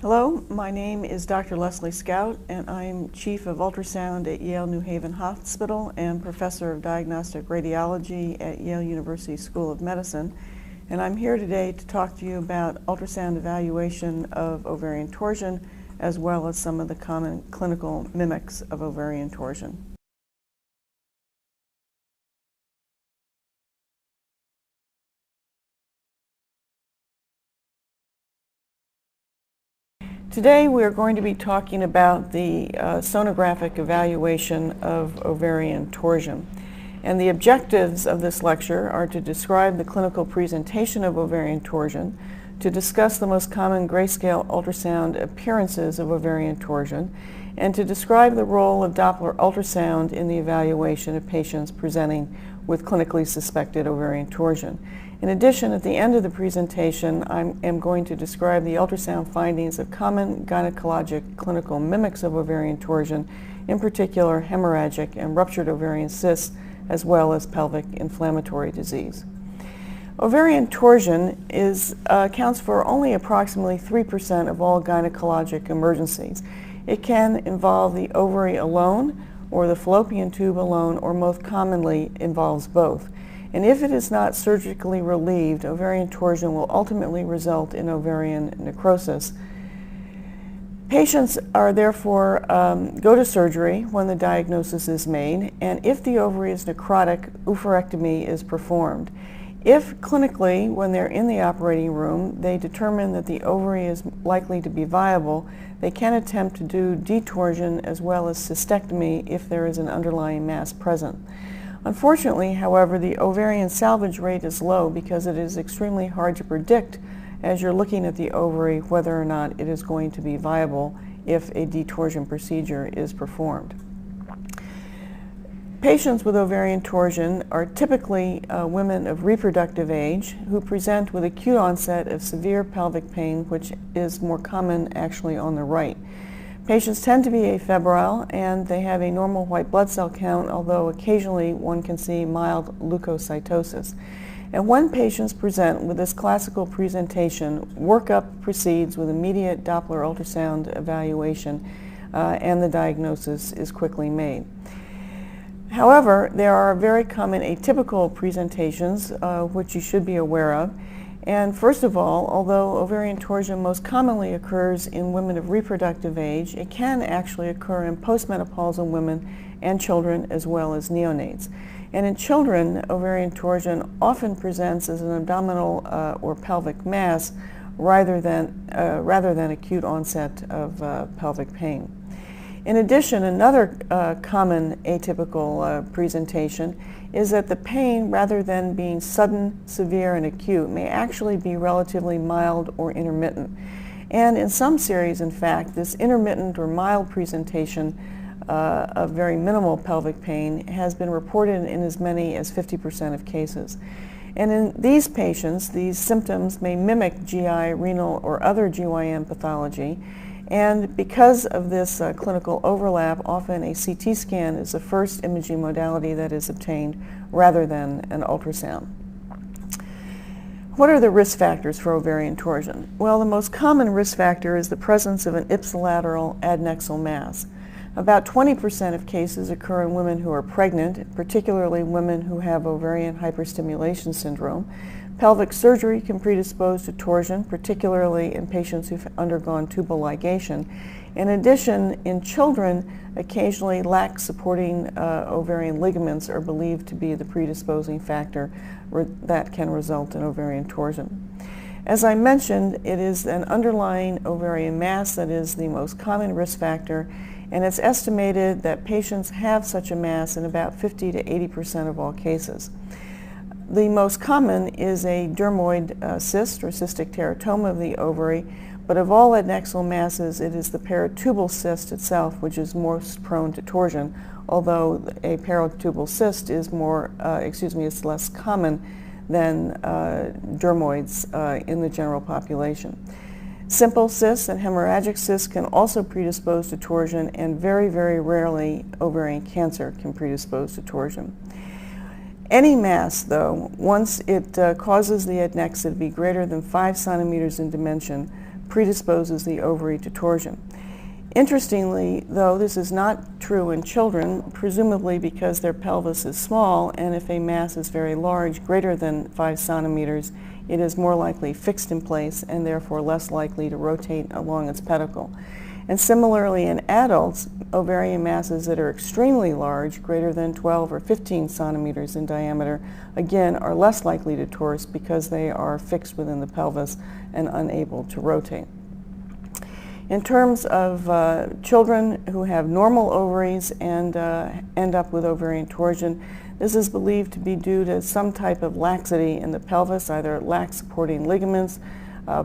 Hello, my name is Dr. Leslie Scout, and I'm Chief of Ultrasound at Yale New Haven Hospital and Professor of Diagnostic Radiology at Yale University School of Medicine. And I'm here today to talk to you about ultrasound evaluation of ovarian torsion, as well as some of the common clinical mimics of ovarian torsion. Today we are going to be talking about the sonographic evaluation of ovarian torsion. And the objectives of this lecture are to describe the clinical presentation of ovarian torsion, to discuss the most common grayscale ultrasound appearances of ovarian torsion, and to describe the role of Doppler ultrasound in the evaluation of patients presenting with clinically suspected ovarian torsion. In addition, at the end of the presentation, I am going to describe the ultrasound findings of common gynecologic clinical mimics of ovarian torsion, in particular hemorrhagic and ruptured ovarian cysts, as well as pelvic inflammatory disease. Ovarian torsion accounts for only approximately 3% of all gynecologic emergencies. It can involve the ovary alone, or the fallopian tube alone, or most commonly involves both. And if it is not surgically relieved, ovarian torsion will ultimately result in ovarian necrosis. Patients are therefore go to surgery when the diagnosis is made, and if the ovary is necrotic, oophorectomy is performed. If clinically, when they're in the operating room, they determine that the ovary is likely to be viable, they can attempt to do detorsion as well as cystectomy if there is an underlying mass present. Unfortunately, however, the ovarian salvage rate is low because it is extremely hard to predict as you're looking at the ovary whether or not it is going to be viable if a detorsion procedure is performed. Patients with ovarian torsion are typically women of reproductive age who present with acute onset of severe pelvic pain, which is more common actually on the right. Patients tend to be afebrile and they have a normal white blood cell count, although occasionally one can see mild leukocytosis. And when patients present with this classical presentation, workup proceeds with immediate Doppler ultrasound evaluation and the diagnosis is quickly made. However, there are very common atypical presentations which you should be aware of. And first of all, although ovarian torsion most commonly occurs in women of reproductive age, it can actually occur in postmenopausal women and children as well as neonates. And in children, ovarian torsion often presents as an abdominal or pelvic mass rather than acute onset of pelvic pain. In addition, another common atypical presentation is that the pain, rather than being sudden, severe, and acute, may actually be relatively mild or intermittent. And in some series, in fact, this intermittent or mild presentation of very minimal pelvic pain has been reported in as many as 50% of cases. And in these patients, these symptoms may mimic GI, renal, or other GYN pathology. And because of this clinical overlap, often a CT scan is the first imaging modality that is obtained rather than an ultrasound. What are the risk factors for ovarian torsion? Well, the most common risk factor is the presence of an ipsilateral adnexal mass. About 20% of cases occur in women who are pregnant, particularly women who have ovarian hyperstimulation syndrome. Pelvic surgery can predispose to torsion, particularly in patients who've undergone tubal ligation. In addition, in children, occasionally lax supporting ovarian ligaments are believed to be the predisposing factor that can result in ovarian torsion. As I mentioned, it is an underlying ovarian mass that is the most common risk factor, and it's estimated that patients have such a mass in about 50 to 80% of all cases. The most common is a dermoid cyst or cystic teratoma of the ovary, but of all adnexal masses, it is the peritubal cyst itself which is most prone to torsion, although a peritubal cyst is is less common than dermoids in the general population. Simple cysts and hemorrhagic cysts can also predispose to torsion, and very, very rarely ovarian cancer can predispose to torsion. Any mass, though, once it causes the adnexa to be greater than 5 centimeters in dimension, predisposes the ovary to torsion. Interestingly, though, this is not true in children, presumably because their pelvis is small, and if a mass is very large, greater than 5 centimeters, it is more likely fixed in place and therefore less likely to rotate along its pedicle. And similarly, in adults, ovarian masses that are extremely large, greater than 12 or 15 centimeters in diameter, again, are less likely to torse because they are fixed within the pelvis and unable to rotate. In terms of children who have normal ovaries and end up with ovarian torsion, this is believed to be due to some type of laxity in the pelvis, either lax supporting ligaments,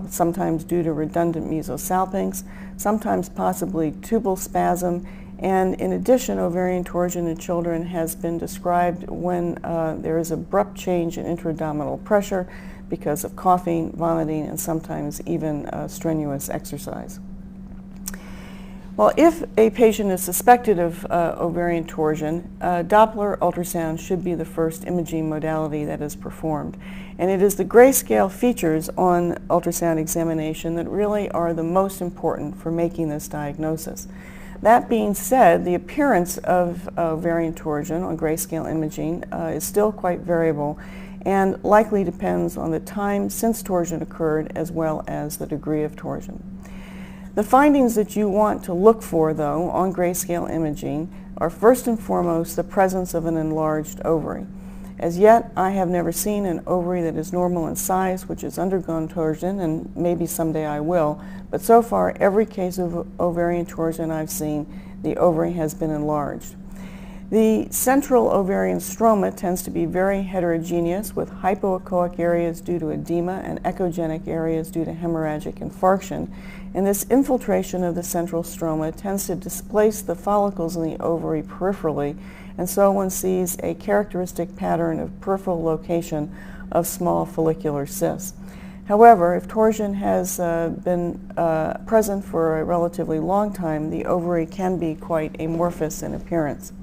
sometimes due to redundant mesosalpinx, sometimes possibly tubal spasm, and in addition, ovarian torsion in children has been described when there is abrupt change in intra-abdominal pressure because of coughing, vomiting, and sometimes even strenuous exercise. Well, if a patient is suspected of ovarian torsion, Doppler ultrasound should be the first imaging modality that is performed. And it is the grayscale features on ultrasound examination that really are the most important for making this diagnosis. That being said, the appearance of ovarian torsion on grayscale imaging is still quite variable and likely depends on the time since torsion occurred as well as the degree of torsion. The findings that you want to look for, though, on grayscale imaging are first and foremost the presence of an enlarged ovary. As yet, I have never seen an ovary that is normal in size which has undergone torsion, and maybe someday I will, but so far every case of ovarian torsion I've seen, the ovary has been enlarged. The central ovarian stroma tends to be very heterogeneous, with hypoechoic areas due to edema and echogenic areas due to hemorrhagic infarction. And this infiltration of the central stroma tends to displace the follicles in the ovary peripherally, and so one sees a characteristic pattern of peripheral location of small follicular cysts. However, if torsion has been present for a relatively long time, the ovary can be quite amorphous in appearance.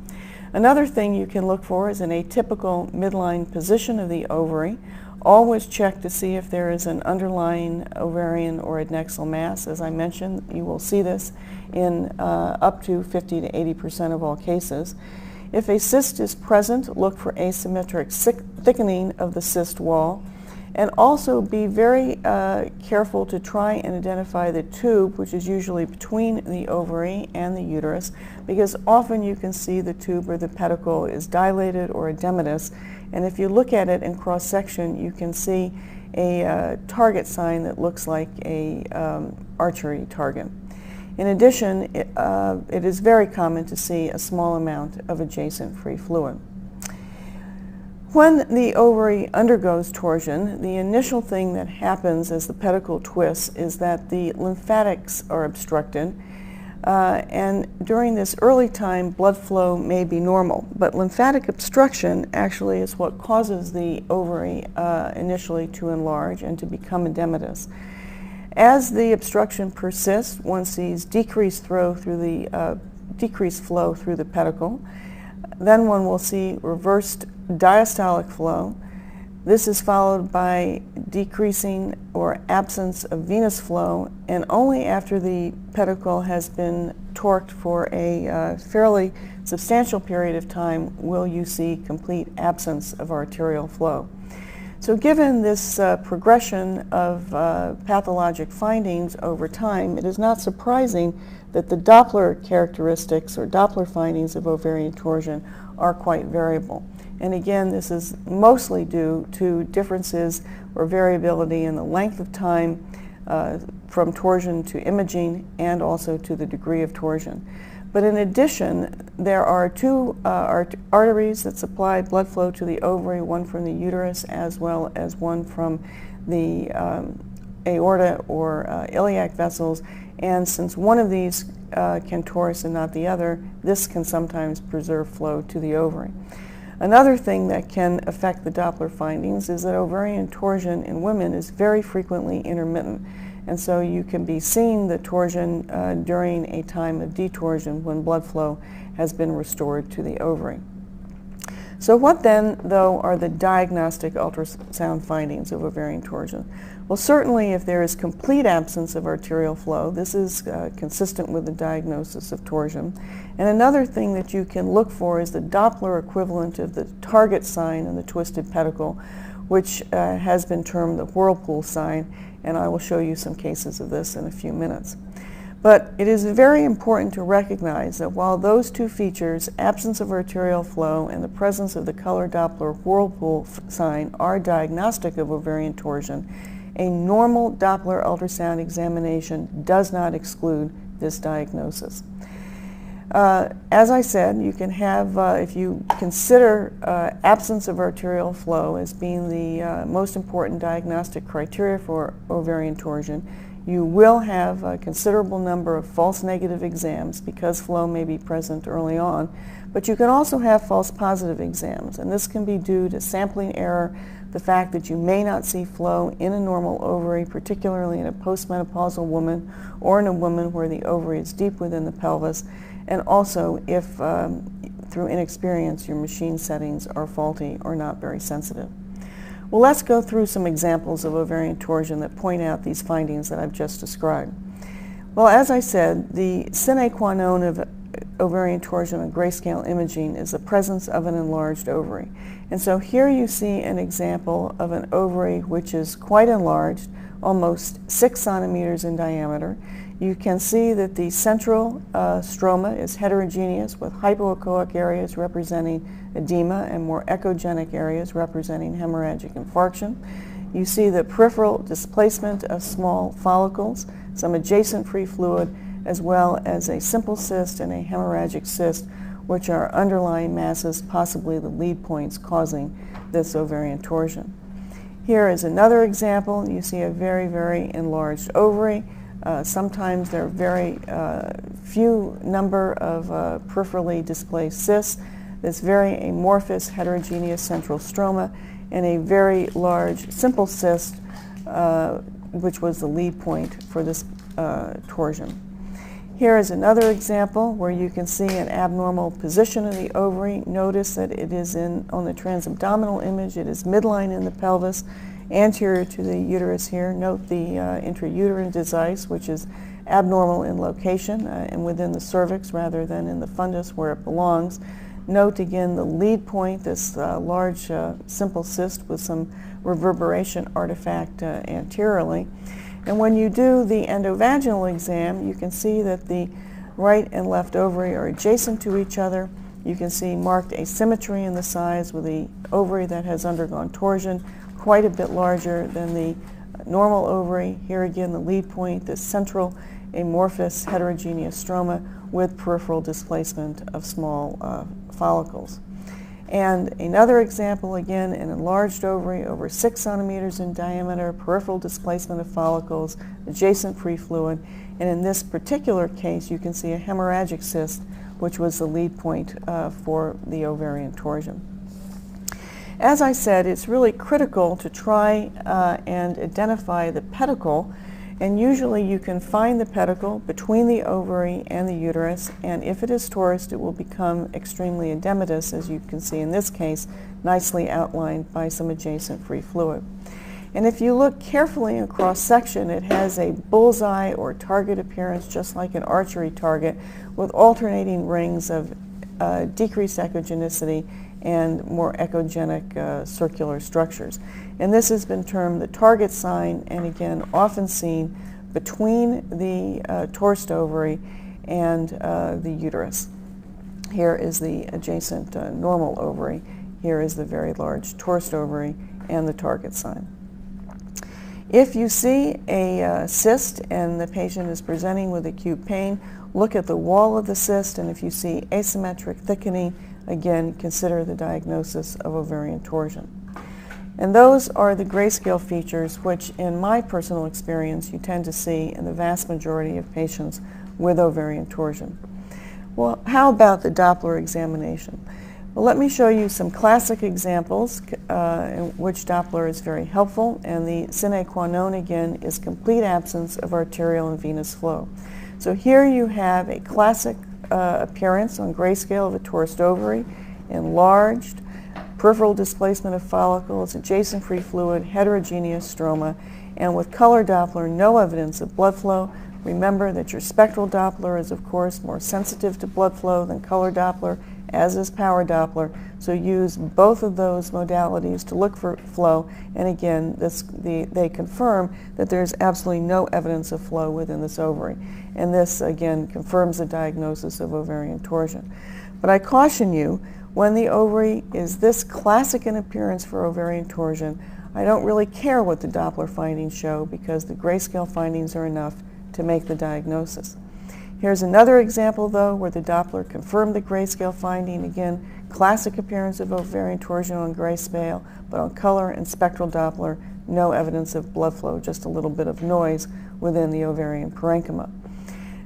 Another thing you can look for is an atypical midline position of the ovary. Always check to see if there is an underlying ovarian or adnexal mass. As I mentioned, you will see this in up to 50 to 80% of all cases. If a cyst is present, look for asymmetric thickening of the cyst wall. And also be very careful to try and identify the tube, which is usually between the ovary and the uterus, because often you can see the tube or the pedicle is dilated or edematous, and if you look at it in cross-section, you can see a target sign that looks like a archery target. In addition, it is very common to see a small amount of adjacent free fluid. When the ovary undergoes torsion, the initial thing that happens as the pedicle twists is that the lymphatics are obstructed, and during this early time, blood flow may be normal, but lymphatic obstruction actually is what causes the ovary initially to enlarge and to become edematous. As the obstruction persists, one sees decreased flow through the pedicle. Then one will see reversed diastolic flow. This is followed by decreasing or absence of venous flow, and only after the pedicle has been torqued for a fairly substantial period of time will you see complete absence of arterial flow. So given this progression of pathologic findings over time, it is not surprising that the Doppler characteristics or Doppler findings of ovarian torsion are quite variable. And again, this is mostly due to differences or variability in the length of time from torsion to imaging and also to the degree of torsion. But in addition, there are two arteries that supply blood flow to the ovary, one from the uterus as well as one from the aorta or iliac vessels. And since one of these can torse and not the other, this can sometimes preserve flow to the ovary. Another thing that can affect the Doppler findings is that ovarian torsion in women is very frequently intermittent. And so you can be seeing the torsion during a time of detorsion when blood flow has been restored to the ovary. So what then, though, are the diagnostic ultrasound findings of ovarian torsion? Well, certainly if there is complete absence of arterial flow, this is consistent with the diagnosis of torsion. And another thing that you can look for is the Doppler equivalent of the target sign in the twisted pedicle, which has been termed the whirlpool sign, and I will show you some cases of this in a few minutes. But it is very important to recognize that while those two features, absence of arterial flow and the presence of the color Doppler whirlpool sign, are diagnostic of ovarian torsion, a normal Doppler ultrasound examination does not exclude this diagnosis. As I said, you can have, if you consider absence of arterial flow as being the most important diagnostic criteria for ovarian torsion, you will have a considerable number of false negative exams because flow may be present early on, but you can also have false positive exams, and this can be due to sampling error, the fact that you may not see flow in a normal ovary, particularly in a postmenopausal woman or in a woman where the ovary is deep within the pelvis, and also if through inexperience your machine settings are faulty or not very sensitive. Well, let's go through some examples of ovarian torsion that point out these findings that I've just described. Well, as I said, the sine qua non of ovarian torsion on grayscale imaging is the presence of an enlarged ovary. And so here you see an example of an ovary which is quite enlarged, almost 6 centimeters in diameter. You can see that the central stroma is heterogeneous with hypoechoic areas representing edema and more echogenic areas representing hemorrhagic infarction. You see the peripheral displacement of small follicles, some adjacent free fluid, as well as a simple cyst and a hemorrhagic cyst, which are underlying masses, possibly the lead points causing this ovarian torsion. Here is another example. You see a very, very enlarged ovary. Sometimes there are very few number of peripherally displaced cysts, this very amorphous heterogeneous central stroma, and a very large simple cyst, which was the lead point for this torsion. Here is another example where you can see an abnormal position of the ovary. Notice that it is on the transabdominal image, it is midline in the pelvis, anterior to the uterus here. Note the intrauterine device, which is abnormal in location and within the cervix rather than in the fundus where it belongs. Note again the lead point, this large simple cyst with some reverberation artifact anteriorly. And when you do the endovaginal exam, you can see that the right and left ovary are adjacent to each other. You can see marked asymmetry in the size with the ovary that has undergone torsion, quite a bit larger than the normal ovary. Here again, the lead point, the central amorphous heterogeneous stroma with peripheral displacement of small follicles. And another example, again, an enlarged ovary over 6 centimeters in diameter, peripheral displacement of follicles, adjacent free fluid, and in this particular case, you can see a hemorrhagic cyst, which was the lead point for the ovarian torsion. As I said, it's really critical to try and identify the pedicle, and usually you can find the pedicle between the ovary and the uterus, and if it is torsed, it will become extremely edematous, as you can see in this case, nicely outlined by some adjacent free fluid. And if you look carefully across section, it has a bullseye or target appearance, just like an archery target, with alternating rings of decreased echogenicity and more echogenic circular structures. And this has been termed the target sign, and again, often seen between the torsed ovary and the uterus. Here is the adjacent normal ovary. Here is the very large torsed ovary and the target sign. If you see a cyst and the patient is presenting with acute pain, look at the wall of the cyst, and if you see asymmetric thickening, again, consider the diagnosis of ovarian torsion. And those are the grayscale features which, in my personal experience, you tend to see in the vast majority of patients with ovarian torsion. Well, how about the Doppler examination? Well, let me show you some classic examples in which Doppler is very helpful, and the sine qua non, again, is complete absence of arterial and venous flow. So here you have a classic appearance on grayscale of a torsed ovary, enlarged, peripheral displacement of follicles, adjacent free fluid, heterogeneous stroma, and with color Doppler, no evidence of blood flow. Remember that your spectral Doppler is, of course, more sensitive to blood flow than color Doppler, as is power Doppler. So use both of those modalities to look for flow. And again, they confirm that there's absolutely no evidence of flow within this ovary. And this, again, confirms the diagnosis of ovarian torsion. But I caution you, when the ovary is this classic in appearance for ovarian torsion, I don't really care what the Doppler findings show, because the Grayscale findings are enough to make the diagnosis. Here's another example, though, where the Doppler confirmed the Grayscale finding. Again, classic appearance of ovarian torsion on Grayscale, but on color and spectral Doppler, no evidence of blood flow, just a little bit of noise within the ovarian parenchyma.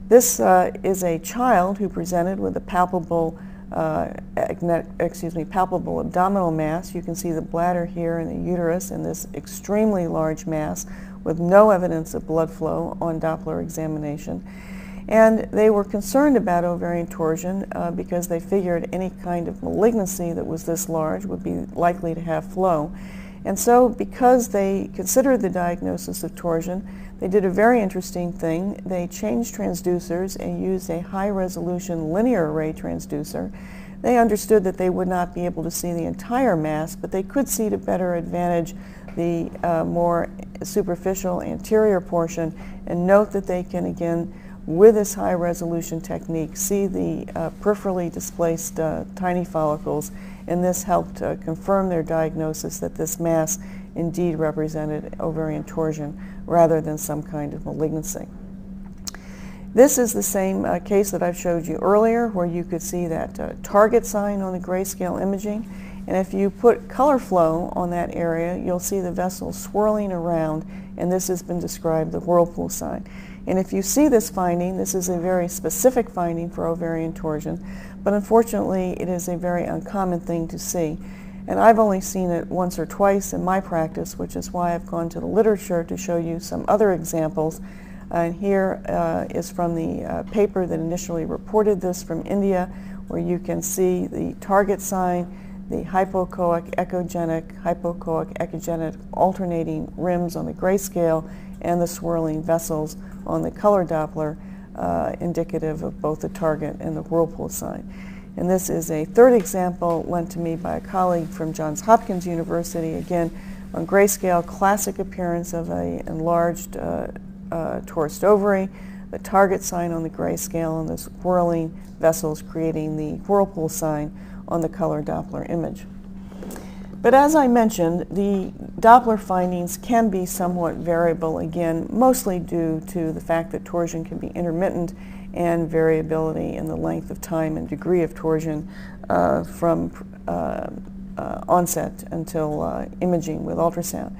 This is a child who presented with a palpable palpable abdominal mass. You can see the bladder here and the uterus and this extremely large mass with no evidence of blood flow on Doppler examination. And they were concerned about ovarian torsion because they figured any kind of malignancy that was this large would be likely to have flow. And so because they considered the diagnosis of torsion, they did a very interesting thing. They changed transducers and used a high-resolution linear array transducer. They understood that they would not be able to see the entire mass, but they could see to better advantage the more superficial anterior portion, and note that they can, again, with this high-resolution technique, see the peripherally displaced tiny follicles, and this helped confirm their diagnosis that this mass indeed represented ovarian torsion rather than some kind of malignancy. This is the same case that I showed you earlier, where you could see that target sign on the Grayscale imaging, and if you put color flow on that area, you'll see the vessels swirling around, and this has been described the whirlpool sign. And if you see this finding, this is a very specific finding for ovarian torsion, but unfortunately it is a very uncommon thing to see. And I've only seen it once or twice in my practice, which is why I've gone to the literature to show you some other examples. And here is from the paper that initially reported this from India, where you can see the target sign, the hypoechoic echogenic alternating rims on the Grayscale, and the swirling vessels on the color Doppler, indicative of both the target and the whirlpool sign. And this is a third example lent to me by a colleague from Johns Hopkins University, again on Grayscale, classic appearance of an enlarged torsed ovary, the target sign on the Grayscale, and the swirling vessels creating the whirlpool sign on the color Doppler image. But as I mentioned, the Doppler findings can be somewhat variable, again, mostly due to the fact that torsion can be intermittent and variability in the length of time and degree of torsion from onset until imaging with ultrasound.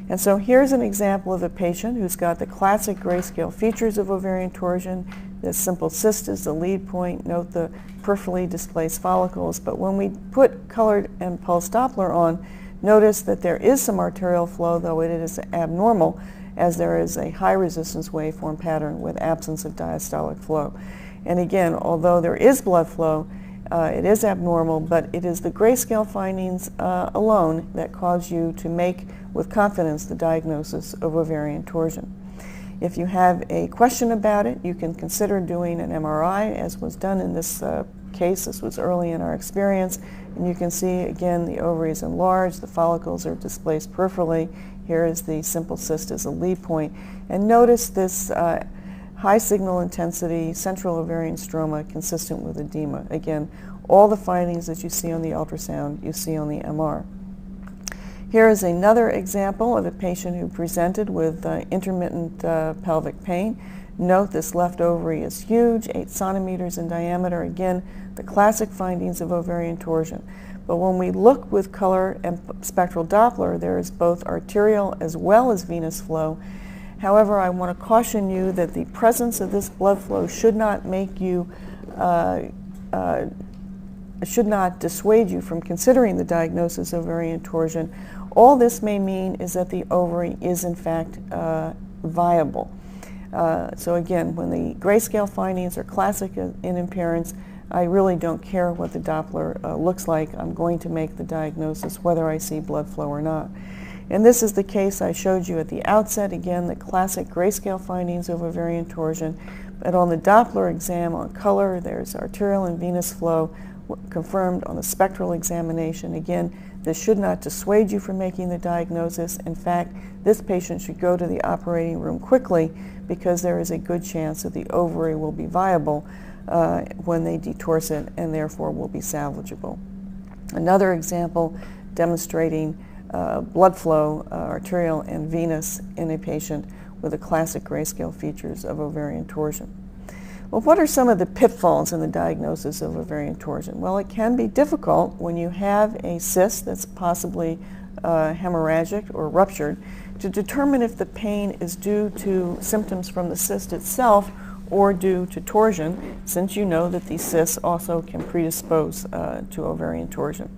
And so here's an example of a patient who's got the classic Grayscale features of ovarian torsion. This simple cyst is the lead point. Note the peripherally displaced follicles. But when we put colored and pulse Doppler on, notice that there is some arterial flow, though it is abnormal, as there is a high resistance waveform pattern with absence of diastolic flow. And again, although there is blood flow, it is abnormal, but it is the Grayscale findings alone that cause you to make with confidence the diagnosis of ovarian torsion. If you have a question about it, you can consider doing an MRI, as was done in this case. This was early in our experience, and you can see again the ovary is enlarged, the follicles are displaced peripherally. Here is the simple cyst as a lead point, and notice this high signal intensity central ovarian stroma consistent with edema. Again, all the findings that you see on the ultrasound you see on the MR. Here is another example of a patient who presented with intermittent pelvic pain. Note this left ovary is huge, 8 centimeters in diameter. Again, the classic findings of ovarian torsion. But when we look with color and spectral Doppler, there is both arterial as well as venous flow. However, I want to caution you that the presence of this blood flow should not make you, should not dissuade you from considering the diagnosis of ovarian torsion. All this may mean is that the ovary is in fact viable. So again, when the Grayscale findings are classic in appearance, I really don't care what the Doppler looks like. I'm going to make the diagnosis whether I see blood flow or not. And this is the case I showed you at the outset. Again, the classic grayscale findings of ovarian torsion. But on the Doppler exam on color, there's arterial and venous flow confirmed on the spectral examination. Again, this should not dissuade you from making the diagnosis. In fact, this patient should go to the operating room quickly because there is a good chance that the ovary will be viable when they detorse it and therefore will be salvageable. Another example demonstrating blood flow, arterial and venous, in a patient with the classic grayscale features of ovarian torsion. Well, what are some of the pitfalls in the diagnosis of ovarian torsion? Well, it can be difficult when you have a cyst that's possibly hemorrhagic or ruptured to determine if the pain is due to symptoms from the cyst itself or due to torsion, since you know that these cysts also can predispose to ovarian torsion.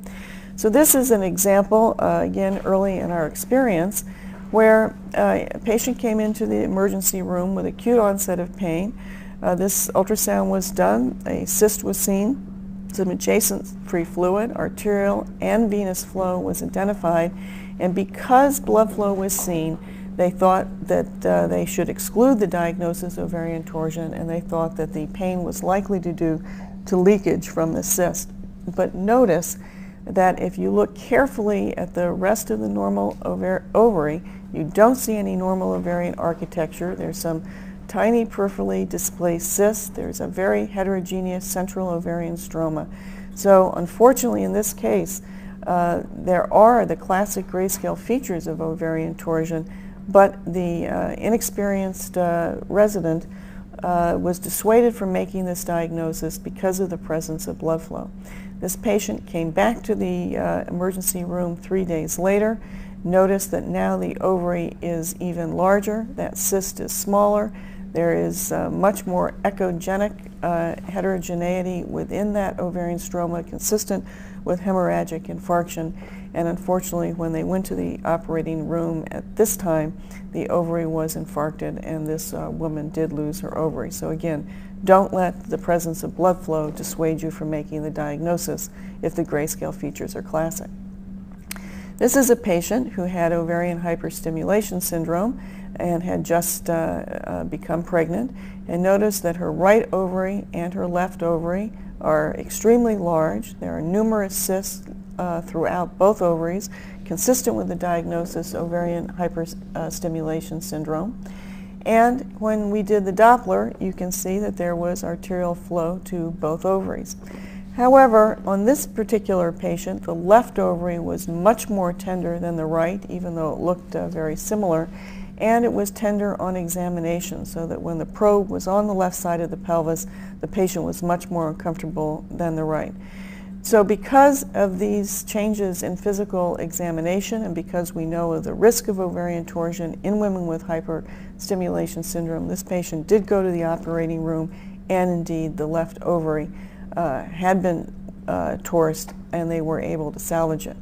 So this is an example, again, early in our experience, where a patient came into the emergency room with acute onset of pain. This ultrasound was done, a cyst was seen, some adjacent free fluid, arterial and venous flow was identified, and because blood flow was seen, they thought that they should exclude the diagnosis of ovarian torsion, and they thought that the pain was likely to due to leakage from the cyst. But notice that if you look carefully at the rest of the normal ovary, you don't see any normal ovarian architecture. There's some tiny peripherally displaced cysts. There's a very heterogeneous central ovarian stroma. So unfortunately in this case, there are the classic grayscale features of ovarian torsion, but the inexperienced resident was dissuaded from making this diagnosis because of the presence of blood flow. This patient came back to the emergency room 3 days later. Notice that now the ovary is even larger, that cyst is smaller, there is much more echogenic heterogeneity within that ovarian stroma consistent with hemorrhagic infarction, and unfortunately when they went to the operating room at this time, the ovary was infarcted and this woman did lose her ovary. So again, don't let the presence of blood flow dissuade you from making the diagnosis if the grayscale features are classic. This is a patient who had ovarian hyperstimulation syndrome and had just become pregnant, and notice that her right ovary and her left ovary are extremely large. There are numerous cysts throughout both ovaries, consistent with the diagnosis ovarian hyperstimulation syndrome. And when we did the Doppler, you can see that there was arterial flow to both ovaries. However, on this particular patient, the left ovary was much more tender than the right, even though it looked very similar, and it was tender on examination, so that when the probe was on the left side of the pelvis, the patient was much more uncomfortable than the right. So because of these changes in physical examination and because we know of the risk of ovarian torsion in women with hyperstimulation syndrome, this patient did go to the operating room, and indeed the left ovary had been torsed and they were able to salvage it.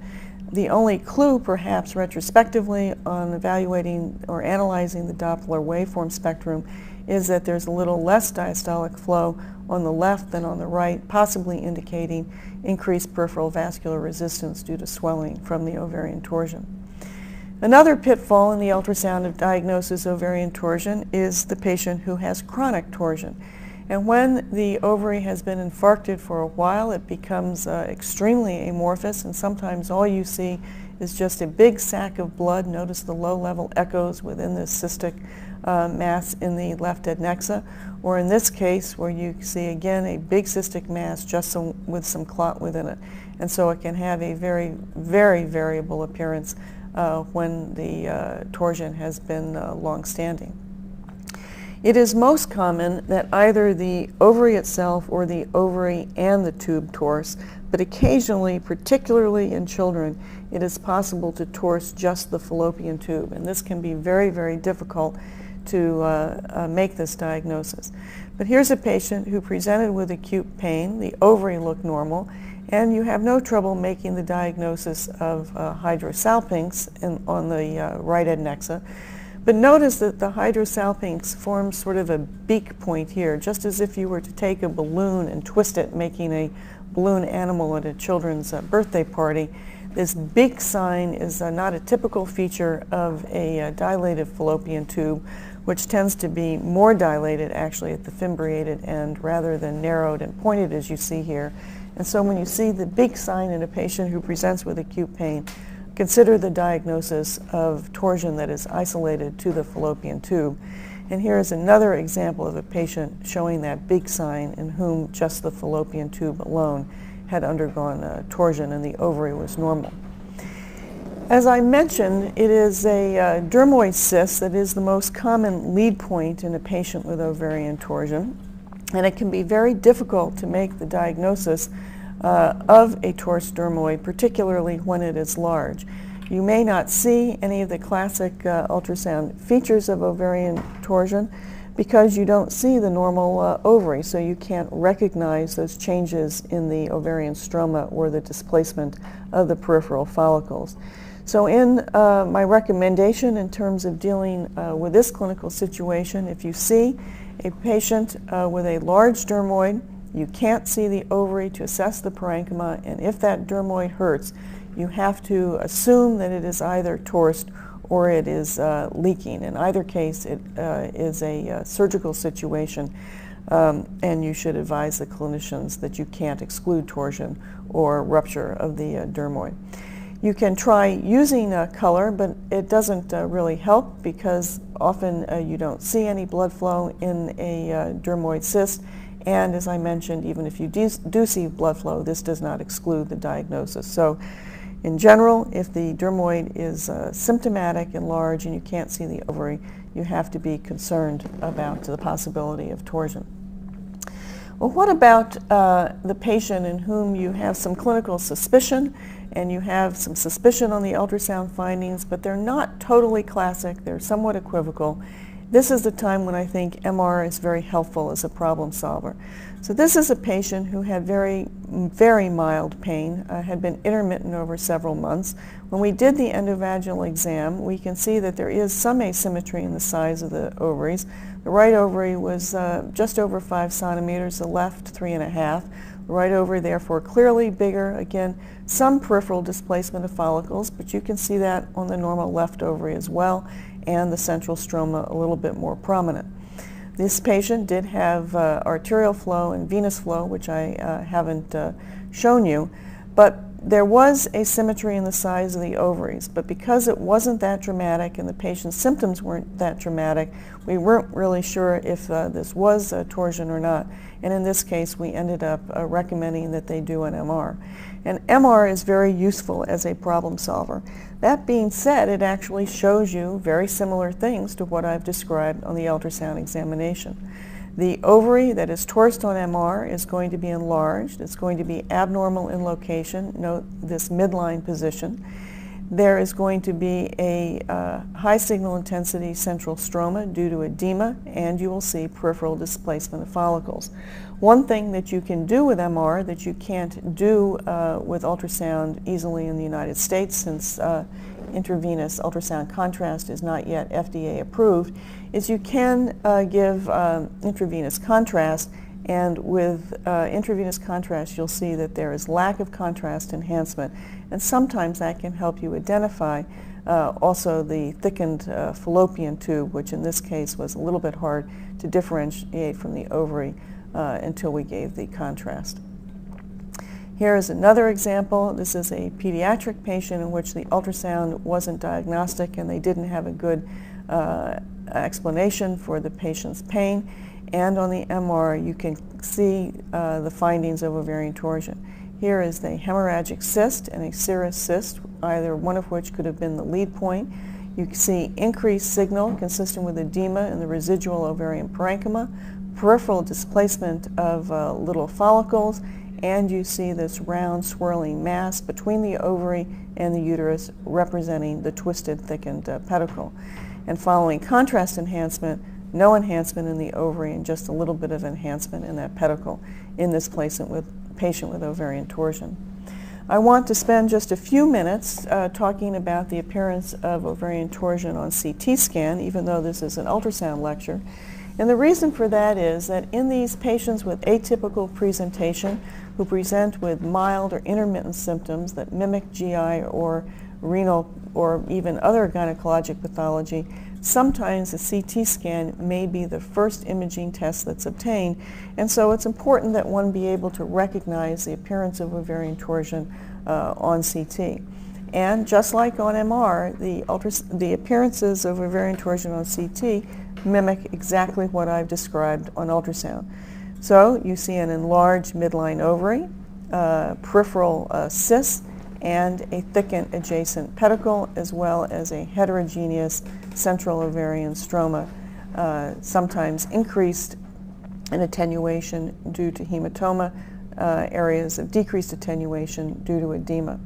The only clue, perhaps retrospectively, on evaluating or analyzing the Doppler waveform spectrum is that there's a little less diastolic flow on the left than on the right, possibly indicating increased peripheral vascular resistance due to swelling from the ovarian torsion. Another pitfall in the ultrasound of diagnosis of ovarian torsion is the patient who has chronic torsion. And when the ovary has been infarcted for a while, it becomes extremely amorphous, and sometimes all you see is just a big sac of blood. Notice the low-level echoes within the cystic mass in the left adnexa, or in this case where you see again a big cystic mass just with some clot within it. And so it can have a very, very variable appearance when the torsion has been long-standing. It is most common that either the ovary itself or the ovary and the tube torse, but occasionally, particularly in children, it is possible to torse just the fallopian tube, and this can be very, very difficult to make this diagnosis. But here's a patient who presented with acute pain. The ovary looked normal, and you have no trouble making the diagnosis of hydrosalpinx on the right adnexa. But notice that the hydrosalpinx forms sort of a beak point here, just as if you were to take a balloon and twist it, making a balloon animal at a children's birthday party. This beak sign is not a typical feature of a dilated fallopian tube, which tends to be more dilated actually at the fimbriated end rather than narrowed and pointed as you see here. And so when you see the beak sign in a patient who presents with acute pain, consider the diagnosis of torsion that is isolated to the fallopian tube. And here is another example of a patient showing that beak sign in whom just the fallopian tube alone had undergone torsion and the ovary was normal. As I mentioned, it is a dermoid cyst that is the most common lead point in a patient with ovarian torsion, and it can be very difficult to make the diagnosis of a torse dermoid, particularly when it is large. You may not see any of the classic ultrasound features of ovarian torsion because you don't see the normal ovary, so you can't recognize those changes in the ovarian stroma or the displacement of the peripheral follicles. So in my recommendation in terms of dealing with this clinical situation, if you see a patient with a large dermoid, you can't see the ovary to assess the parenchyma, and if that dermoid hurts, you have to assume that it is either torsed or it is leaking. In either case, it is a surgical situation, and you should advise the clinicians that you can't exclude torsion or rupture of the dermoid. You can try using color, but it doesn't really help because often you don't see any blood flow in a dermoid cyst. And as I mentioned, even if you do see blood flow, this does not exclude the diagnosis. So in general, if the dermoid is symptomatic and large and you can't see the ovary, you have to be concerned about the possibility of torsion. Well, what about the patient in whom you have some clinical suspicion and you have some suspicion on the ultrasound findings, but they're not totally classic, they're somewhat equivocal? This is the time when I think MR is very helpful as a problem solver. So this is a patient who had very, very mild pain, had been intermittent over several months. When we did the endovaginal exam, we can see that there is some asymmetry in the size of the ovaries. The right ovary was just over 5 centimeters, the left 3.5. The right ovary therefore clearly bigger. Again, some peripheral displacement of follicles, but you can see that on the normal left ovary as well, and the central stroma a little bit more prominent. This patient did have arterial flow and venous flow, which I haven't shown you, but there was asymmetry in the size of the ovaries, but because it wasn't that dramatic and the patient's symptoms weren't that dramatic, we weren't really sure if this was a torsion or not. And in this case, we ended up recommending that they do an MR. And MR is very useful as a problem solver. That being said, it actually shows you very similar things to what I've described on the ultrasound examination. The ovary that is torsed on MR is going to be enlarged. It's going to be abnormal in location. Note this midline position. There is going to be a high signal intensity central stroma due to edema, and you will see peripheral displacement of follicles. One thing that you can do with MR that you can't do with ultrasound easily in the United States, since intravenous ultrasound contrast is not yet FDA approved, is you can give intravenous contrast, and with intravenous contrast you'll see that there is lack of contrast enhancement, and sometimes that can help you identify also the thickened fallopian tube, which in this case was a little bit hard to differentiate from the ovary until we gave the contrast. Here is another example. This is a pediatric patient in which the ultrasound wasn't diagnostic and they didn't have a good explanation for the patient's pain. And on the MR, you can see the findings of ovarian torsion. Here is the hemorrhagic cyst and a serous cyst, either one of which could have been the lead point. You can see increased signal consistent with edema in the residual ovarian parenchyma, peripheral displacement of little follicles, and you see this round swirling mass between the ovary and the uterus representing the twisted, thickened pedicle. And following contrast enhancement, no enhancement in the ovary and just a little bit of enhancement in that pedicle in this patient with ovarian torsion. I want to spend just a few minutes talking about the appearance of ovarian torsion on CT scan, even though this is an ultrasound lecture. And the reason for that is that in these patients with atypical presentation who present with mild or intermittent symptoms that mimic GI or renal or even other gynecologic pathology, sometimes a CT scan may be the first imaging test that's obtained, and so it's important that one be able to recognize the appearance of ovarian torsion on CT. And just like on MR, the appearances of ovarian torsion on CT mimic exactly what I've described on ultrasound. So you see an enlarged midline ovary, peripheral cysts, and a thickened adjacent pedicle, as well as a heterogeneous central ovarian stroma, sometimes increased in attenuation due to hematoma, areas of decreased attenuation due to edema.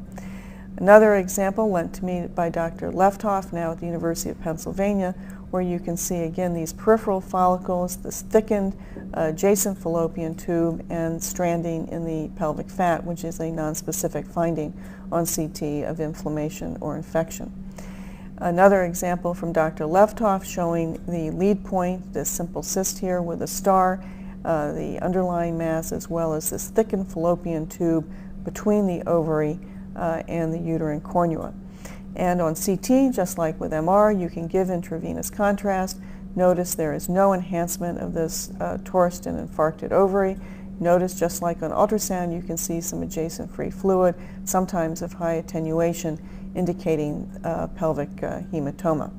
Another example lent to me by Dr. Lefthoff, now at the University of Pennsylvania, where you can see again these peripheral follicles, this thickened adjacent fallopian tube, and stranding in the pelvic fat, which is a nonspecific finding on CT of inflammation or infection. Another example from Dr. Lefthoff showing the lead point, this simple cyst here with a star, the underlying mass, as well as this thickened fallopian tube between the ovary and the uterine cornua. And on CT, just like with MR, you can give intravenous contrast. Notice there is no enhancement of this torsed and infarcted ovary. Notice, just like on ultrasound, you can see some adjacent free fluid, sometimes of high attenuation, indicating pelvic hematoma.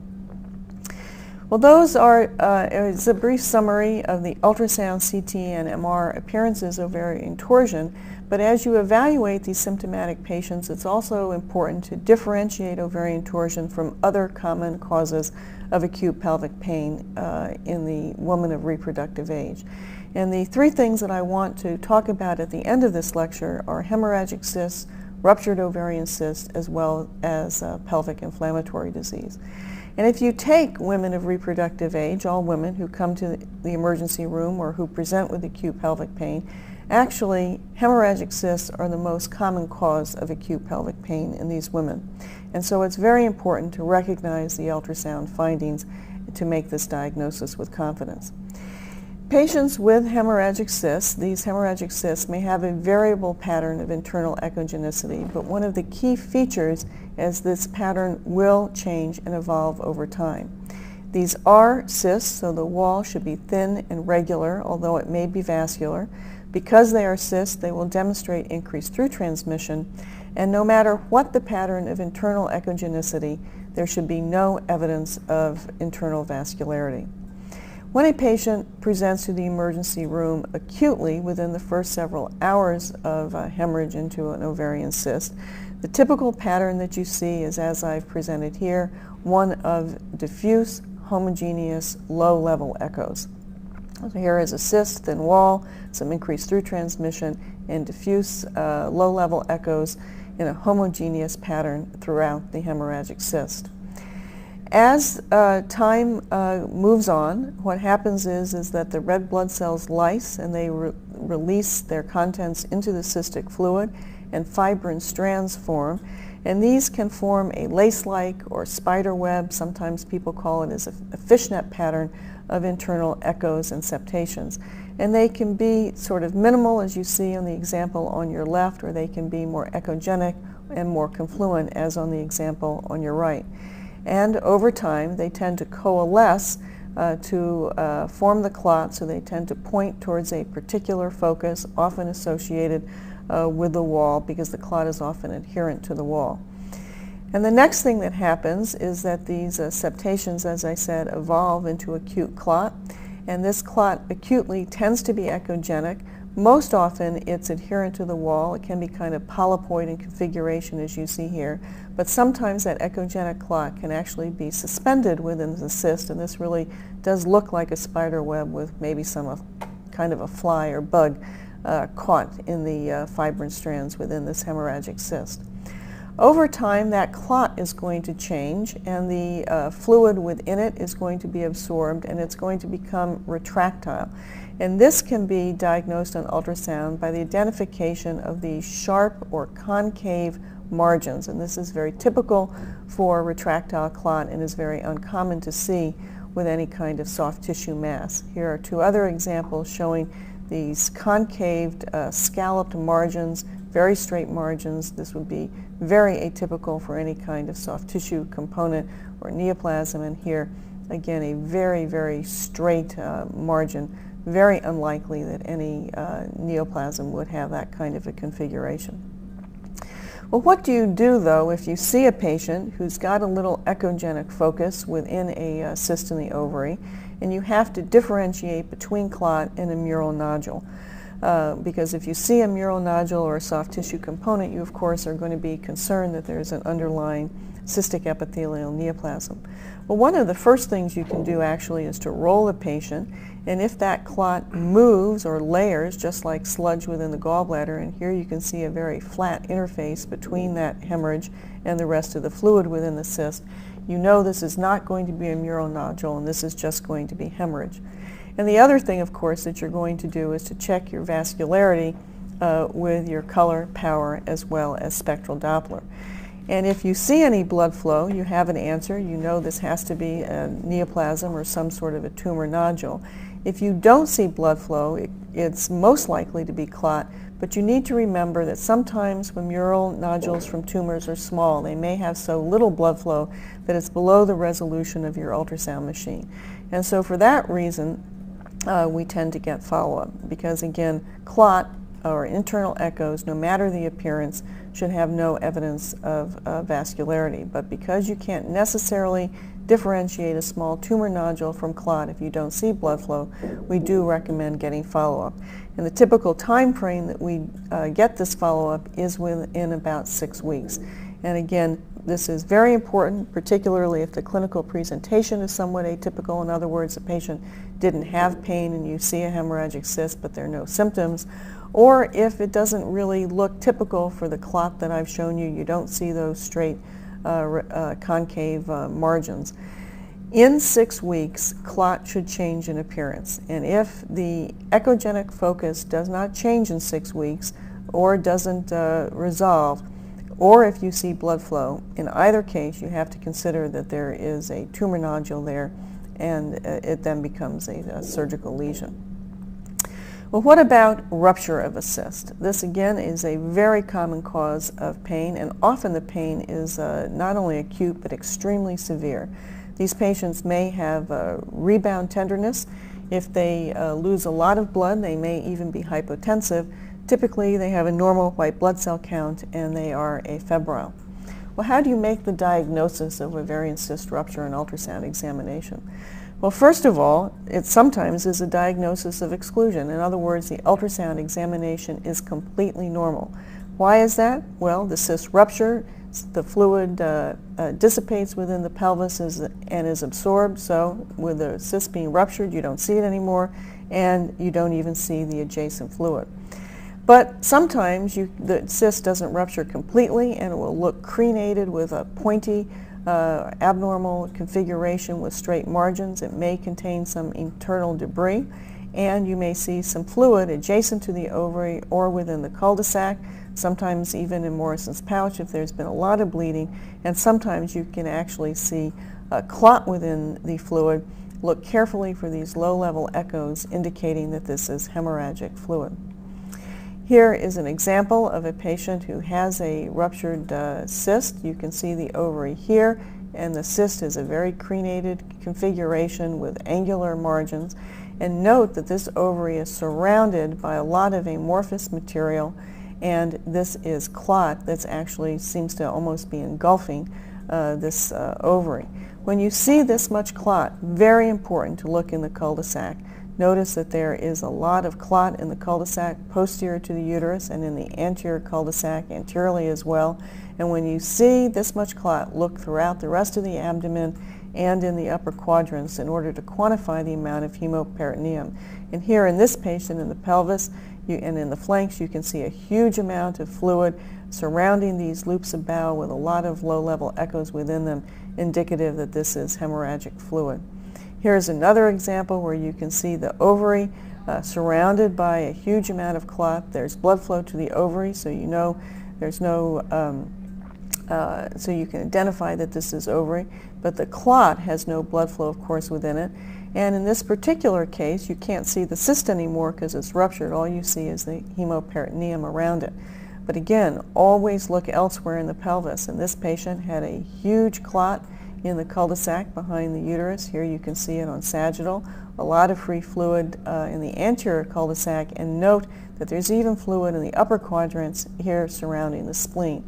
Well, those are is a brief summary of the ultrasound, CT, and MR appearances of ovarian torsion. But as you evaluate these symptomatic patients, it's also important to differentiate ovarian torsion from other common causes of acute pelvic pain in the woman of reproductive age. And the three things that I want to talk about at the end of this lecture are hemorrhagic cysts, ruptured ovarian cysts, as well as pelvic inflammatory disease. And if you take women of reproductive age, all women who come to the emergency room or who present with acute pelvic pain, actually hemorrhagic cysts are the most common cause of acute pelvic pain in these women. And so it's very important to recognize the ultrasound findings to make this diagnosis with confidence. Patients with hemorrhagic cysts, these hemorrhagic cysts may have a variable pattern of internal echogenicity, but one of the key features is this pattern will change and evolve over time. These are cysts, so the wall should be thin and regular, although it may be vascular. Because they are cysts, they will demonstrate increased through transmission, and no matter what the pattern of internal echogenicity, there should be no evidence of internal vascularity. When a patient presents to the emergency room acutely within the first several hours of hemorrhage into an ovarian cyst, the typical pattern that you see is, as I've presented here, one of diffuse, homogeneous, low-level echoes. So here is a cyst, thin wall, some increased through transmission, and diffuse low-level echoes in a homogeneous pattern throughout the hemorrhagic cyst. As time moves on, what happens is that the red blood cells lyse and they release their contents into the cystic fluid, and fibrin strands form. And these can form a lace-like or spider web, sometimes people call it as a fishnet pattern of internal echoes and septations. And they can be sort of minimal, as you see on the example on your left, or they can be more echogenic and more confluent, as on the example on your right. And over time, they tend to coalesce to form the clot, so they tend to point towards a particular focus, often associated with the wall, because the clot is often adherent to the wall. And the next thing that happens is that these septations, as I said, evolve into acute clot, and this clot acutely tends to be echogenic. Most often it's adherent to the wall. It can be kind of polypoid in configuration, as you see here, but sometimes that echogenic clot can actually be suspended within the cyst, and this really does look like a spider web with maybe some kind of a fly or bug caught in the fibrin strands within this hemorrhagic cyst. Over time, that clot is going to change, and the fluid within it is going to be absorbed, and it's going to become retractile. And this can be diagnosed on ultrasound by the identification of the sharp or concave margins, and this is very typical for retractile clot and is very uncommon to see with any kind of soft tissue mass. Here are two other examples showing these concaved scalloped margins, very straight margins. This would be very atypical for any kind of soft tissue component or neoplasm, and here again a very, very straight margin. Very unlikely that any neoplasm would have that kind of a configuration. Well, what do you do, though, if you see a patient who's got a little echogenic focus within a cyst in the ovary, and you have to differentiate between clot and a mural nodule? Because if you see a mural nodule or a soft tissue component, you, of course, are going to be concerned that there's an underlying cystic epithelial neoplasm. Well, one of the first things you can do, actually, is to roll the patient, and if that clot moves or layers, just like sludge within the gallbladder, and here you can see a very flat interface between that hemorrhage and the rest of the fluid within the cyst, you know this is not going to be a mural nodule, and this is just going to be hemorrhage. And the other thing, of course, that you're going to do is to check your vascularity with your color, power, as well as spectral Doppler. And if you see any blood flow, you have an answer. You know this has to be a neoplasm or some sort of a tumor nodule. If you don't see blood flow, it's most likely to be clot, but you need to remember that sometimes when mural nodules from tumors are small, they may have so little blood flow that it's below the resolution of your ultrasound machine. And so for that reason, we tend to get follow-up, because again, clot or internal echoes, no matter the appearance, should have no evidence of vascularity. But because you can't necessarily differentiate a small tumor nodule from clot if you don't see blood flow, we do recommend getting follow-up. And the typical time frame that we get this follow-up is within about 6 weeks. And again, this is very important, particularly if the clinical presentation is somewhat atypical. In other words, the patient didn't have pain and you see a hemorrhagic cyst, but there are no symptoms. Or if it doesn't really look typical for the clot that I've shown you, you don't see those straight concave margins. In 6 weeks, clot should change in appearance. And if the echogenic focus does not change in 6 weeks or doesn't resolve, or if you see blood flow, in either case you have to consider that there is a tumor nodule there, and it then becomes a surgical lesion. Well, what about rupture of a cyst? This again is a very common cause of pain, and often the pain is not only acute but extremely severe. These patients may have rebound tenderness. If they lose a lot of blood, they may even be hypotensive. Typically, they have a normal white blood cell count and they are afebrile. Well, how do you make the diagnosis of ovarian cyst rupture in ultrasound examination? Well, first of all, it sometimes is a diagnosis of exclusion. In other words, the ultrasound examination is completely normal. Why is that? Well, the cyst rupture, the fluid dissipates within the pelvis and is absorbed, so with the cyst being ruptured, you don't see it anymore, and you don't even see the adjacent fluid. But sometimes the cyst doesn't rupture completely, and it will look crenated with a pointy, abnormal configuration with straight margins. It may contain some internal debris, and you may see some fluid adjacent to the ovary or within the cul-de-sac, sometimes even in Morrison's pouch if there's been a lot of bleeding, and sometimes you can actually see a clot within the fluid. Look carefully for these low-level echoes indicating that this is hemorrhagic fluid. Here is an example of a patient who has a ruptured cyst. You can see the ovary here, and the cyst is a very crenated configuration with angular margins. And note that this ovary is surrounded by a lot of amorphous material, and this is clot that actually seems to almost be engulfing this ovary. When you see this much clot, very important to look in the cul-de-sac. Notice that there is a lot of clot in the cul-de-sac posterior to the uterus and in the anterior cul-de-sac anteriorly as well. And when you see this much clot, look throughout the rest of the abdomen and in the upper quadrants in order to quantify the amount of hemoperitoneum. And here in this patient in the pelvis and in the flanks, you can see a huge amount of fluid surrounding these loops of bowel with a lot of low-level echoes within them, indicative that this is hemorrhagic fluid. Here's another example where you can see the ovary surrounded by a huge amount of clot. There's blood flow to the ovary, so you know there's no, so you can identify that this is ovary, but the clot has no blood flow, of course, within it. And in this particular case, you can't see the cyst anymore because it's ruptured. All you see is the hemoperitoneum around it. But again, always look elsewhere in the pelvis. And this patient had a huge clot in the cul-de-sac behind the uterus. Here you can see it on sagittal. A lot of free fluid in the anterior cul-de-sac, and note that there's even fluid in the upper quadrants here surrounding the spleen.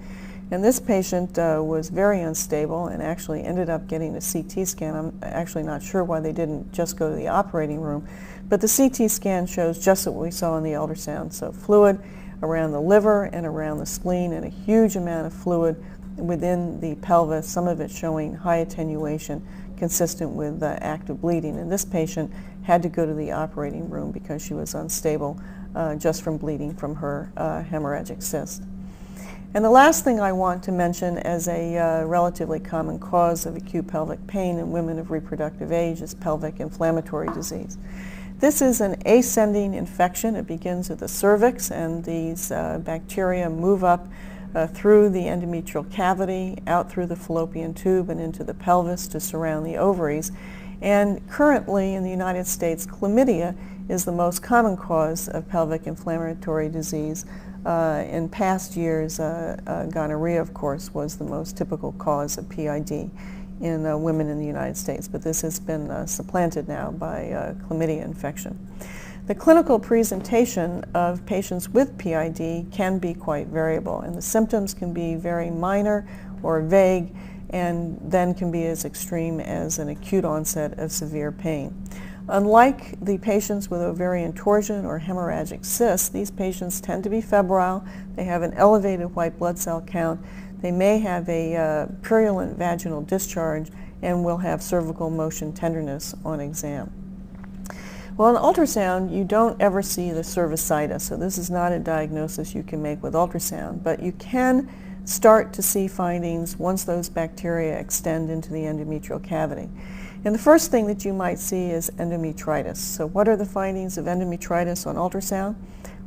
And this patient was very unstable and actually ended up getting a CT scan. I'm actually not sure why they didn't just go to the operating room, but the CT scan shows just what we saw in the ultrasound. So fluid around the liver and around the spleen, and a huge amount of fluid within the pelvis, some of it showing high attenuation consistent with active bleeding. And this patient had to go to the operating room because she was unstable just from bleeding from her hemorrhagic cyst. And the last thing I want to mention as a relatively common cause of acute pelvic pain in women of reproductive age is pelvic inflammatory disease. This is an ascending infection. It begins at the cervix, and these bacteria move up through the endometrial cavity, out through the fallopian tube, and into the pelvis to surround the ovaries. And currently in the United States, chlamydia is the most common cause of pelvic inflammatory disease. In past years, gonorrhea, of course, was the most typical cause of PID in women in the United States, but this has been supplanted now by chlamydia infection. The clinical presentation of patients with PID can be quite variable, and the symptoms can be very minor or vague, and then can be as extreme as an acute onset of severe pain. Unlike the patients with ovarian torsion or hemorrhagic cysts, these patients tend to be febrile. They have an elevated white blood cell count. They may have a purulent vaginal discharge and will have cervical motion tenderness on exam. Well, in ultrasound, you don't ever see the cervicitis, so this is not a diagnosis you can make with ultrasound, but you can start to see findings once those bacteria extend into the endometrial cavity. And the first thing that you might see is endometritis. So what are the findings of endometritis on ultrasound?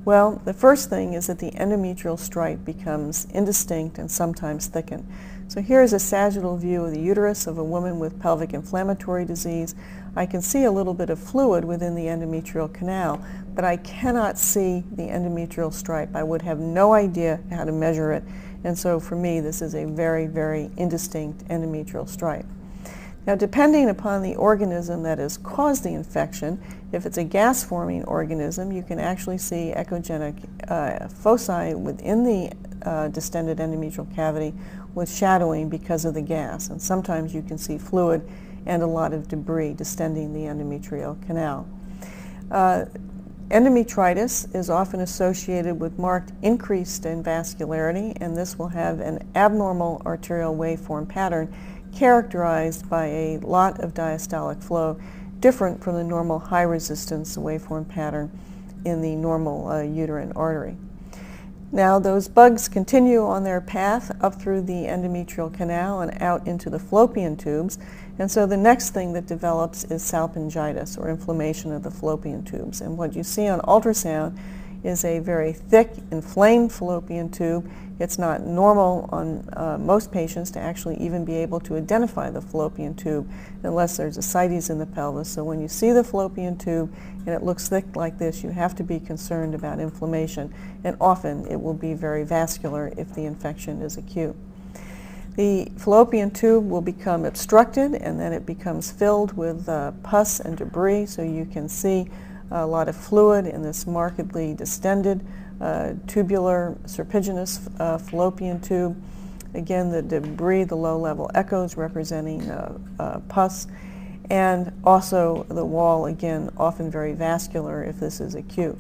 Well, the first thing is that the endometrial stripe becomes indistinct and sometimes thickened. So here's a sagittal view of the uterus of a woman with pelvic inflammatory disease. I can see a little bit of fluid within the endometrial canal, but I cannot see the endometrial stripe. I would have no idea how to measure it. And so for me, this is a very, very indistinct endometrial stripe. Now, depending upon the organism that has caused the infection, if it's a gas-forming organism, you can actually see echogenic foci within the distended endometrial cavity with shadowing because of the gas. And sometimes you can see fluid and a lot of debris distending the endometrial canal. Endometritis is often associated with marked increase in vascularity, and this will have an abnormal arterial waveform pattern characterized by a lot of diastolic flow, different from the normal high resistance waveform pattern in the normal uterine artery. Now, those bugs continue on their path up through the endometrial canal and out into the fallopian tubes, and so the next thing that develops is salpingitis, or inflammation of the fallopian tubes. And what you see on ultrasound is a very thick, inflamed fallopian tube. It's not normal on most patients to actually even be able to identify the fallopian tube unless there's ascites in the pelvis. So when you see the fallopian tube and it looks thick like this, you have to be concerned about inflammation, and often it will be very vascular if the infection is acute. The fallopian tube will become obstructed, and then it becomes filled with pus and debris, so you can see a lot of fluid in this markedly distended tubular serpiginous fallopian tube. Again, the debris, the low-level echoes representing pus, and also the wall, again, often very vascular if this is acute.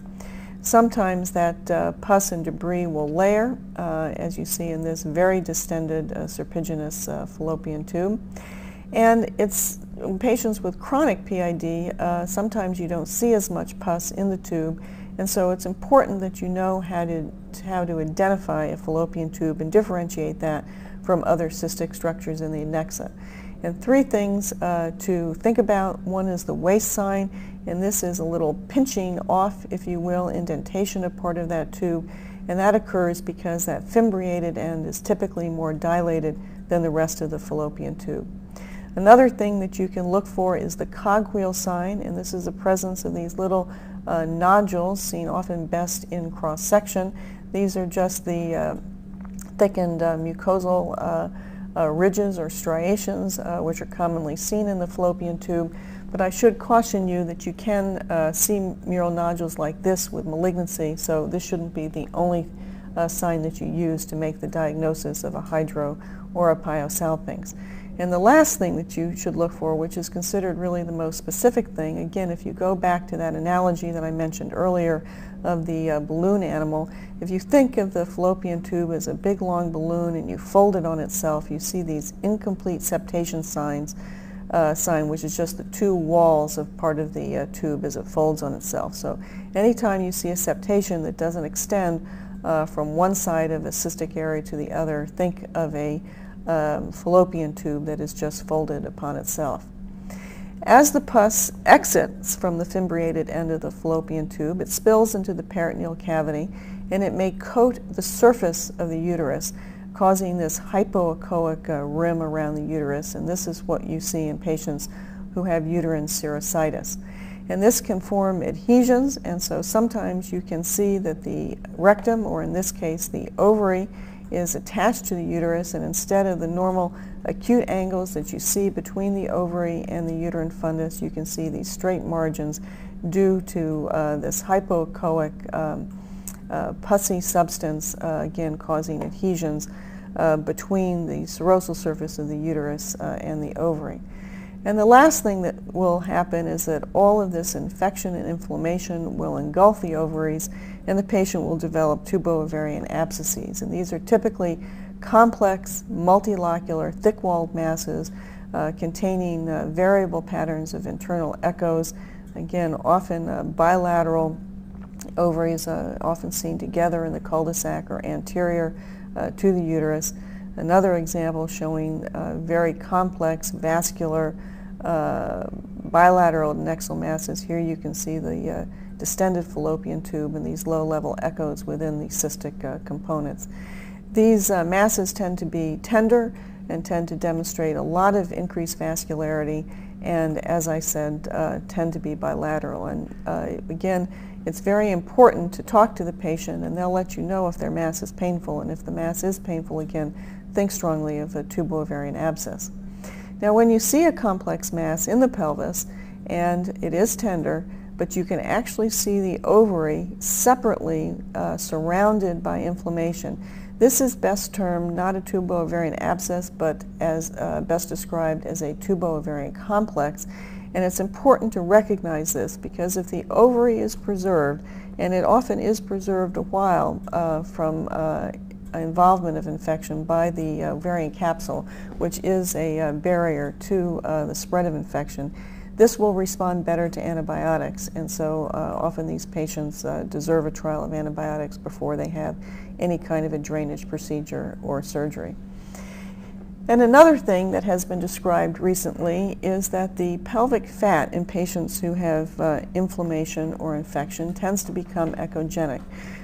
Sometimes that pus and debris will layer, as you see in this very distended serpiginous fallopian tube. And it's in patients with chronic PID, sometimes you don't see as much pus in the tube, and so it's important that you know how to identify a fallopian tube and differentiate that from other cystic structures in the adnexa. And three things to think about. One is the waist sign, and this is a little pinching off, if you will, indentation of part of that tube, and that occurs because that fimbriated end is typically more dilated than the rest of the fallopian tube. Another thing that you can look for is the Cogwheel sign, and this is the presence of these little nodules, seen often best in cross-section. These are just the thickened mucosal ridges or striations, which are commonly seen in the fallopian tube. But I should caution you that you can see mural nodules like this with malignancy, so this shouldn't be the only sign that you use to make the diagnosis of a hydro or a pyosalpinx. And the last thing that you should look for, which is considered really the most specific thing, again, if you go back to that analogy that I mentioned earlier of the balloon animal, if you think of the fallopian tube as a big long balloon and you fold it on itself, you see these incomplete septation sign, which is just the two walls of part of the tube as it folds on itself. So anytime you see a septation that doesn't extend from one side of a cystic area to the other, think of a fallopian tube that is just folded upon itself. As the pus exits from the fimbriated end of the fallopian tube, it spills into the peritoneal cavity, and it may coat the surface of the uterus, causing this hypoechoic rim around the uterus, and this is what you see in patients who have uterine serositis. And this can form adhesions, and so sometimes you can see that the rectum, or in this case the ovary, is attached to the uterus, and instead of the normal acute angles that you see between the ovary and the uterine fundus, you can see these straight margins due to this hypoechoic pussy substance, again causing adhesions between the serosal surface of the uterus and the ovary. And the last thing that will happen is that all of this infection and inflammation will engulf the ovaries, and the patient will develop tubo-ovarian abscesses. And these are typically complex, multilocular, thick-walled masses containing variable patterns of internal echoes. Again, often bilateral ovaries, often seen together in the cul-de-sac or anterior to the uterus. Another example showing very complex vascular bilateral adnexal masses. Here you can see the distended fallopian tube and these low-level echoes within the cystic components. These masses tend to be tender and tend to demonstrate a lot of increased vascularity, and as I said, tend to be bilateral. And again, it's very important to talk to the patient, and they'll let you know if their mass is painful, and if the mass is painful, again, think strongly of a tubo-ovarian abscess. Now, when you see a complex mass in the pelvis, and it is tender, but you can actually see the ovary separately surrounded by inflammation, this is best termed not a tubo-ovarian abscess, but as best described as a tubo-ovarian complex. And it's important to recognize this, because if the ovary is preserved, and it often is preserved a while from involvement of infection by the ovarian capsule, which is a barrier to the spread of infection, this will respond better to antibiotics, and so often these patients deserve a trial of antibiotics before they have any kind of a drainage procedure or surgery. And another thing that has been described recently is that the pelvic fat in patients who have inflammation or infection tends to become echogenic.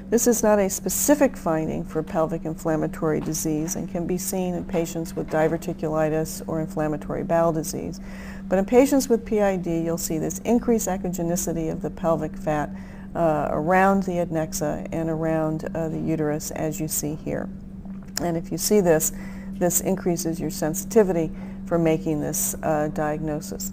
This is not a specific finding for pelvic inflammatory disease and can be seen in patients with diverticulitis or inflammatory bowel disease. But in patients with PID, you'll see this increased echogenicity of the pelvic fat around the adnexa and around the uterus, as you see here. And if you see this, this increases your sensitivity for making this diagnosis.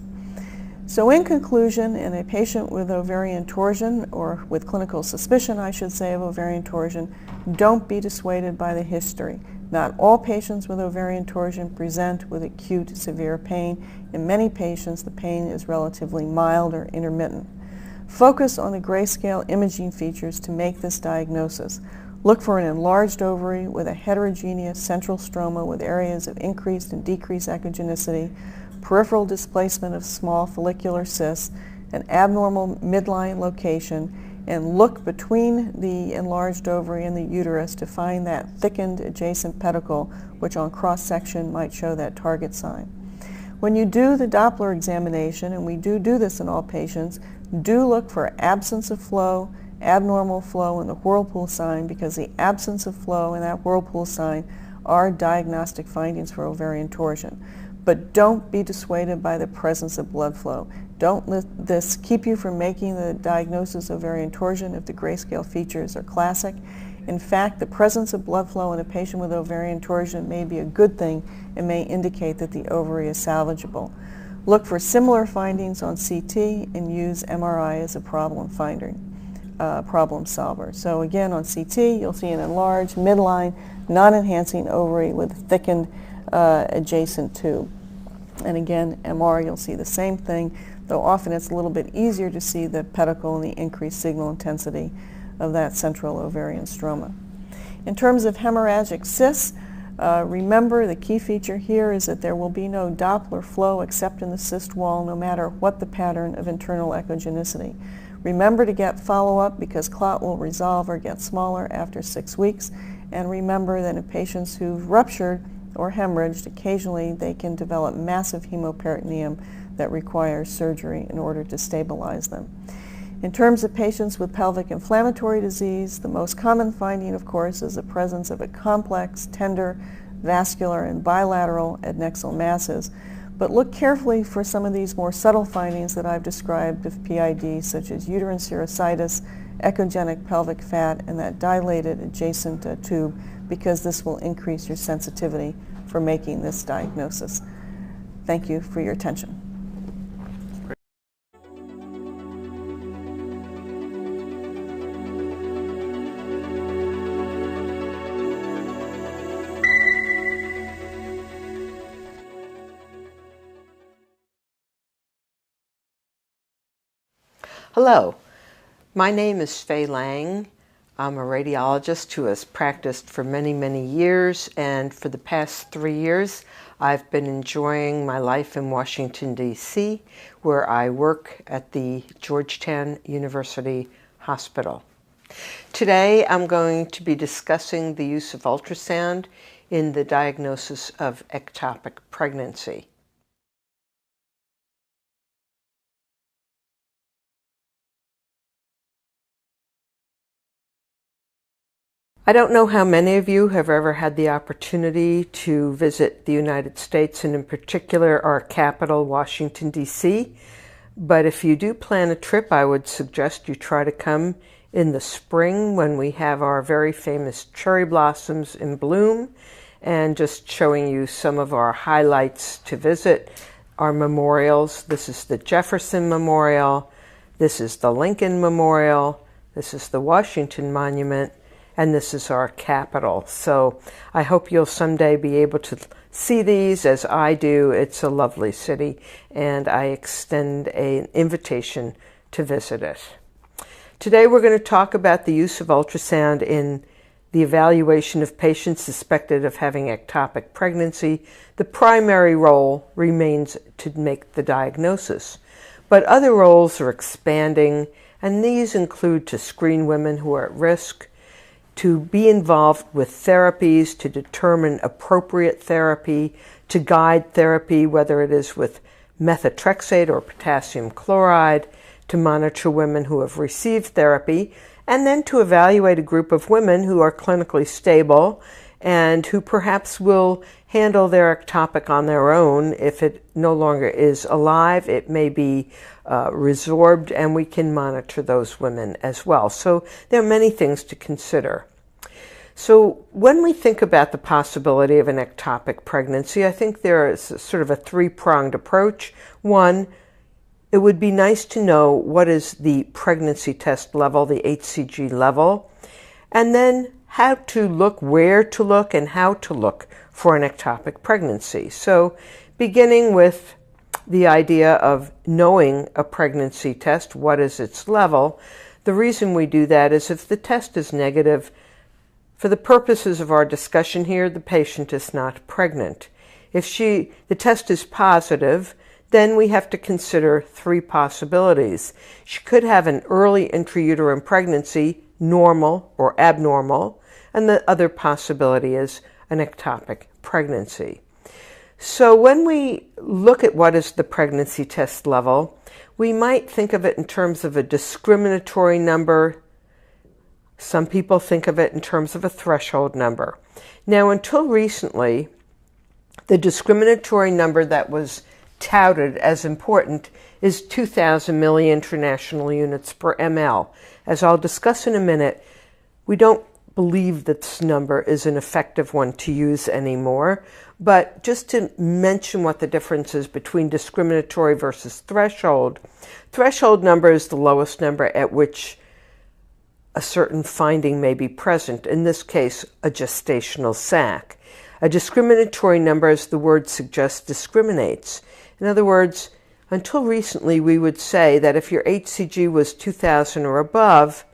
So in conclusion, in a patient with ovarian torsion, or with clinical suspicion, I should say, of ovarian torsion, don't be dissuaded by the history. Not all patients with ovarian torsion present with acute severe pain. In many patients, the pain is relatively mild or intermittent. Focus on the Grayscale imaging features to make this diagnosis. Look for an enlarged ovary with a heterogeneous central stroma with areas of increased and decreased echogenicity. peripheral displacement of small follicular cysts, an abnormal midline location, and look between the enlarged ovary and the uterus to find that thickened adjacent pedicle, which on cross-section might show that target sign. When you do the Doppler examination, and we do this in all patients, do look for absence of flow, abnormal flow, and the whirlpool sign, because the absence of flow and that whirlpool sign are diagnostic findings for ovarian torsion. But don't be dissuaded by the presence of blood flow. Don't let this keep you from making the diagnosis of ovarian torsion if the Grayscale features are classic. In fact, the presence of blood flow in a patient with ovarian torsion may be a good thing and may indicate that the ovary is salvageable. Look for similar findings on CT and use MRI as a problem solver. So again, on CT, you'll see an enlarged midline, non-enhancing ovary with a thickened adjacent tube. And again, MR, you'll see the same thing, though often it's a little bit easier to see the pedicle and the increased signal intensity of that central ovarian stroma. In terms of hemorrhagic cysts, remember the key feature here is that there will be no Doppler flow except in the cyst wall, no matter what the pattern of internal echogenicity. Remember to get follow-up because clot will resolve or get smaller after 6 weeks. And remember that in patients who've ruptured or hemorrhaged, occasionally they can develop massive hemoperitoneum that requires surgery in order to stabilize them. In terms of patients with pelvic inflammatory disease, the most common finding, of course, is the presence of a complex, tender, vascular, and bilateral adnexal masses. But look carefully for some of these more subtle findings that I've described of PID, such as uterine serositis, echogenic pelvic fat, and that dilated adjacent tube, because this will increase your sensitivity for making this diagnosis. Thank you for your attention. Hello, my name is Fay Lang. I'm a radiologist who has practiced for many, many years, and for the past 3 years I've been enjoying my life in Washington, D.C., where I work at the Georgetown University Hospital. Today I'm going to be discussing the use of ultrasound in the diagnosis of ectopic pregnancy. I don't know how many of you have ever had the opportunity to visit the United States, and in particular our capital, Washington, D.C. But if you do plan a trip, I would suggest you try to come in the spring when we have our very famous cherry blossoms in bloom, and just showing you some of our highlights to visit. Our memorials: this is the Jefferson Memorial, this is the Lincoln Memorial, this is the Washington Monument, and this is our capital. So I hope you'll someday be able to see these as I do. It's a lovely city, and I extend an invitation to visit it. Today we're going to talk about the use of ultrasound in the evaluation of patients suspected of having ectopic pregnancy. The primary role remains to make the diagnosis, but other roles are expanding, and these include to screen women who are at risk, to be involved with therapies, to determine appropriate therapy, to guide therapy, whether it is with methotrexate or potassium chloride, to monitor women who have received therapy, and then to evaluate a group of women who are clinically stable and who perhaps will handle their ectopic on their own. If it no longer is alive, it may be resorbed, and we can monitor those women as well. So there are many things to consider. So when we think about the possibility of an ectopic pregnancy, I think there is sort of a three-pronged approach. One, it would be nice to know what is the pregnancy test level, the HCG level, and then how to look, where to look, and how to look for an ectopic pregnancy. So beginning with the idea of knowing a pregnancy test, what is its level, the reason we do that is if the test is negative, for the purposes of our discussion here, the patient is not pregnant. If the test is positive, then we have to consider three possibilities. She could have an early intrauterine pregnancy, normal or abnormal, and the other possibility is an ectopic pregnancy. So when we look at what is the pregnancy test level, we might think of it in terms of a discriminatory number. Some people think of it in terms of a threshold number. Now, until recently, the discriminatory number that was touted as important is 2,000 milli-international units per ml. As I'll discuss in a minute, we don't believe that this number is an effective one to use anymore, but just to mention what the difference is between discriminatory versus threshold. Threshold number is the lowest number at which a certain finding may be present, in this case, a gestational sac. A discriminatory number, as the word suggests, discriminates. In other words, until recently we would say that if your HCG was 2,000 or above,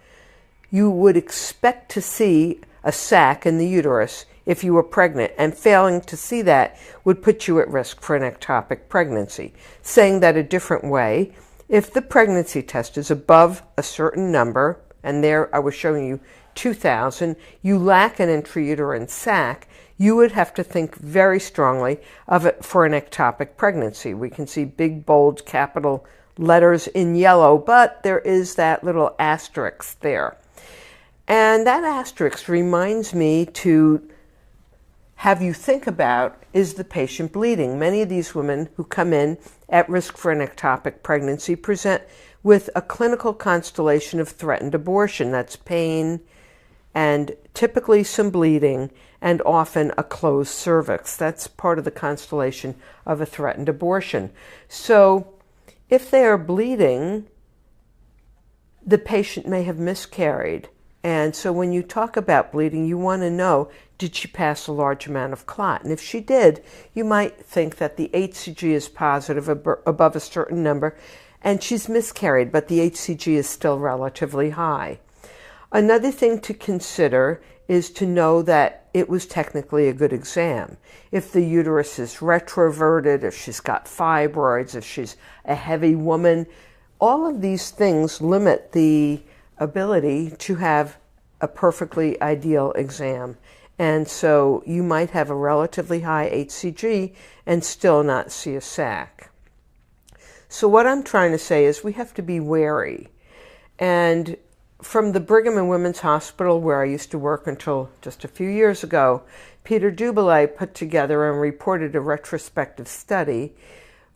you would expect to see a sac in the uterus if you were pregnant, and failing to see that would put you at risk for an ectopic pregnancy. Saying that a different way, if the pregnancy test is above a certain number, and there I was showing you 2,000, you lack an intrauterine sac, you would have to think very strongly of it for an ectopic pregnancy. We can see big, bold, capital letters in yellow, but there is that little asterisk there. And that asterisk reminds me to have you think about, is the patient bleeding? Many of these women who come in at risk for an ectopic pregnancy present with a clinical constellation of threatened abortion. That's pain and typically some bleeding and often a closed cervix. That's part of the constellation of a threatened abortion. So if they are bleeding, the patient may have miscarried. And so when you talk about bleeding, you want to know, did she pass a large amount of clot? And if she did, you might think that the HCG is positive above a certain number, and she's miscarried, but the HCG is still relatively high. Another thing to consider is to know that it was technically a good exam. If the uterus is retroverted, if she's got fibroids, if she's a heavy woman, all of these things limit the ability to have a perfectly ideal exam. And so you might have a relatively high HCG and still not see a sac. So what I'm trying to say is we have to be wary. And from the Brigham and Women's Hospital, where I used to work until just a few years ago, Peter Duboulay put together and reported a retrospective study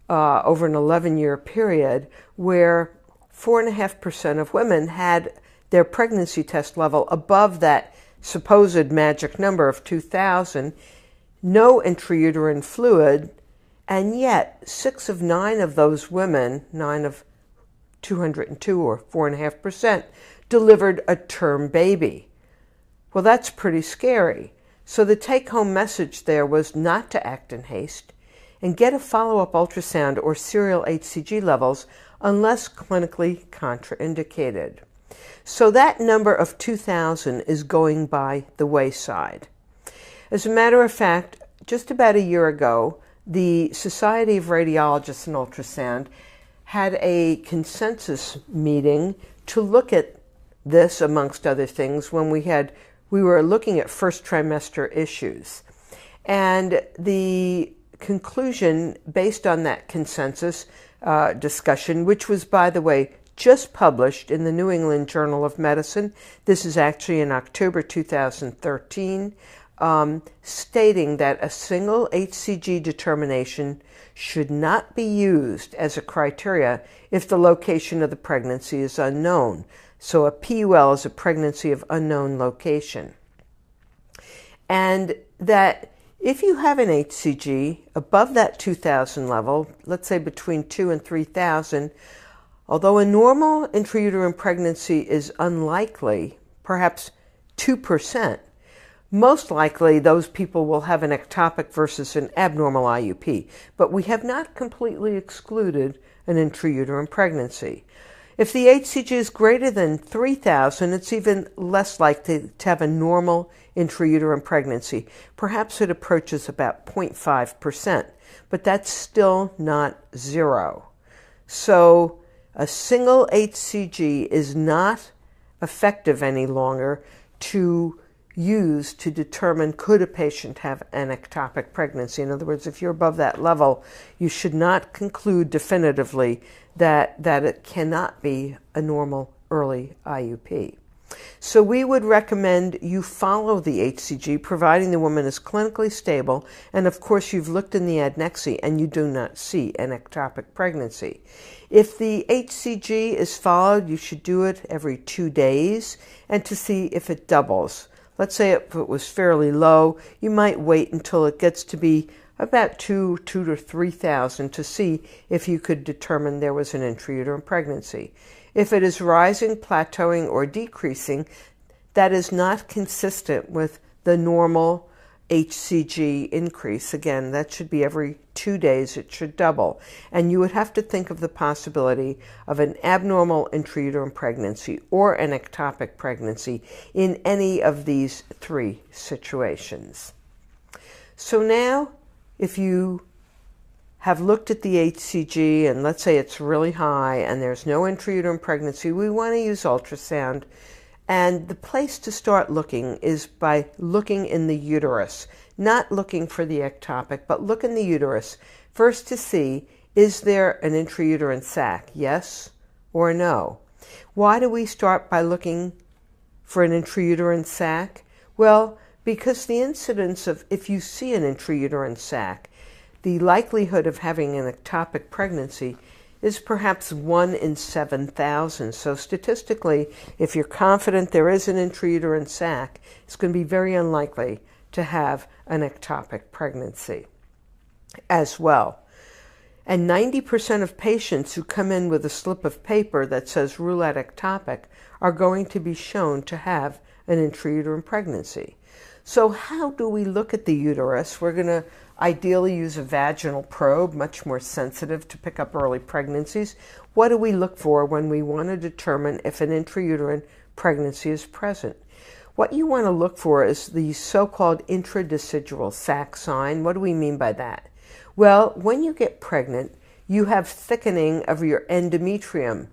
over an 11-year period where 4.5% of women had their pregnancy test level above that supposed magic number of 2,000, no intrauterine fluid, and yet 6 of 9 of those women, 9 of 202 or 4.5%, delivered a term baby. Well, that's pretty scary. So the take-home message there was not to act in haste and get a follow-up ultrasound or serial HCG levels unless clinically contraindicated. So that number of 2,000 is going by the wayside. As a matter of fact, just about a year ago, the Society of Radiologists in Ultrasound had a consensus meeting to look at this, amongst other things, when we were looking at first trimester issues. And the conclusion based on that consensus discussion, which was, by the way, just published in the New England Journal of Medicine. This is actually in October 2013, stating that a single HCG determination should not be used as a criteria if the location of the pregnancy is unknown. So a PUL is a pregnancy of unknown location. And that if you have an HCG above that 2,000 level, let's say between 2,000 and 3,000, although a normal intrauterine pregnancy is unlikely, perhaps 2%, most likely those people will have an ectopic versus an abnormal IUP. But we have not completely excluded an intrauterine pregnancy. If the HCG is greater than 3,000, it's even less likely to have a normal intrauterine pregnancy. Perhaps it approaches about 0.5%, but that's still not zero. So a single HCG is not effective any longer to use to determine could a patient have an ectopic pregnancy. In other words, if you're above that level, you should not conclude definitively that it cannot be a normal early IUP. So we would recommend you follow the HCG, providing the woman is clinically stable, and of course you've looked in the adnexy and you do not see an ectopic pregnancy. If the HCG is followed, you should do it every 2 days and to see if it doubles. Let's say if it was fairly low, you might wait until it gets to be about 2,000 to 3,000 to see if you could determine there was an intrauterine pregnancy. If it is rising, plateauing, or decreasing, that is not consistent with the normal HCG increase. Again, that should be every 2 days, it should double. And you would have to think of the possibility of an abnormal intrauterine pregnancy or an ectopic pregnancy in any of these 3 situations. So now, if you have looked at the HCG and let's say it's really high and there's no intrauterine pregnancy, we want to use ultrasound. And the place to start looking is by looking in the uterus, not looking for the ectopic, but look in the uterus first to see, is there an intrauterine sac, yes or no? Why do we start by looking for an intrauterine sac? Well, because the incidence of, if you see an intrauterine sac, the likelihood of having an ectopic pregnancy is perhaps 1 in 7,000. So statistically, if you're confident there is an intrauterine sac, it's going to be very unlikely to have an ectopic pregnancy as well. And 90% of patients who come in with a slip of paper that says roulette ectopic are going to be shown to have an intrauterine pregnancy. So how do we look at the uterus? We're going to ideally use a vaginal probe, much more sensitive to pick up early pregnancies. What do we look for when we want to determine if an intrauterine pregnancy is present? What you want to look for is the so-called Intra-Decidual Sac sign. What do we mean by that? Well, when you get pregnant, you have thickening of your endometrium.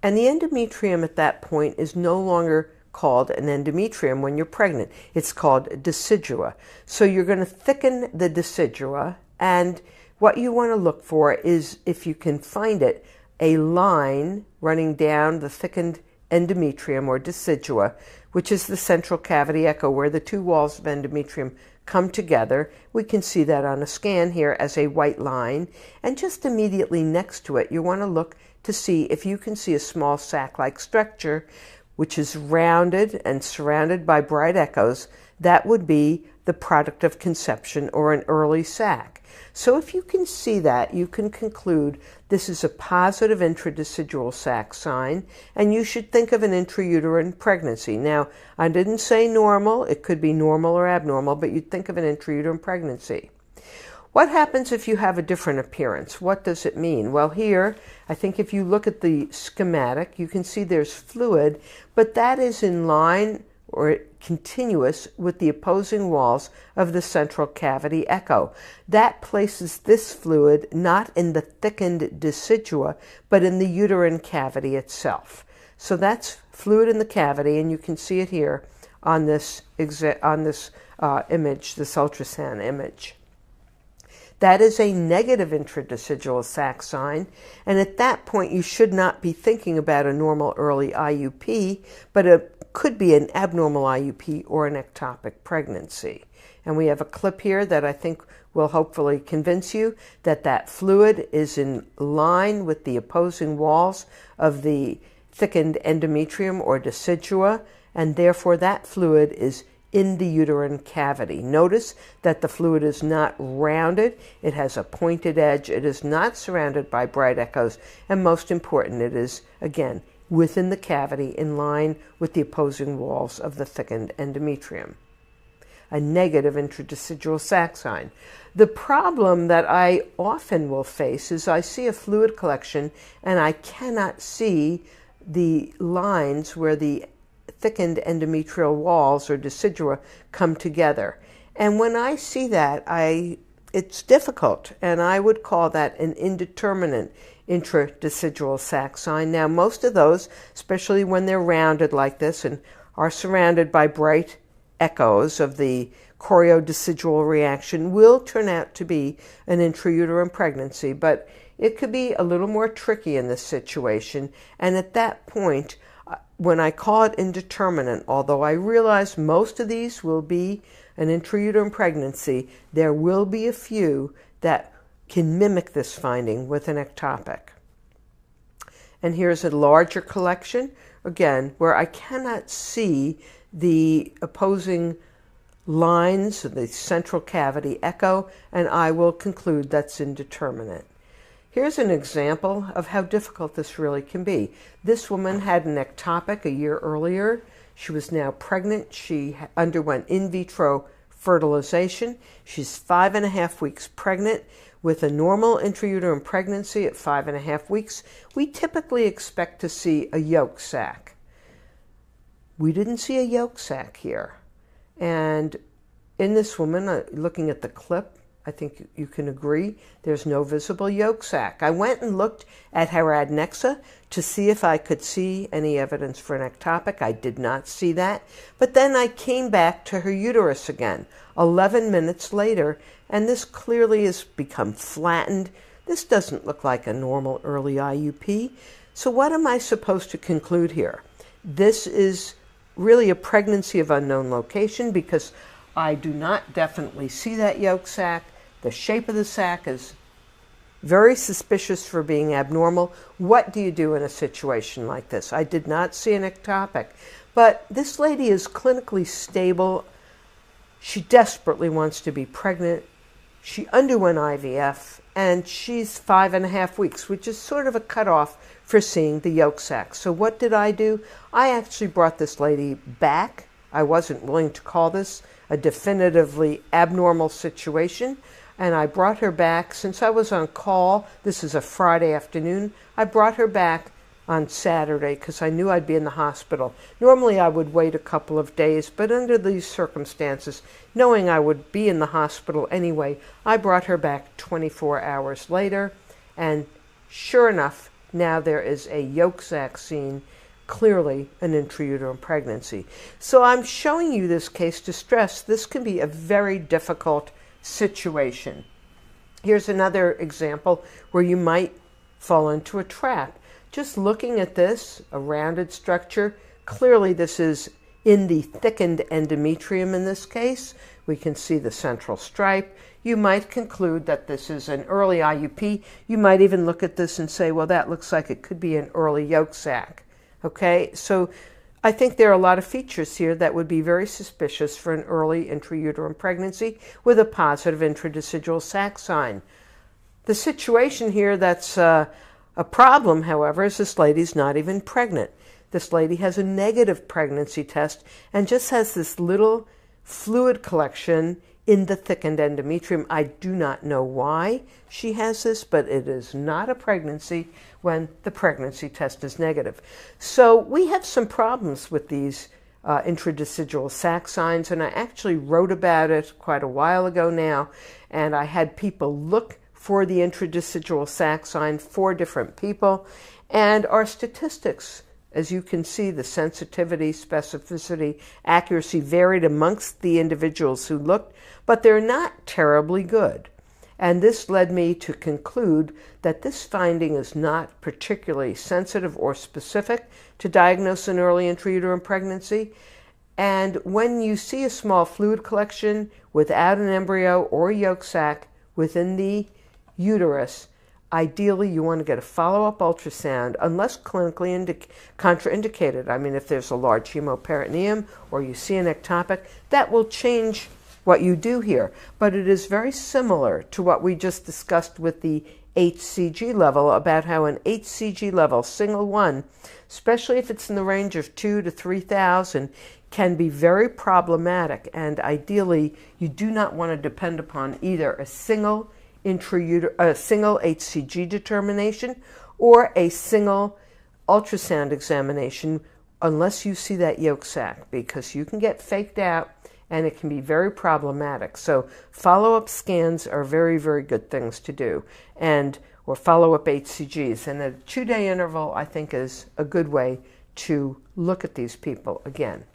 And the endometrium at that point is no longer called an endometrium when you're pregnant. It's called decidua. So you're going to thicken the decidua, and what you want to look for is, if you can find it, a line running down the thickened endometrium or decidua, which is the central cavity echo where the 2 walls of endometrium come together. We can see that on a scan here as a white line, and just immediately next to it you want to look to see if you can see a small sac-like structure which is rounded and surrounded by bright echoes. That would be the product of conception or an early sac. So if you can see that, you can conclude this is a positive intradecidual sac sign, and you should think of an intrauterine pregnancy. Now, I didn't say normal. It could be normal or abnormal, but you'd think of an intrauterine pregnancy. What happens if you have a different appearance? What does it mean? Well, here, I think if you look at the schematic, you can see there's fluid, but that is in line or continuous with the opposing walls of the central cavity echo. That places this fluid not in the thickened decidua, but in the uterine cavity itself. So that's fluid in the cavity, and you can see it here on this image, this ultrasound image. That is a negative intradecidual sac sign, and at that point you should not be thinking about a normal early IUP, but it could be an abnormal IUP or an ectopic pregnancy. And we have a clip here that I think will hopefully convince you that that fluid is in line with the opposing walls of the thickened endometrium or decidua, and therefore that fluid is in the uterine cavity. Notice that the fluid is not rounded, it has a pointed edge, it is not surrounded by bright echoes, and most important, it is, again, within the cavity in line with the opposing walls of the thickened endometrium. a negative intradecidual sac sign. The problem that I often will face is I see a fluid collection and I cannot see the lines where the thickened endometrial walls or decidua come together. And when I see that, it's difficult, and I would call that an indeterminate intradecidual sac sign. Now, most of those, especially when they're rounded like this and are surrounded by bright echoes of the choriodecidual reaction, will turn out to be an intrauterine pregnancy, but it could be a little more tricky in this situation. And at that point, when I call it indeterminate, although I realize most of these will be an intrauterine pregnancy, there will be a few that can mimic this finding with an ectopic. And here's a larger collection, again, where I cannot see the opposing lines of the central cavity echo, and I will conclude that's indeterminate. Here's an example of how difficult this really can be. This woman had an ectopic a year earlier. She was now pregnant. She underwent in vitro fertilization. She's 5.5 weeks pregnant with a normal intrauterine pregnancy at 5.5 weeks. We typically expect to see a yolk sac. We didn't see a yolk sac here. And in this woman, looking at the clip, I think you can agree, there's no visible yolk sac. I went and looked at her adnexa to see if I could see any evidence for an ectopic. I did not see that. But then I came back to her uterus again, 11 minutes later, and this clearly has become flattened. This doesn't look like a normal early IUP. So what am I supposed to conclude here? This is really a pregnancy of unknown location because I do not definitely see that yolk sac. The shape of the sac is very suspicious for being abnormal. What do you do in a situation like this? I did not see an ectopic, but this lady is clinically stable. She desperately wants to be pregnant. She underwent IVF, and she's 5.5 weeks, which is sort of a cutoff for seeing the yolk sac. So what did I do? I actually brought this lady back. I wasn't willing to call this a definitively abnormal situation, and I brought her back. Since I was on call, this is a Friday afternoon, I brought her back on Saturday because I knew I'd be in the hospital. Normally I would wait a couple of days, but under these circumstances, knowing I would be in the hospital anyway, I brought her back 24 hours later, and sure enough, now there is a yolk sac seen, clearly an intrauterine pregnancy. So I'm showing you this case to stress this can be a very difficult situation. Here's another example where you might fall into a trap. Just looking at this, a rounded structure, clearly this is in the thickened endometrium in this case. We can see the central stripe. You might conclude that this is an early IUP. You might even look at this and say, well, that looks like it could be an early yolk sac. Okay, so I think there are a lot of features here that would be very suspicious for an early intrauterine pregnancy with a positive intradecidual sac sign. The situation here that's a problem, however, is this lady's not even pregnant. This lady has a negative pregnancy test and just has this little fluid collection in the thickened endometrium. I do not know why she has this, but it is not a pregnancy when the pregnancy test is negative. So we have some problems with these intradecidual sac signs, and I actually wrote about it quite a while ago now, and I had people look for the intradecidual sac sign for different people, and our statistics, as you can see, the sensitivity, specificity, accuracy varied amongst the individuals who looked, but they're not terribly good. And this led me to conclude that this finding is not particularly sensitive or specific to diagnose an early intrauterine pregnancy. And when you see a small fluid collection without an embryo or yolk sac within the uterus, ideally you want to get a follow-up ultrasound unless clinically contraindicated. I mean, if there's a large hemoperitoneum or you see an ectopic, that will change what you do here. But it is very similar to what we just discussed with the HCG level, about how an HCG level, single one, especially if it's in the range of 2 to 3,000, can be very problematic, and ideally you do not want to depend upon either a single HCG determination or a single ultrasound examination unless you see that yolk sac, because you can get faked out and it can be very problematic. So follow-up scans are very, very good things to do, or follow-up HCGs. And a 2-day interval, I think, is a good way to look at these people again.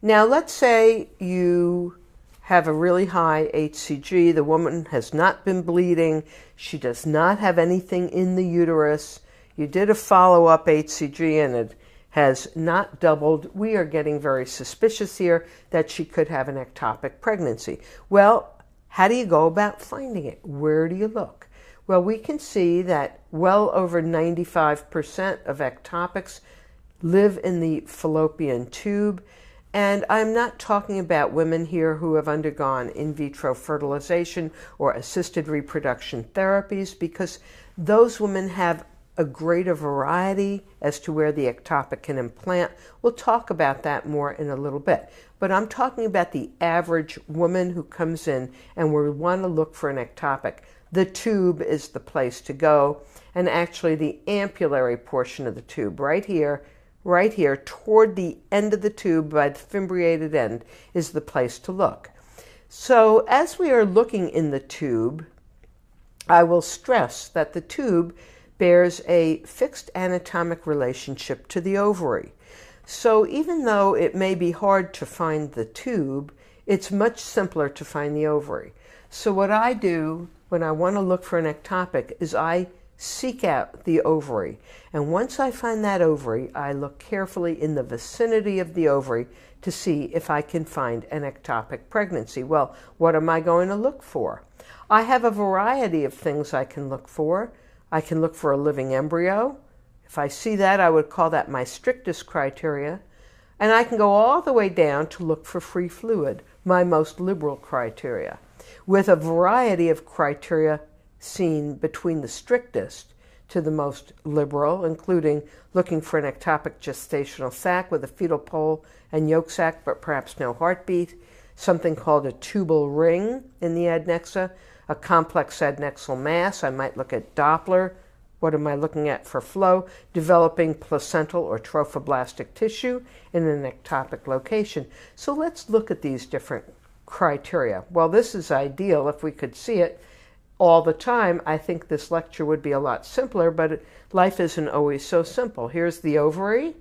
Now, let's say you have a really high HCG. The woman has not been bleeding. She does not have anything in the uterus. You did a follow-up HCG and it has not doubled. We are getting very suspicious here that she could have an ectopic pregnancy. Well, how do you go about finding it? Where do you look? Well, we can see that well over 95% of ectopics live in the fallopian tube. And I'm not talking about women here who have undergone in vitro fertilization or assisted reproduction therapies, because those women have a greater variety as to where the ectopic can implant. We'll talk about that more in a little bit. But I'm talking about the average woman who comes in and we want to look for an ectopic. The tube is the place to go, and actually the ampullary portion of the tube right here toward the end of the tube by the fimbriated end is the place to look. So as we are looking in the tube, I will stress that the tube bears a fixed anatomic relationship to the ovary. So even though it may be hard to find the tube, it's much simpler to find the ovary. So what I do when I want to look for an ectopic is I seek out the ovary. And once I find that ovary, I look carefully in the vicinity of the ovary to see if I can find an ectopic pregnancy. Well, what am I going to look for? I have a variety of things I can look for. I can look for a living embryo. If I see that, I would call that my strictest criteria. And I can go all the way down to look for free fluid, my most liberal criteria, with a variety of criteria seen between the strictest to the most liberal, including looking for an ectopic gestational sac with a fetal pole and yolk sac, but perhaps no heartbeat, something called a tubal ring in the adnexa, a complex adnexal mass. I might look at Doppler. What am I looking at for flow? Developing placental or trophoblastic tissue in an ectopic location. So let's look at these different criteria. Well, this is ideal if we could see it all the time. I think this lecture would be a lot simpler, but life isn't always so simple. Here's the ovary,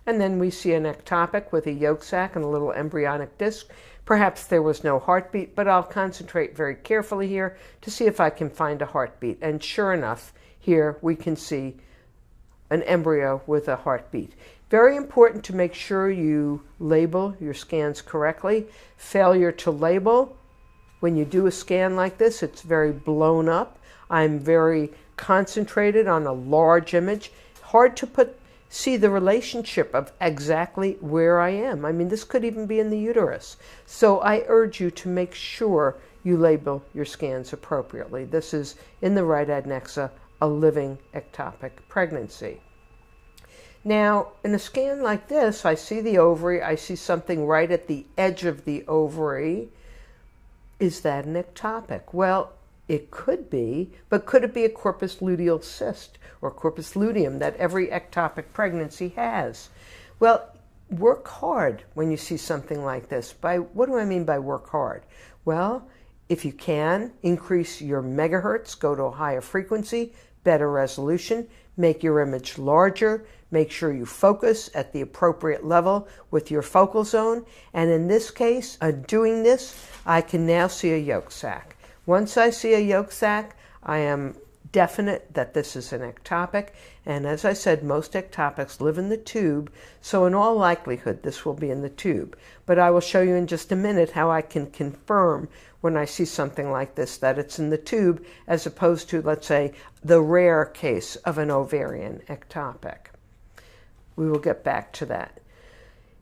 and then we see an ectopic with a yolk sac and a little embryonic disc. Perhaps there was no heartbeat, but I'll concentrate very carefully here to see if I can find a heartbeat. And sure enough, here we can see an embryo with a heartbeat. Very important to make sure you label your scans correctly. Failure to label, when you do a scan like this, it's very blown up. I'm very concentrated on a large image. Hard to see the relationship of exactly where I am. I mean, this could even be in the uterus. So I urge you to make sure you label your scans appropriately. This is, in the right adnexa, a living ectopic pregnancy. Now, in a scan like this, I see the ovary. I see something right at the edge of the ovary. Is that an ectopic? Well, it could be, but could it be a corpus luteal cyst or corpus luteum that every ectopic pregnancy has? Well, work hard when you see something like this. What do I mean by work hard? Well, if you can, increase your megahertz, go to a higher frequency, better resolution, make your image larger, make sure you focus at the appropriate level with your focal zone. And in this case, doing this, I can now see a yolk sac. Once I see a yolk sac, I am definite that this is an ectopic. And as I said, most ectopics live in the tube, so in all likelihood, this will be in the tube. But I will show you in just a minute how I can confirm when I see something like this that it's in the tube, as opposed to, let's say, the rare case of an ovarian ectopic. We will get back to that.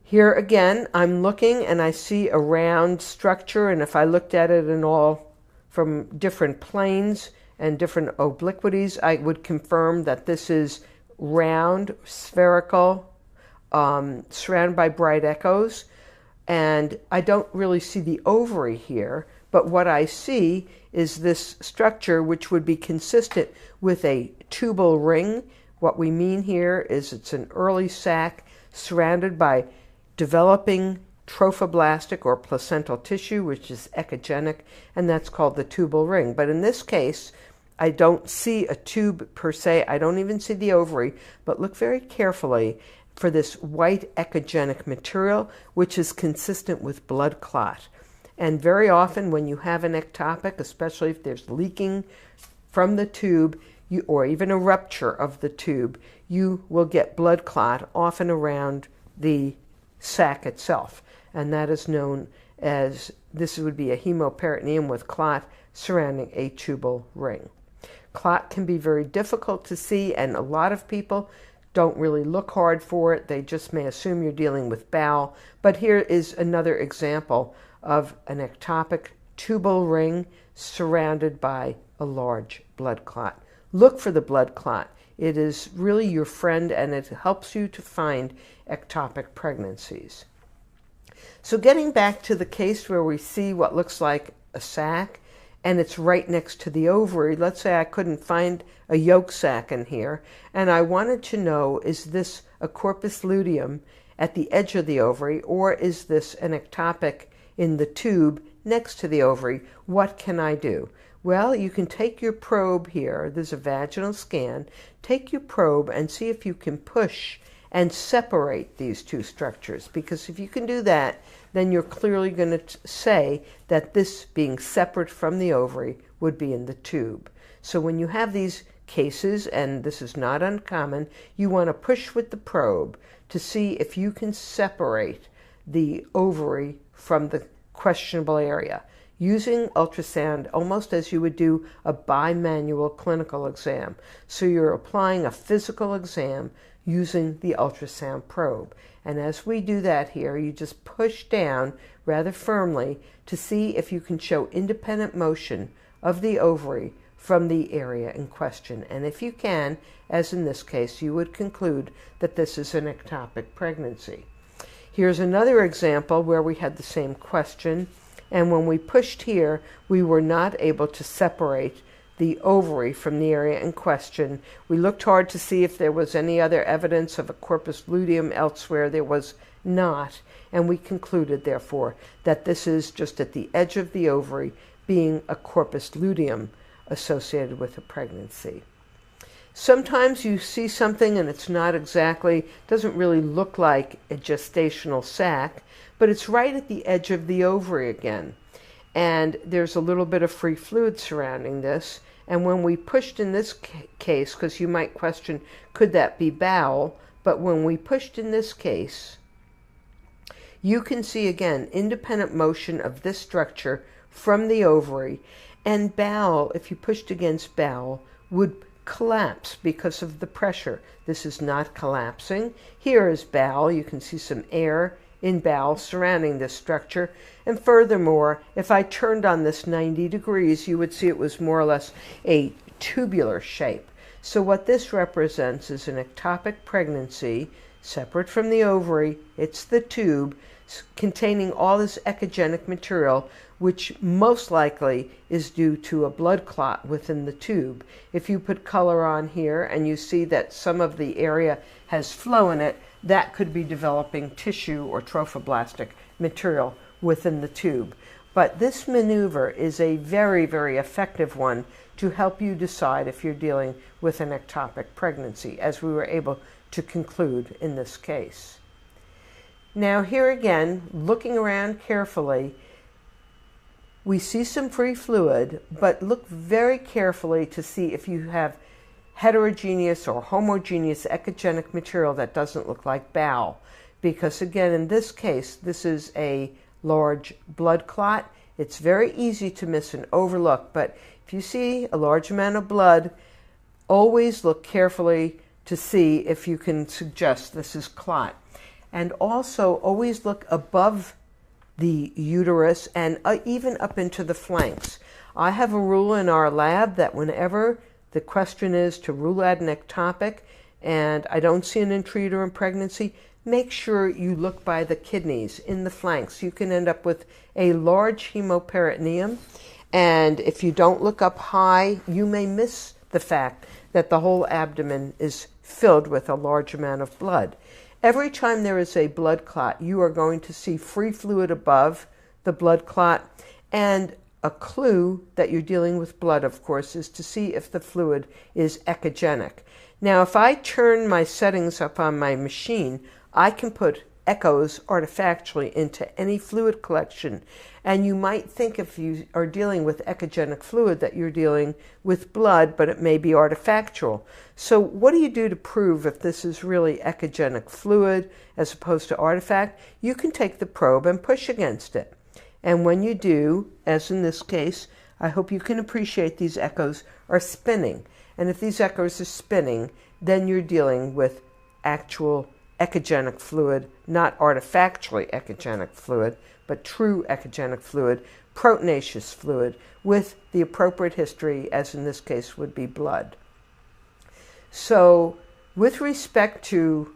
Here again, I'm looking and I see a round structure, and if I looked at it in all from different planes and different obliquities, I would confirm that this is round, spherical, surrounded by bright echoes, and I don't really see the ovary here, but what I see is this structure which would be consistent with a tubal ring. What we mean here is it's an early sac surrounded by developing trophoblastic or placental tissue, which is echogenic, and that's called the tubal ring. But in this case, I don't see a tube per se. I don't even see the ovary, but look very carefully for this white echogenic material, which is consistent with blood clot. And very often when you have an ectopic, especially if there's leaking from the tube, or even a rupture of the tube, you will get blood clot, often around the sac itself. And that is known as, this would be a hemoperitoneum with clot surrounding a tubal ring. Clot can be very difficult to see, and a lot of people don't really look hard for it. They just may assume you're dealing with bowel. But here is another example of an ectopic tubal ring surrounded by a large blood clot. Look for the blood clot. It is really your friend, and it helps you to find ectopic pregnancies. So getting back to the case where we see what looks like a sac, and it's right next to the ovary. Let's say I couldn't find a yolk sac in here, and I wanted to know, is this a corpus luteum at the edge of the ovary, or is this an ectopic in the tube next to the ovary? What can I do? Well, you can take your probe here. There's a vaginal scan. Take your probe and see if you can push and separate these two structures, because if you can do that, then you're clearly going to say that this being separate from the ovary would be in the tube. So when you have these cases, and this is not uncommon, you want to push with the probe to see if you can separate the ovary from the questionable area, using ultrasound almost as you would do a bimanual clinical exam. So you're applying a physical exam using the ultrasound probe. And as we do that here, you just push down rather firmly to see if you can show independent motion of the ovary from the area in question. And if you can, as in this case, you would conclude that this is an ectopic pregnancy. Here's another example where we had the same question, and when we pushed here, we were not able to separate the ovary from the area in question. We looked hard to see if there was any other evidence of a corpus luteum elsewhere. There was not, and we concluded, therefore, that this is just at the edge of the ovary, being a corpus luteum associated with a pregnancy. Sometimes you see something and it's not exactly, doesn't really look like a gestational sac, but it's right at the edge of the ovary again. And there's a little bit of free fluid surrounding this. And when we pushed in this case, because you might question, could that be bowel? But when we pushed in this case, you can see again independent motion of this structure from the ovary. And bowel, if you pushed against bowel, would collapse because of the pressure. This is not collapsing. Here is bowel. You can see some air in bowel surrounding this structure. And furthermore, if I turned on this 90 degrees, you would see it was more or less a tubular shape. So what this represents is an ectopic pregnancy, separate from the ovary. It's the tube containing all this echogenic material, which most likely is due to a blood clot within the tube. If you put color on here and you see that some of the area has flow in it, that could be developing tissue or trophoblastic material within the tube. But this maneuver is a very, very effective one to help you decide if you're dealing with an ectopic pregnancy, as we were able to conclude in this case. Now here again, looking around carefully, we see some free fluid, but look very carefully to see if you have heterogeneous or homogeneous echogenic material that doesn't look like bowel. Because again, in this case, this is a large blood clot. It's very easy to miss and overlook, but if you see a large amount of blood, always look carefully to see if you can suggest this is clot. And also always look above the uterus and even up into the flanks. I have a rule in our lab that whenever the question is to rule out an ectopic and I don't see an intrauterine pregnancy, make sure you look by the kidneys, in the flanks. You can end up with a large hemoperitoneum, and if you don't look up high, you may miss the fact that the whole abdomen is filled with a large amount of blood. Every time there is a blood clot, you are going to see free fluid above the blood clot, and a clue that you're dealing with blood, of course, is to see if the fluid is echogenic. Now, if I turn my settings up on my machine, I can put echoes artifactually into any fluid collection. And you might think if you are dealing with echogenic fluid that you're dealing with blood, but it may be artifactual. So what do you do to prove if this is really echogenic fluid as opposed to artifact? You can take the probe and push against it. And when you do, as in this case, I hope you can appreciate these echoes are spinning. And if these echoes are spinning, then you're dealing with actual echogenic fluid, not artifactually echogenic fluid, but true echogenic fluid, proteinaceous fluid, with the appropriate history, as in this case would be blood. So with respect to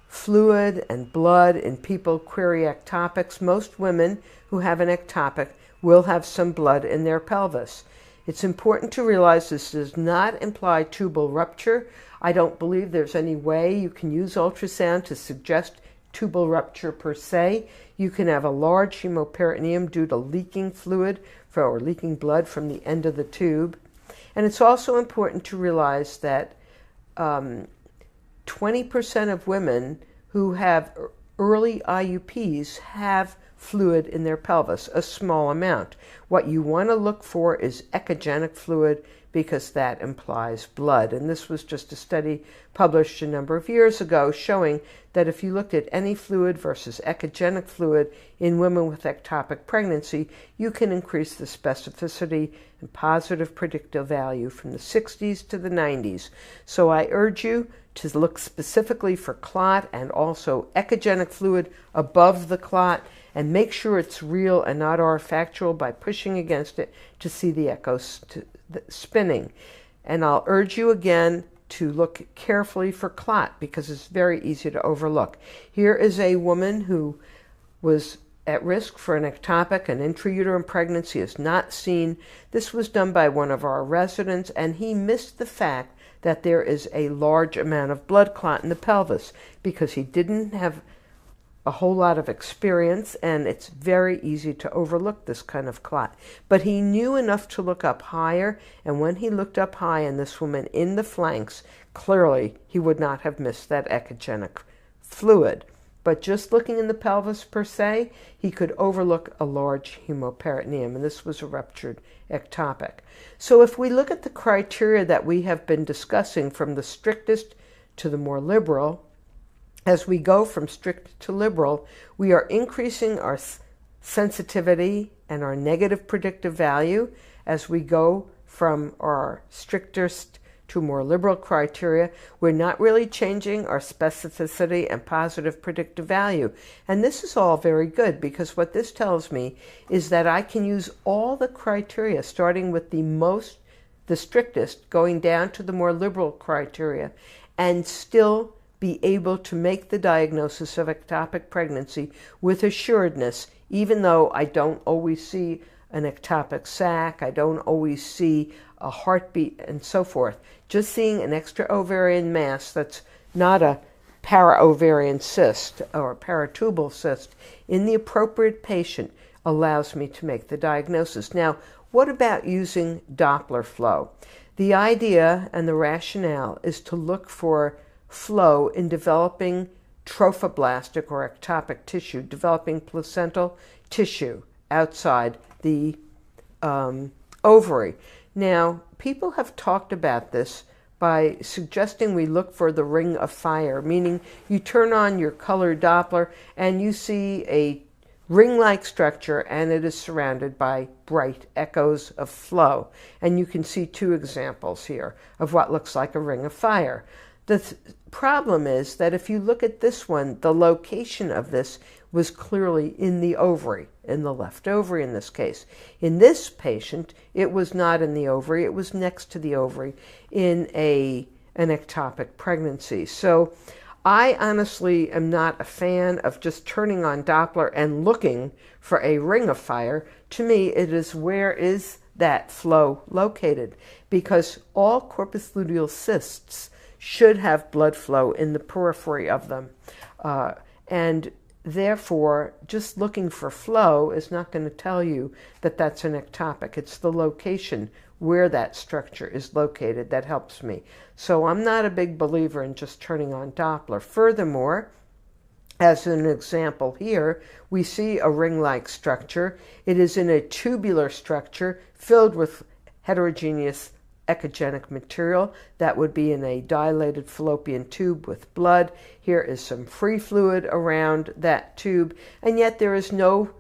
fluid and blood in people query ectopics, most women who have an ectopic will have some blood in their pelvis. It's important to realize this does not imply tubal rupture. I don't believe there's any way you can use ultrasound to suggest tubal rupture per se. You can have a large hemoperitoneum due to leaking fluid or leaking blood from the end of the tube. And it's also important to realize that 20% of women who have early IUPs have fluid in their pelvis, a small amount. What you want to look for is echogenic fluid, because that implies blood. And this was just a study published a number of years ago showing that if you looked at any fluid versus echogenic fluid in women with ectopic pregnancy, you can increase the specificity and positive predictive value from the 60s to the 90s. So I urge you to look specifically for clot and also echogenic fluid above the clot, and make sure it's real and not artifactual by pushing against it to see the echoes spinning. And I'll urge you again to look carefully for clot, because it's very easy to overlook. Here is a woman who was at risk for an ectopic. An intrauterine pregnancy is not seen. This was done by one of our residents, and he missed the fact that there is a large amount of blood clot in the pelvis because he didn't have a whole lot of experience, and it's very easy to overlook this kind of clot. But he knew enough to look up higher, and when he looked up high in this woman in the flanks, clearly he would not have missed that echogenic fluid. But just looking in the pelvis per se, he could overlook a large hemoperitoneum, and this was a ruptured ectopic. So if we look at the criteria that we have been discussing from the strictest to the more liberal, as we go from strict to liberal, we are increasing our sensitivity and our negative predictive value as we go from our strictest to more liberal criteria. We're not really changing our specificity and positive predictive value. And this is all very good, because what this tells me is that I can use all the criteria, starting with the strictest, going down to the more liberal criteria, and still be able to make the diagnosis of ectopic pregnancy with assuredness, even though I don't always see an ectopic sac, I don't always see a heartbeat, and so forth. Just seeing an extra-ovarian mass that's not a para-ovarian cyst or a paratubal cyst in the appropriate patient allows me to make the diagnosis. Now, what about using Doppler flow? The idea and the rationale is to look for flow in developing trophoblastic or ectopic tissue, developing placental tissue outside the ovary. Now, people have talked about this by suggesting we look for the ring of fire, meaning you turn on your color Doppler and you see a ring-like structure, and it is surrounded by bright echoes of flow. And you can see two examples here of what looks like a ring of fire. The problem is that if you look at this one, the location of this was clearly in the ovary, in the left ovary in this case. In this patient, it was not in the ovary, it was next to the ovary in an ectopic pregnancy. So I honestly am not a fan of just turning on Doppler and looking for a ring of fire. To me, it is where is that flow located, because all corpus luteal cysts should have blood flow in the periphery of them. And therefore, just looking for flow is not going to tell you that that's an ectopic. It's the location where that structure is located that helps me. So I'm not a big believer in just turning on Doppler. Furthermore, as an example here, we see a ring-like structure. It is in a tubular structure filled with heterogeneous echogenic material that would be in a dilated fallopian tube with blood. Here is some free fluid around that tube, and yet there is no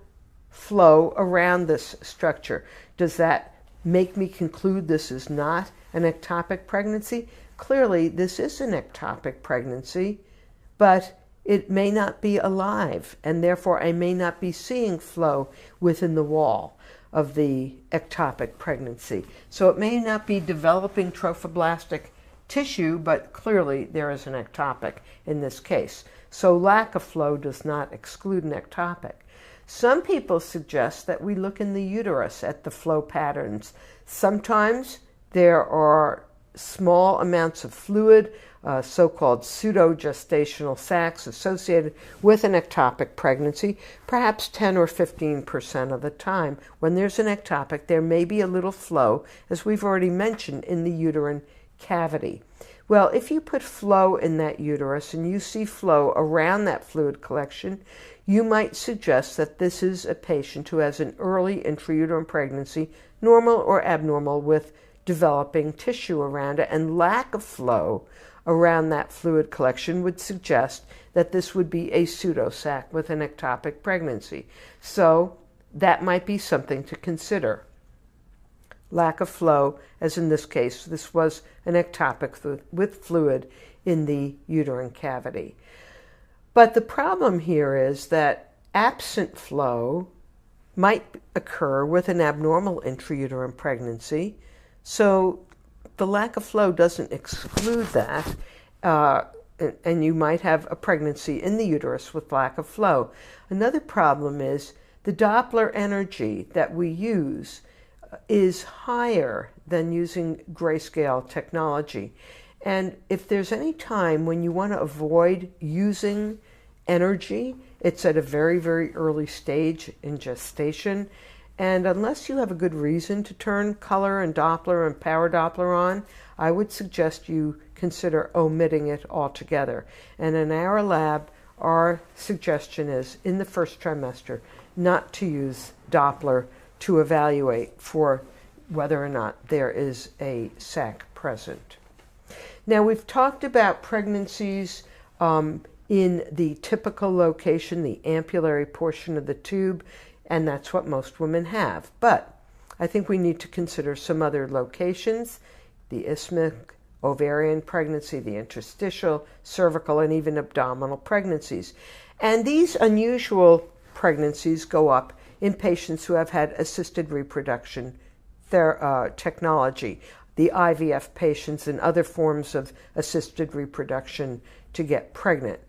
flow around this structure. Does that make me conclude this is not an ectopic pregnancy? Clearly, this is an ectopic pregnancy, but it may not be alive, and therefore I may not be seeing flow within the wall of the ectopic pregnancy. So it may not be developing trophoblastic tissue, but clearly there is an ectopic in this case. So lack of flow does not exclude an ectopic. Some people suggest that we look in the uterus at the flow patterns. Sometimes there are small amounts of fluid, so-called pseudo-gestational sacs associated with an ectopic pregnancy. Perhaps 10 or 15% of the time when there's an ectopic, there may be a little flow, as we've already mentioned, in the uterine cavity. Well, if you put flow in that uterus and you see flow around that fluid collection, you might suggest that this is a patient who has an early intrauterine pregnancy, normal or abnormal, with developing tissue around it, and lack of flow around that fluid collection would suggest that this would be a pseudosac with an ectopic pregnancy. So that might be something to consider. Lack of flow, as in this case, this was an ectopic with fluid in the uterine cavity. But the problem here is that absent flow might occur with an abnormal intrauterine pregnancy. So the lack of flow doesn't exclude that, and you might have a pregnancy in the uterus with lack of flow. Another problem is the Doppler energy that we use is higher than using grayscale technology. And if there's any time when you want to avoid using energy, it's at a very, very early stage in gestation. And unless you have a good reason to turn color and Doppler and power Doppler on, I would suggest you consider omitting it altogether. And in our lab, our suggestion is, in the first trimester, not to use Doppler to evaluate for whether or not there is a sac present. Now, we've talked about pregnancies in the typical location, the ampullary portion of the tube, and that's what most women have. But I think we need to consider some other locations: the isthmic, ovarian pregnancy, the interstitial, cervical, and even abdominal pregnancies. And these unusual pregnancies go up in patients who have had assisted reproduction technology, the IVF patients and other forms of assisted reproduction to get pregnant.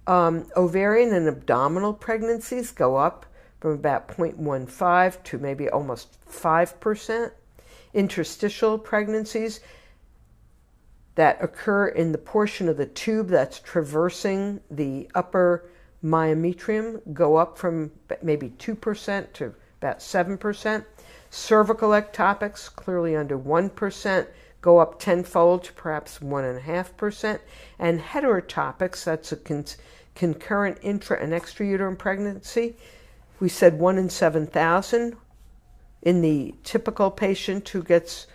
Ovarian and abdominal pregnancies go up from about 0.15 to maybe almost 5%. Interstitial pregnancies that occur in the portion of the tube that's traversing the upper myometrium go up from maybe 2% to about 7%. Cervical ectopics, clearly under 1%, go up tenfold to perhaps 1.5%. And heterotopics, that's a concurrent intra and extrauterine pregnancy, we said 1 in 7,000. In the typical patient who gets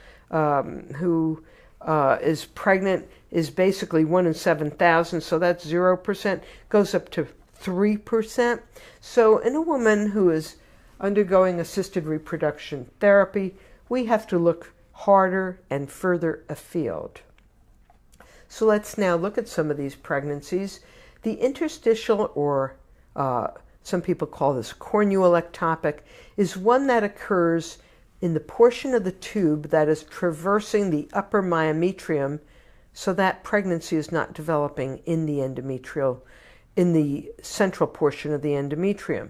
is pregnant is basically 1 in 7,000, so that's 0%, goes up to 3%. So in a woman who is undergoing assisted reproduction therapy, we have to look harder and further afield. So let's now look at some of these pregnancies. The interstitial, or some people call this cornual ectopic, is one that occurs in the portion of the tube that is traversing the upper myometrium, so that pregnancy is not developing in the in the central portion of the endometrium.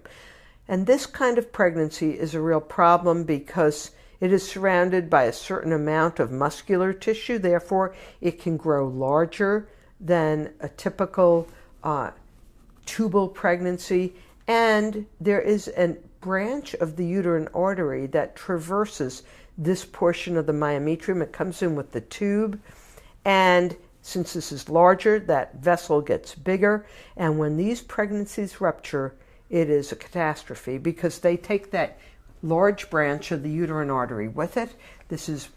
And this kind of pregnancy is a real problem because it is surrounded by a certain amount of muscular tissue. Therefore, it can grow larger than a typical tubal pregnancy. And there is a branch of the uterine artery that traverses this portion of the myometrium. It comes in with the tube. And since this is larger, that vessel gets bigger. And when these pregnancies rupture, it is a catastrophe because they take that large branch of the uterine artery with it. This is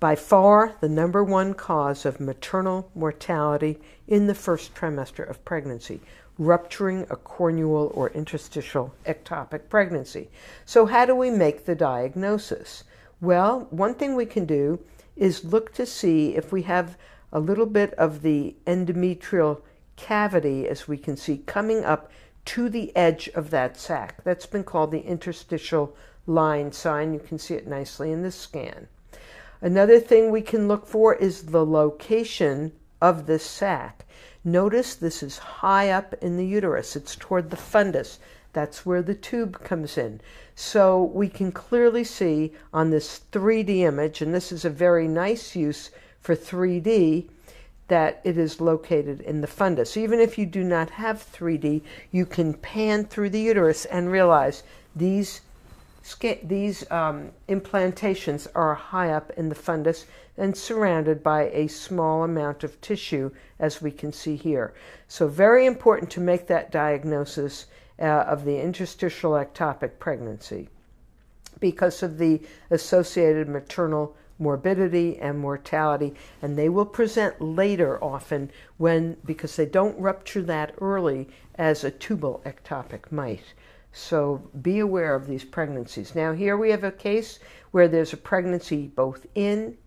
by far the #1 cause of maternal mortality in the first trimester of pregnancy, rupturing a cornual or interstitial ectopic pregnancy. So how do we make the diagnosis? Well, one thing we can do is look to see if we have a little bit of the endometrial cavity, as we can see, coming up to the edge of that sac. That's been called the interstitial line sign. You can see it nicely in this scan. Another thing we can look for is the location of this sac. Notice this is high up in the uterus. It's toward the fundus. That's where the tube comes in. So we can clearly see on this 3D image, and this is a very nice use for 3D, that it is located in the fundus. Even if you do not have 3D, you can pan through the uterus and realize these implantations are high up in the fundus and surrounded by a small amount of tissue, as we can see here. So very important to make that diagnosis of the interstitial ectopic pregnancy because of the associated maternal morbidity and mortality, and they will present later often because they don't rupture that early as a tubal ectopic might. So be aware of these pregnancies. Now here we have a case where there's a pregnancy both in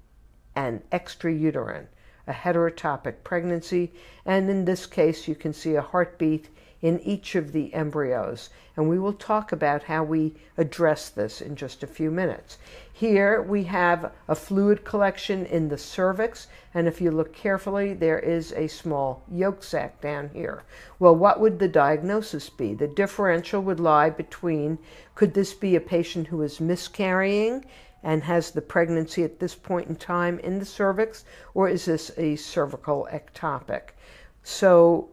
and extrauterine, a heterotopic pregnancy, and in this case you can see a heartbeat in each of the embryos, and we will talk about how we address this in just a few minutes. Here we have a fluid collection in the cervix, and if you look carefully, there is a small yolk sac down here. Well, what would the diagnosis be? The differential would lie between, could this be a patient who is miscarrying and has the pregnancy at this point in time in the cervix, or is this a cervical ectopic? So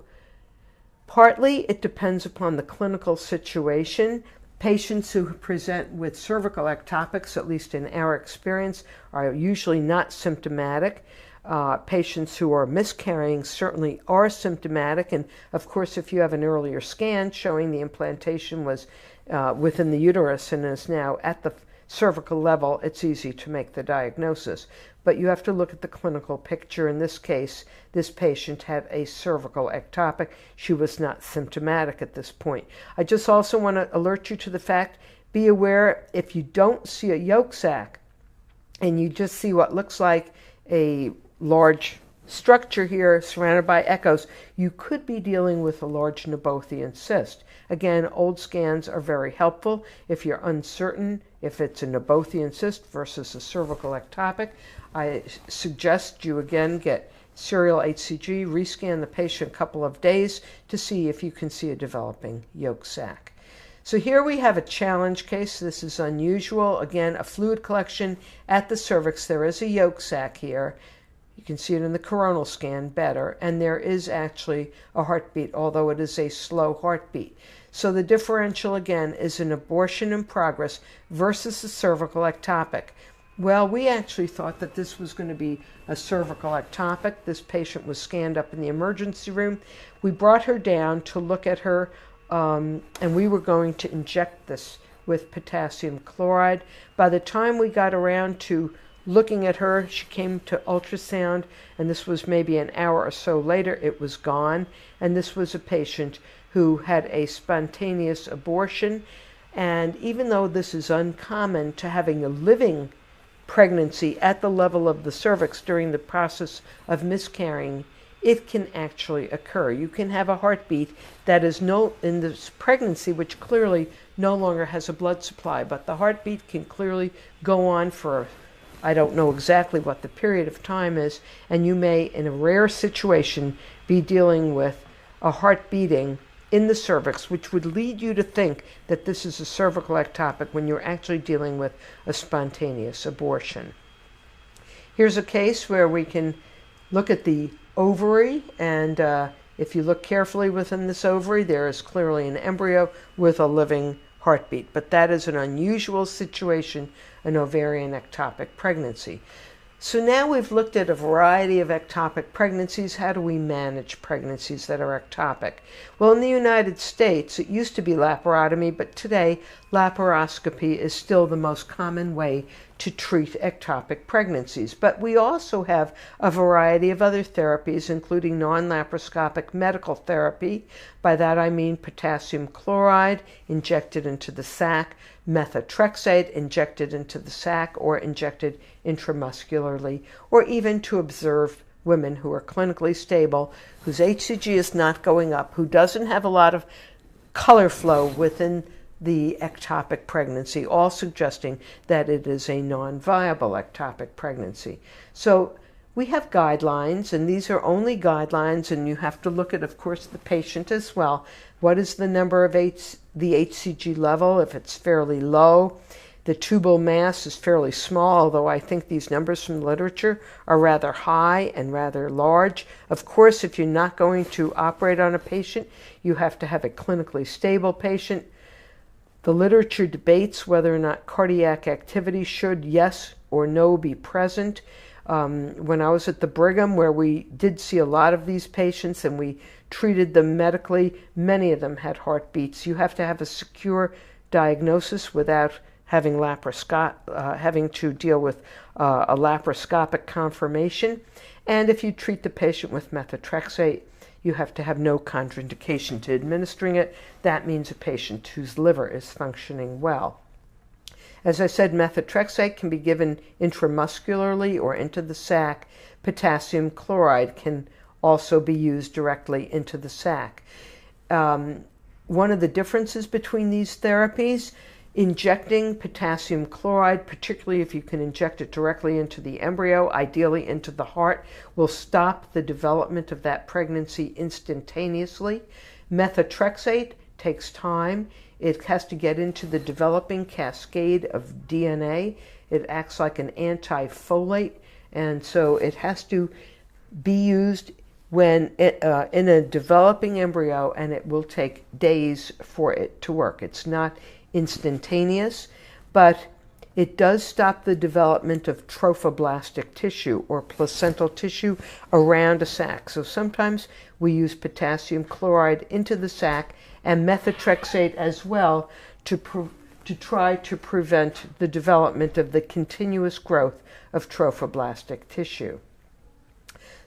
partly it depends upon the clinical situation. Patients who present with cervical ectopics, at least in our experience, are usually not symptomatic. Patients who are miscarrying certainly are symptomatic, and of course if you have an earlier scan showing the implantation was within the uterus and is now at the cervical level, it's easy to make the diagnosis. But you have to look at the clinical picture. In this case, this patient had a cervical ectopic. She was not symptomatic at this point. I just also want to alert you to the fact, be aware if you don't see a yolk sac and you just see what looks like a large structure here surrounded by echoes, you could be dealing with a large Nabothian cyst. Again, old scans are very helpful if you're uncertain if it's a Nabothian cyst versus a cervical ectopic. I suggest you again get serial HCG, rescan the patient a couple of days to see if you can see a developing yolk sac. So here we have a challenge case. This is unusual. Again, a fluid collection at the cervix. There is a yolk sac here. You can see it in the coronal scan better, and there is actually a heartbeat, although it is a slow heartbeat. So the differential again is an abortion in progress versus a cervical ectopic. Well, we actually thought that this was going to be a cervical ectopic. This patient was scanned up in the emergency room. We brought her down to look at her, and we were going to inject this with potassium chloride. By the time we got around to looking at her, she came to ultrasound, and this was maybe an hour or so later, it was gone. And this was a patient who had a spontaneous abortion. And even though this is uncommon to having a living pregnancy at the level of the cervix during the process of miscarrying, it can actually occur. You can have a heartbeat that is in this pregnancy, which clearly no longer has a blood supply, but the heartbeat can clearly go on for I don't know exactly what the period of time is, and you may, in a rare situation, be dealing with a heart beating in the cervix, which would lead you to think that this is a cervical ectopic when you're actually dealing with a spontaneous abortion. Here's a case where we can look at the ovary, and if you look carefully within this ovary, there is clearly an embryo with a living heartbeat, but that is an unusual situation, an ovarian ectopic pregnancy. So now we've looked at a variety of ectopic pregnancies. How do we manage pregnancies that are ectopic? Well, in the United States, it used to be laparotomy, but today laparoscopy is still the most common way to treat ectopic pregnancies. But we also have a variety of other therapies, including non-laparoscopic medical therapy. By that I mean potassium chloride injected into the sac, methotrexate injected into the sac or injected intramuscularly, or even to observe women who are clinically stable, whose HCG is not going up, who doesn't have a lot of color flow within the ectopic pregnancy, all suggesting that it is a non-viable ectopic pregnancy. So we have guidelines, and these are only guidelines, and you have to look at, of course, the patient as well. What is the number of the HCG level? If it's fairly low, the tubal mass is fairly small, although I think these numbers from literature are rather high and rather large. Of course, if you're not going to operate on a patient, you have to have a clinically stable patient. The literature debates whether or not cardiac activity should, yes or no, be present. When I was at the Brigham, where we did see a lot of these patients and we treated them medically, many of them had heartbeats. You have to have a secure diagnosis without having to deal with a laparoscopic confirmation. And if you treat the patient with methotrexate, you have to have no contraindication to administering it. That means a patient whose liver is functioning well. As I said, methotrexate can be given intramuscularly or into the sac. Potassium chloride can also be used directly into the sac. One of the differences between these therapies, injecting potassium chloride, particularly if you can inject it directly into the embryo, ideally into the heart, will stop the development of that pregnancy instantaneously. Methotrexate takes time. It has to get into the developing cascade of DNA. It acts like an antifolate, and so it has to be used when in a developing embryo, and it will take days for it to work. It's not instantaneous, but it does stop the development of trophoblastic tissue or placental tissue around a sac. So sometimes we use potassium chloride into the sac and methotrexate as well to try to prevent the development of the continuous growth of trophoblastic tissue.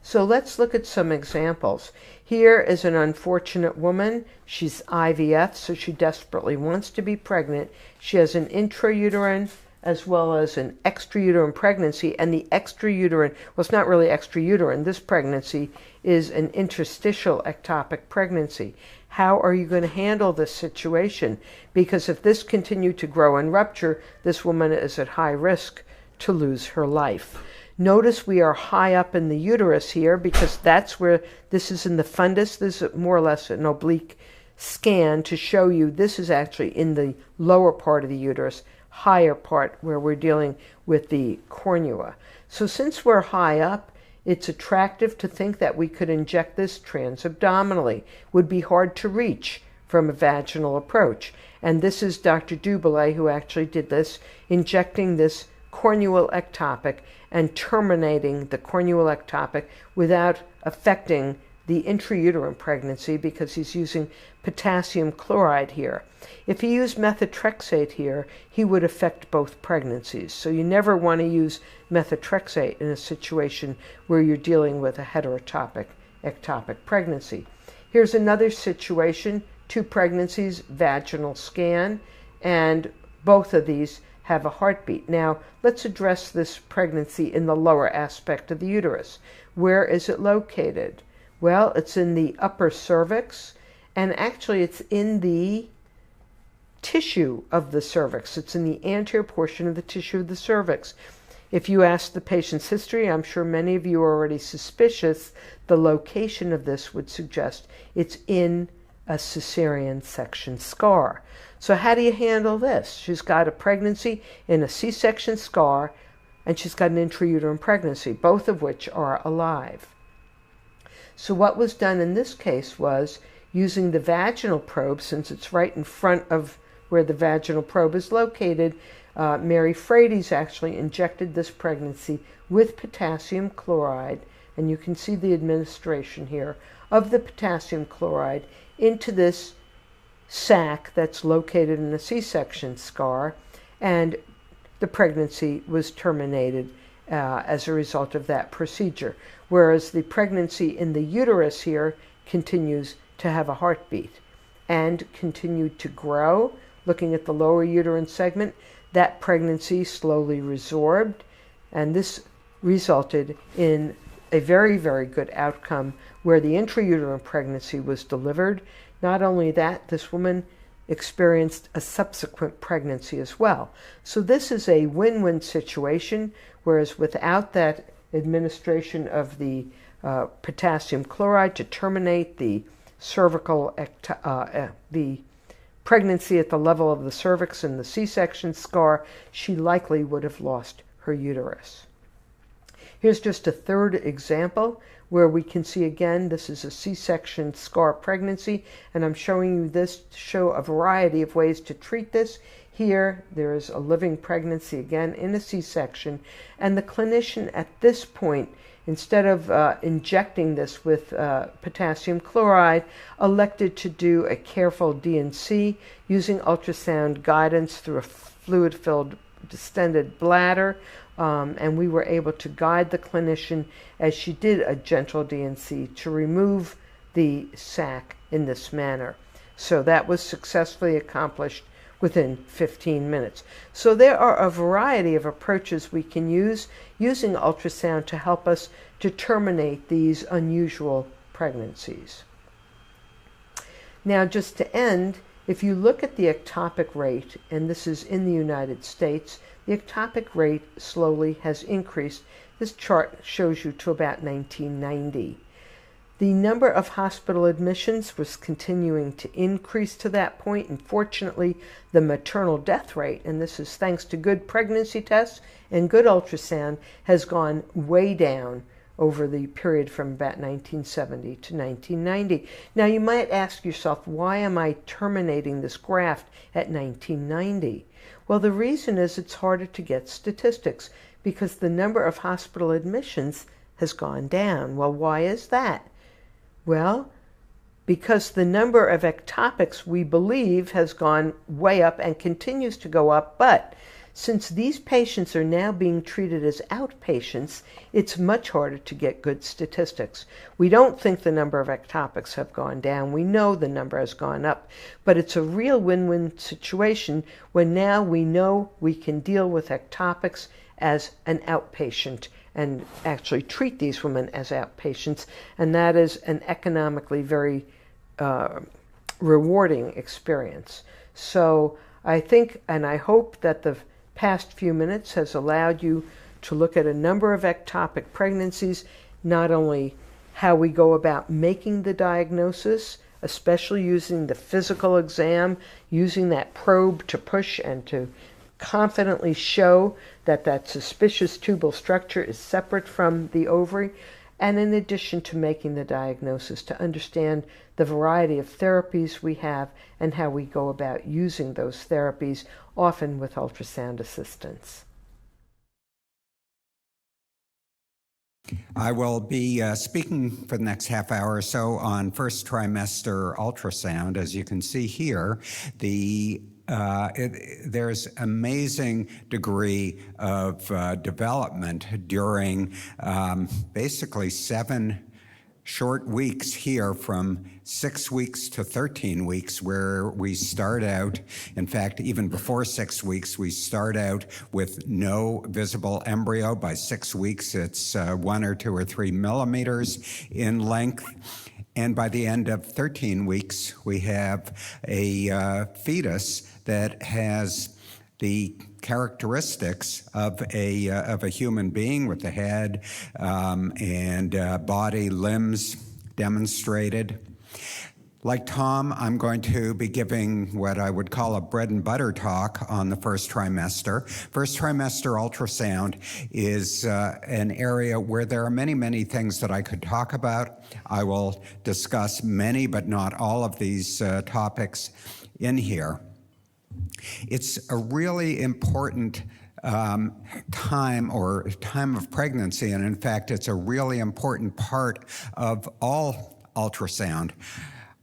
So let's look at some examples. Here is an unfortunate woman. She's IVF, so she desperately wants to be pregnant. She has an intrauterine as well as an extrauterine pregnancy, and the extrauterine, well, it's not really extrauterine. This pregnancy is an interstitial ectopic pregnancy. How are you going to handle this situation? Because if this continued to grow and rupture, this woman is at high risk to lose her life. Notice we are high up in the uterus here because that's where this is in the fundus. This is more or less an oblique scan to show you this is actually in the lower part of the uterus, higher part where we're dealing with the cornua. So since we're high up, it's attractive to think that we could inject this transabdominally. Would be hard to reach from a vaginal approach. And this is Dr. Duboulay who actually did this, injecting this cornual ectopic and terminating the cornual ectopic without affecting the intrauterine pregnancy because he's using potassium chloride here. If he used methotrexate here, he would affect both pregnancies. So you never want to use methotrexate in a situation where you're dealing with a heterotopic ectopic pregnancy. Here's another situation, 2 pregnancies, vaginal scan, and both of these have a heartbeat. Now, let's address this pregnancy in the lower aspect of the uterus. Where is it located? Well, it's in the upper cervix, and actually it's in the tissue of the cervix. It's in the anterior portion of the tissue of the cervix. If you ask the patient's history, I'm sure many of you are already suspicious. The location of this would suggest it's in a cesarean section scar. So how do you handle this? She's got a pregnancy in a C-section scar, and she's got an intrauterine pregnancy, both of which are alive. So what was done in this case was, using the vaginal probe, since it's right in front of where the vaginal probe is located, Mary Frates actually injected this pregnancy with potassium chloride, and you can see the administration here of the potassium chloride into this sac that's located in a C-section scar, and the pregnancy was terminated as a result of that procedure, whereas the pregnancy in the uterus here continues to have a heartbeat and continued to grow. Looking at the lower uterine segment, that pregnancy slowly resorbed, and this resulted in a very, very good outcome where the intrauterine pregnancy was delivered. Not only that, this woman experienced a subsequent pregnancy as well. So this is a win-win situation, whereas without that administration of the potassium chloride to terminate the cervical the pregnancy at the level of the cervix and the C-section scar, she likely would have lost her uterus. Here's just a third example where we can see again, this is a C-section scar pregnancy, and I'm showing you this to show a variety of ways to treat this. Here, there is a living pregnancy again in a C-section, and the clinician at this point, instead of injecting this with potassium chloride, elected to do a careful D&C using ultrasound guidance through a fluid-filled distended bladder, and we were able to guide the clinician as she did a gentle D&C to remove the sac in this manner. So that was successfully accomplished within 15 minutes. So there are a variety of approaches we can use using ultrasound to help us to terminate these unusual pregnancies. Now, just to end, if you look at the ectopic rate, and this is in the United States, the ectopic rate slowly has increased. This chart shows you to about 1990. The number of hospital admissions was continuing to increase to that point, and fortunately the maternal death rate, and this is thanks to good pregnancy tests and good ultrasound, has gone way down over the period from about 1970 to 1990. Now you might ask yourself, why am I terminating this graft at 1990? Well, the reason is it's harder to get statistics because the number of hospital admissions has gone down. Well, why is that? Well, because the number of ectopics, we believe, has gone way up and continues to go up, but since these patients are now being treated as outpatients, it's much harder to get good statistics. We don't think the number of ectopics have gone down. We know the number has gone up, but it's a real win-win situation when now we know we can deal with ectopics as an outpatient and actually treat these women as outpatients, and that is an economically very rewarding experience. So I think and I hope that the past few minutes has allowed you to look at a number of ectopic pregnancies, not only how we go about making the diagnosis, especially using the physical exam, using that probe to push and to confidently show that that suspicious tubal structure is separate from the ovary, and in addition to making the diagnosis, to understand the variety of therapies we have and how we go about using those therapies, often with ultrasound assistance. I will be speaking for the next half hour or so on first trimester ultrasound. As you can see here, there's amazing degree of development during basically 7 short weeks here, from 6 weeks to 13 weeks, where we start out, in fact, even before 6 weeks, we start out with no visible embryo. By 6 weeks, it's 1 or 2 or 3 millimeters in length. And by the end of 13 weeks, we have a fetus that has the characteristics of a human being with the head and body, limbs demonstrated. Like Tom, I'm going to be giving what I would call a bread and butter talk on the first trimester. First trimester ultrasound is an area where there are many, many things that I could talk about. I will discuss many, but not all of these topics in here. It's a really important time of pregnancy, and in fact, it's a really important part of all ultrasound.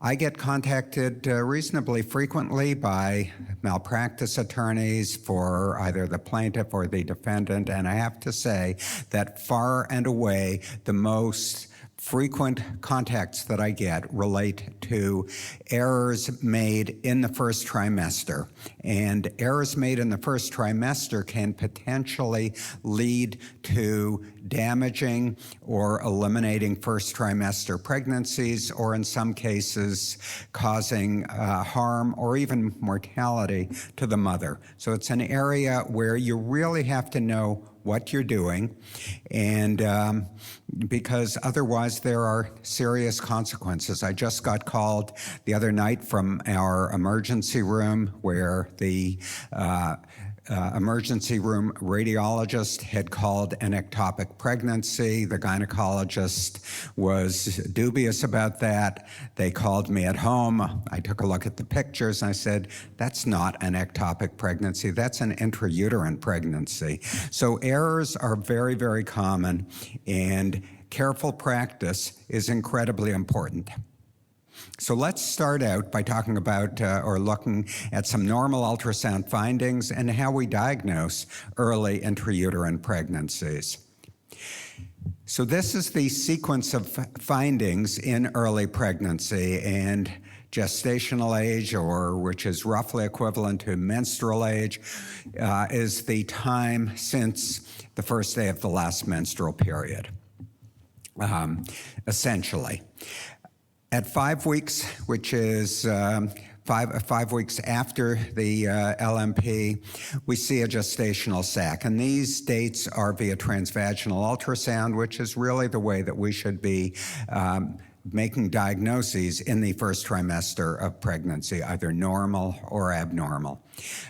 I get contacted reasonably frequently by malpractice attorneys for either the plaintiff or the defendant, and I have to say that far and away the most frequent contacts that I get relate to errors made in the first trimester. And errors made in the first trimester can potentially lead to damaging or eliminating first trimester pregnancies, or in some cases causing harm or even mortality to the mother. So it's an area where you really have to know what you're doing, and because otherwise there are serious consequences. I just got called the other night from our emergency room where the emergency room radiologist had called an ectopic pregnancy. The gynecologist was dubious about that. They called me at home. I took a look at the pictures and I said, that's not an ectopic pregnancy, that's an intrauterine pregnancy. So errors are very, very common, and careful practice is incredibly important. So let's start out by talking about or looking at some normal ultrasound findings and how we diagnose early intrauterine pregnancies. So this is the sequence of findings in early pregnancy, and gestational age, or which is roughly equivalent to menstrual age, is the time since the first day of the last menstrual period, essentially. At 5 weeks, which is five weeks after the LMP, we see a gestational sac. And these dates are via transvaginal ultrasound, which is really the way that we should be making diagnoses in the first trimester of pregnancy, either normal or abnormal.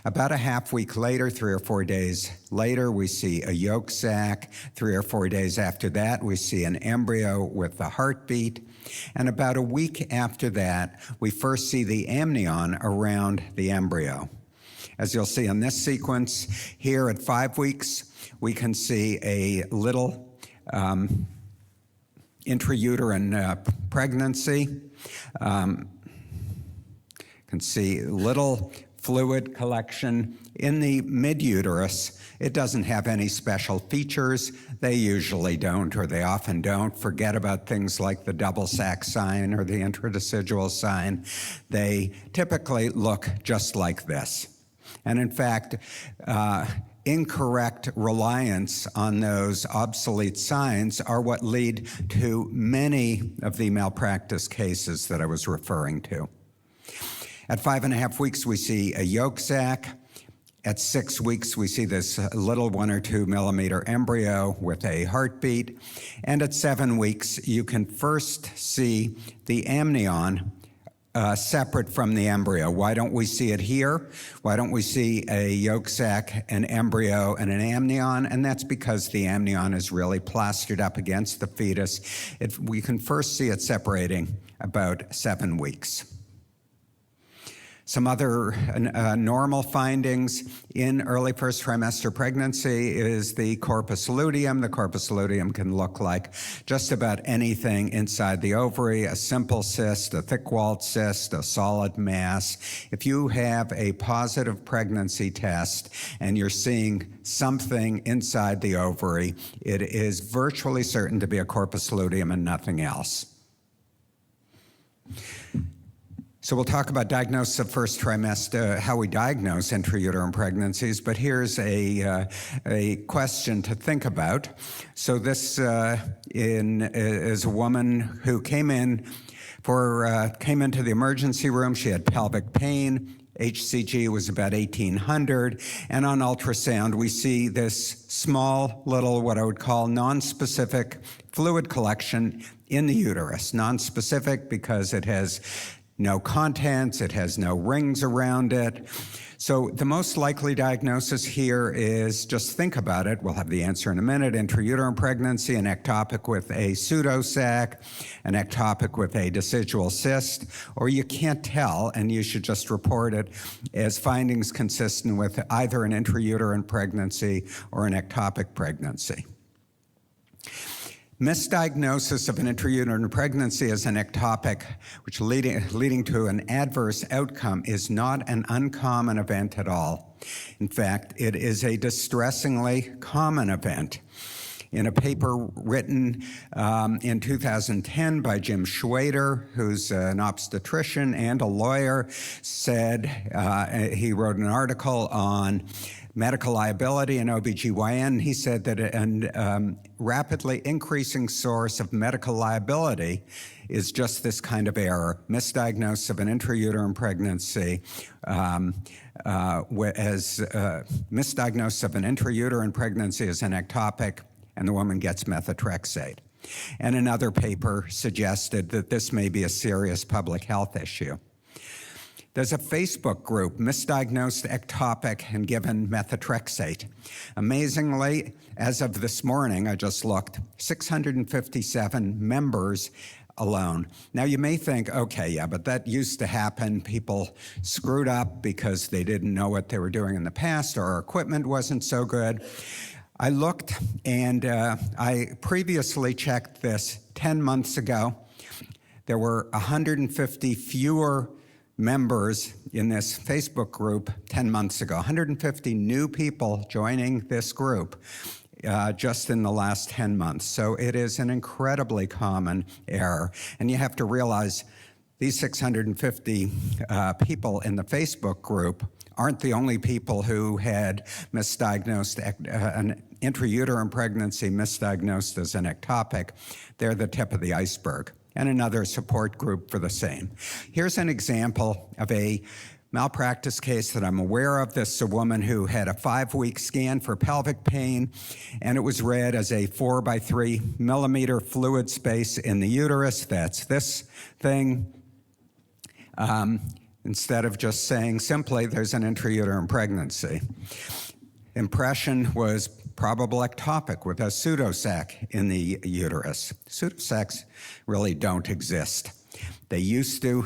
About a half week later, 3 or 4 days later, we see a yolk sac. 3 or 4 days after that, we see an embryo with a heartbeat. And about a week after that, we first see the amnion around the embryo. As you'll see in this sequence, here at 5 weeks, we can see a little intrauterine pregnancy. You can see little fluid collection in the mid-uterus. It doesn't have any special features. They usually don't, or they often don't. Forget about things like the double sac sign or the intradecidual sign. They typically look just like this. And in fact, incorrect reliance on those obsolete signs are what lead to many of the malpractice cases that I was referring to. At 5.5 weeks, we see a yolk sac. At 6 weeks, we see this little 1 or 2 millimeter embryo with a heartbeat. And at 7 weeks, you can first see the amnion separate from the embryo. Why don't we see it here? Why don't we see a yolk sac, an embryo, and an amnion? And that's because the amnion is really plastered up against the fetus. We can first see it separating about 7 weeks. Some other normal findings in early first trimester pregnancy is the corpus luteum. The corpus luteum can look like just about anything inside the ovary, a simple cyst, a thick-walled cyst, a solid mass. If you have a positive pregnancy test and you're seeing something inside the ovary, it is virtually certain to be a corpus luteum and nothing else. So we'll talk about diagnosis of first trimester, how we diagnose intrauterine pregnancies, but here's a question to think about. So this is a woman who came into the emergency room. She had pelvic pain, HCG was about 1,800, and on ultrasound we see this small little, what I would call nonspecific fluid collection in the uterus. Nonspecific because it has no contents, it has no rings around it. So the most likely diagnosis here is, just think about it, we'll have the answer in a minute, intrauterine pregnancy, an ectopic with a pseudosac, an ectopic with a decidual cyst, or you can't tell and you should just report it as findings consistent with either an intrauterine pregnancy or an ectopic pregnancy. Misdiagnosis of an intrauterine pregnancy as an ectopic, which leading to an adverse outcome, is not an uncommon event at all. In fact, it is a distressingly common event. In a paper written in 2010 by Jim Schwader, who's an obstetrician and a lawyer, said, he wrote an article on medical liability in OBGYN. He said that a rapidly increasing source of medical liability is just this kind of error, misdiagnosis of an intrauterine pregnancy misdiagnosis of an intrauterine pregnancy as an ectopic, and the woman gets methotrexate. And another paper suggested that this may be a serious public health issue. There's a Facebook group, Misdiagnosed Ectopic and Given Methotrexate. Amazingly, as of this morning, I just looked, 657 members alone. Now you may think, okay, yeah, but that used to happen. People screwed up because they didn't know what they were doing in the past, or our equipment wasn't so good. I looked, and I previously checked this 10 months ago. There were 150 fewer members in this Facebook group 10 months ago, 150 new people joining this group just in the last 10 months. So it is an incredibly common error. And you have to realize these 650 people in the Facebook group aren't the only people who had misdiagnosed an intrauterine pregnancy misdiagnosed as an ectopic. They're the tip of the iceberg. And another support group for the same. Here's an example of a malpractice case that I'm aware of. This is a woman who had a 5-week scan for pelvic pain, and it was read as a 4 by 3 millimeter fluid space in the uterus. That's this thing. Instead of just saying simply, there's an intrauterine pregnancy. Impression was probable ectopic with a pseudosac in the uterus. Pseudosacs really don't exist. They used to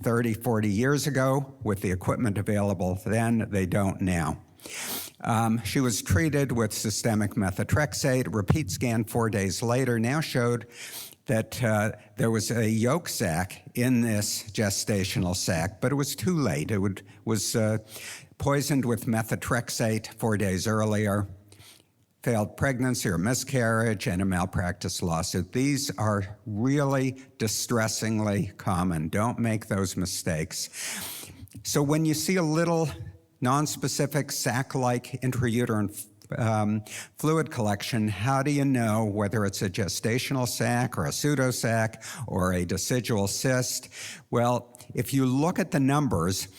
30, 40 years ago with the equipment available then. They don't now. She was treated with systemic methotrexate. Repeat scan 4 days later now showed that there was a yolk sac in this gestational sac, but it was too late. It was poisoned with methotrexate 4 days earlier. Failed pregnancy or miscarriage, and a malpractice lawsuit. These are really distressingly common. Don't make those mistakes. So when you see a little nonspecific sac-like intrauterine fluid collection, how do you know whether it's a gestational sac or a pseudosac or a decidual cyst? Well, if you look at the numbers,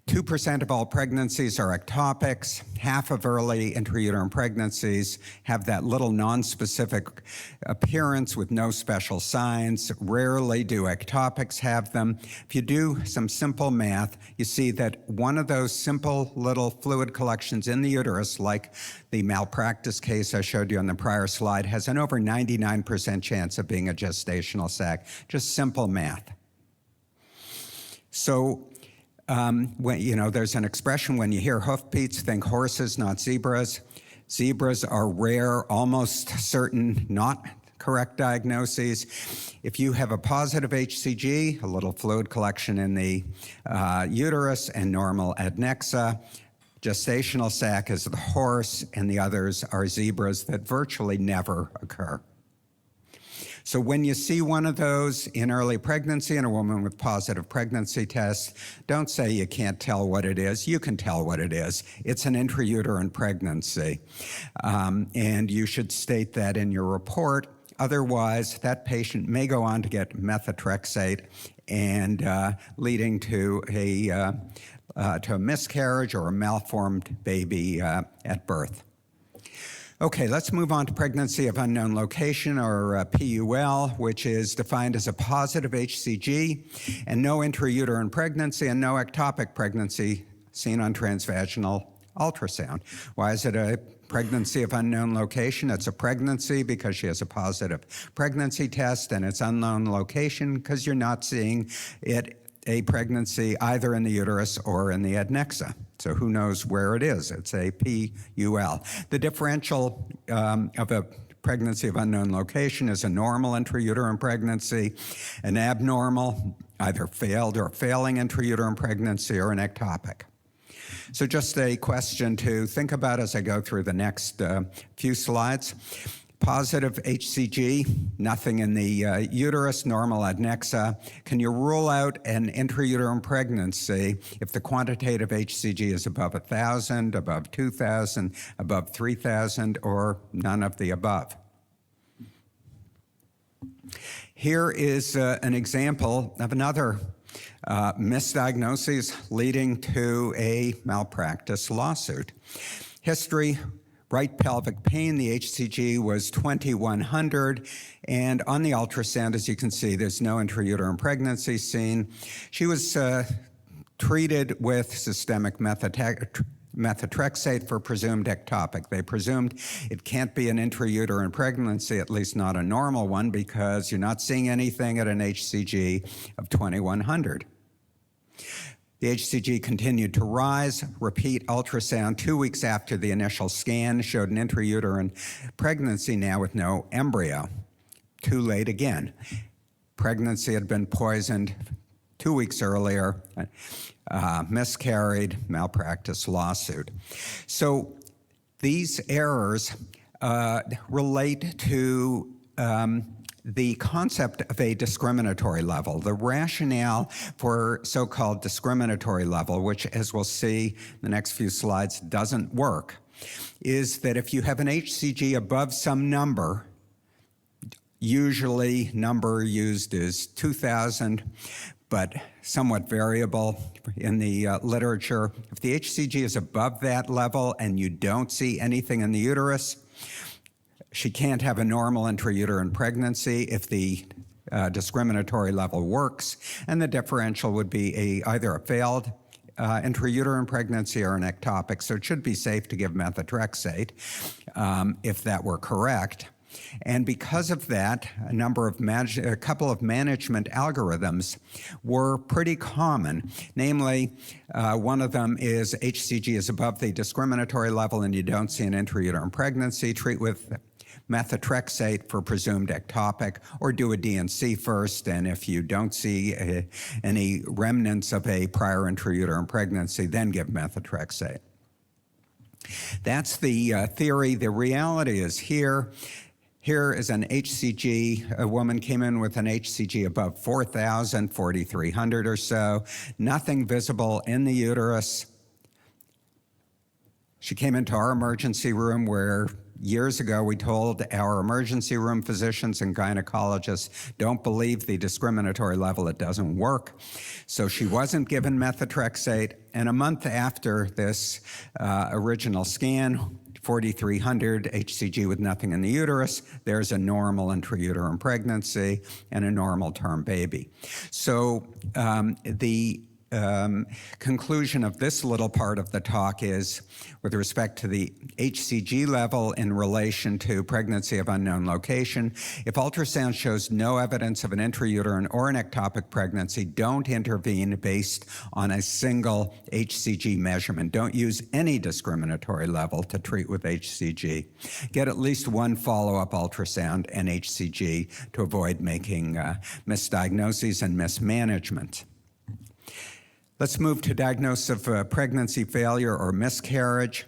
2% of all pregnancies are ectopics. Half of early intrauterine pregnancies have that little nonspecific appearance with no special signs. Rarely do ectopics have them. If you do some simple math, you see that one of those simple little fluid collections in the uterus, like the malpractice case I showed you on the prior slide, has an over 99% chance of being a gestational sac. Just simple math. So, there's an expression, when you hear hoofbeats, think horses, not zebras. Zebras are rare, almost certain, not correct diagnoses. If you have a positive HCG, a little fluid collection in the uterus, and normal adnexa, gestational sac is the horse, and the others are zebras that virtually never occur. So when you see one of those in early pregnancy in a woman with positive pregnancy tests, don't say you can't tell what it is. You can tell what it is. It's an intrauterine pregnancy. And you should state that in your report. Otherwise, that patient may go on to get methotrexate and leading to a to a miscarriage or a malformed baby at birth. Okay, let's move on to pregnancy of unknown location, or PUL, which is defined as a positive HCG and no intrauterine pregnancy and no ectopic pregnancy seen on transvaginal ultrasound. Why is it a pregnancy of unknown location? It's a pregnancy because she has a positive pregnancy test, and it's unknown location because you're not seeing a pregnancy either in the uterus or in the adnexa. So who knows where it is? It's a PUL. The differential of a pregnancy of unknown location is a normal intrauterine pregnancy, an abnormal, either failed or failing intrauterine pregnancy, or an ectopic. So just a question to think about as I go through the next few slides. Positive HCG, nothing in the uterus, normal adnexa. Can you rule out an intrauterine pregnancy if the quantitative HCG is above 1,000, above 2,000, above 3,000, or none of the above? Here is an example of another misdiagnosis leading to a malpractice lawsuit. History: right pelvic pain, the HCG was 2,100, and on the ultrasound, as you can see, there's no intrauterine pregnancy seen. She was treated with systemic methotrexate for presumed ectopic. They presumed it can't be an intrauterine pregnancy, at least not a normal one, because you're not seeing anything at an HCG of 2,100. The HCG continued to rise. Repeat ultrasound 2 weeks after the initial scan showed an intrauterine pregnancy, now with no embryo. Too late again. Pregnancy had been poisoned 2 weeks earlier, miscarried, malpractice lawsuit. So these errors relate to the concept of a discriminatory level. The rationale for so-called discriminatory level, which, as we'll see in the next few slides, doesn't work, is that if you have an HCG above some number, usually number used is 2,000, but somewhat variable in the literature. If the HCG is above that level and you don't see anything in the uterus, she can't have a normal intrauterine pregnancy if the discriminatory level works, and the differential would be either a failed intrauterine pregnancy or an ectopic. So it should be safe to give methotrexate if that were correct. And because of that, a couple of management algorithms were pretty common. Namely, one of them is HCG is above the discriminatory level and you don't see an intrauterine pregnancy, treat with methotrexate for presumed ectopic, or do a DNC first, and if you don't see any remnants of a prior intrauterine pregnancy, then give methotrexate. That's the theory. The reality is here. Here is an HCG. A woman came in with an HCG above 4,000, 4,300 or so, nothing visible in the uterus. She came into our emergency room where years ago we told our emergency room physicians and gynecologists, don't believe the discriminatory level, it doesn't work. So she wasn't given methotrexate, and a month after this original scan, 4,300 HCG with nothing in the uterus, there's a normal intrauterine pregnancy and a normal term baby. So the conclusion of this little part of the talk is, with respect to the HCG level in relation to pregnancy of unknown location, if ultrasound shows no evidence of an intrauterine or an ectopic pregnancy, don't intervene based on a single HCG measurement. Don't use any discriminatory level to treat with HCG. Get at least one follow-up ultrasound and HCG to avoid making misdiagnoses and mismanagement. Let's move to diagnosis of pregnancy failure or miscarriage.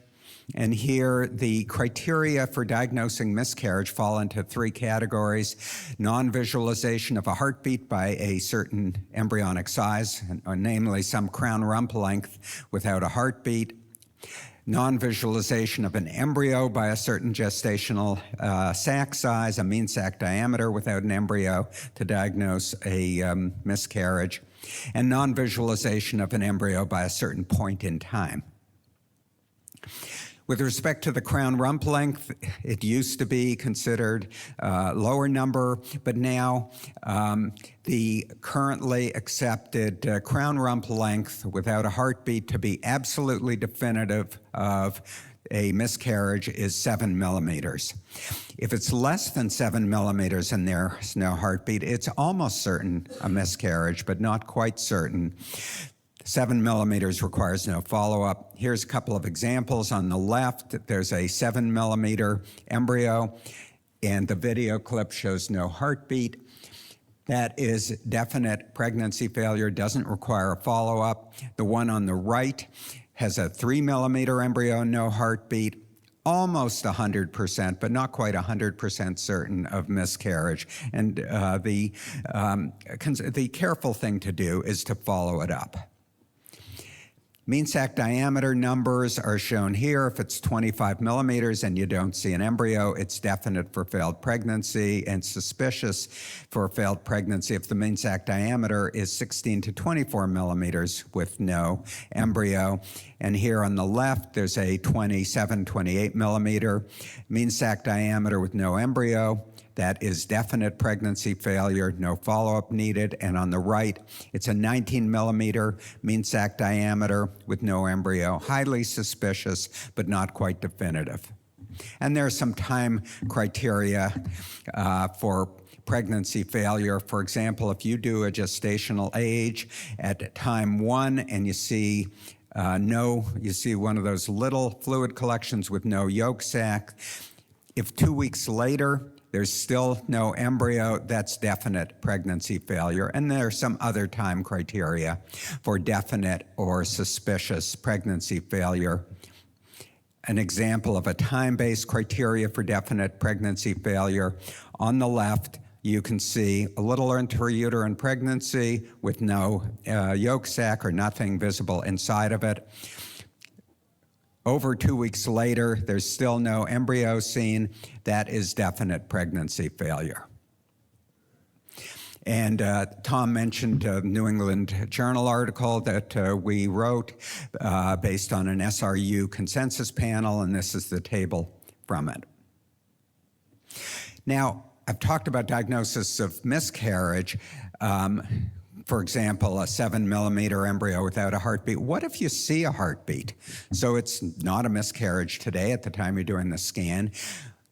And here, the criteria for diagnosing miscarriage fall into three categories: non-visualization of a heartbeat by a certain embryonic size, namely some crown rump length without a heartbeat; non-visualization of an embryo by a certain gestational sac size, a mean sac diameter without an embryo to diagnose a miscarriage; and non-visualization of an embryo by a certain point in time. With respect to the crown rump length, it used to be considered a lower number, but now the currently accepted crown rump length without a heartbeat to be absolutely definitive of a miscarriage is 7 millimeters. If it's less than 7 millimeters and there's no heartbeat, it's almost certain a miscarriage, but not quite certain. 7 millimeters requires no follow-up. Here's a couple of examples. On the left, there's a 7 millimeter embryo, and the video clip shows no heartbeat. That is definite pregnancy failure, doesn't require a follow-up. The one on the right has a 3 millimeter embryo, no heartbeat, almost 100%, but not quite 100% certain of miscarriage. And the careful thing to do is to follow it up. Mean sac diameter numbers are shown here. If it's 25 millimeters and you don't see an embryo, it's definite for failed pregnancy and suspicious for failed pregnancy if the mean sac diameter is 16 to 24 millimeters with no embryo. And here on the left, there's a 27, 28 millimeter mean sac diameter with no embryo. That is definite pregnancy failure, no follow-up needed. And on the right, it's a 19 millimeter mean sac diameter with no embryo, highly suspicious, but not quite definitive. And there are some time criteria for pregnancy failure. For example, if you do a gestational age at time 1 and you see you see one of those little fluid collections with no yolk sac, if 2 weeks later, there's still no embryo, that's definite pregnancy failure. And there are some other time criteria for definite or suspicious pregnancy failure. An example of a time-based criteria for definite pregnancy failure. On the left, you can see a little intrauterine pregnancy with no yolk sac or nothing visible inside of it. Over 2 weeks later, there's still no embryo seen. That is definite pregnancy failure. And Tom mentioned a New England Journal article that we wrote based on an SRU consensus panel, and this is the table from it. Now, I've talked about diagnosis of miscarriage. For example, a 7 millimeter embryo without a heartbeat. What if you see a heartbeat? So it's not a miscarriage today at the time you're doing the scan.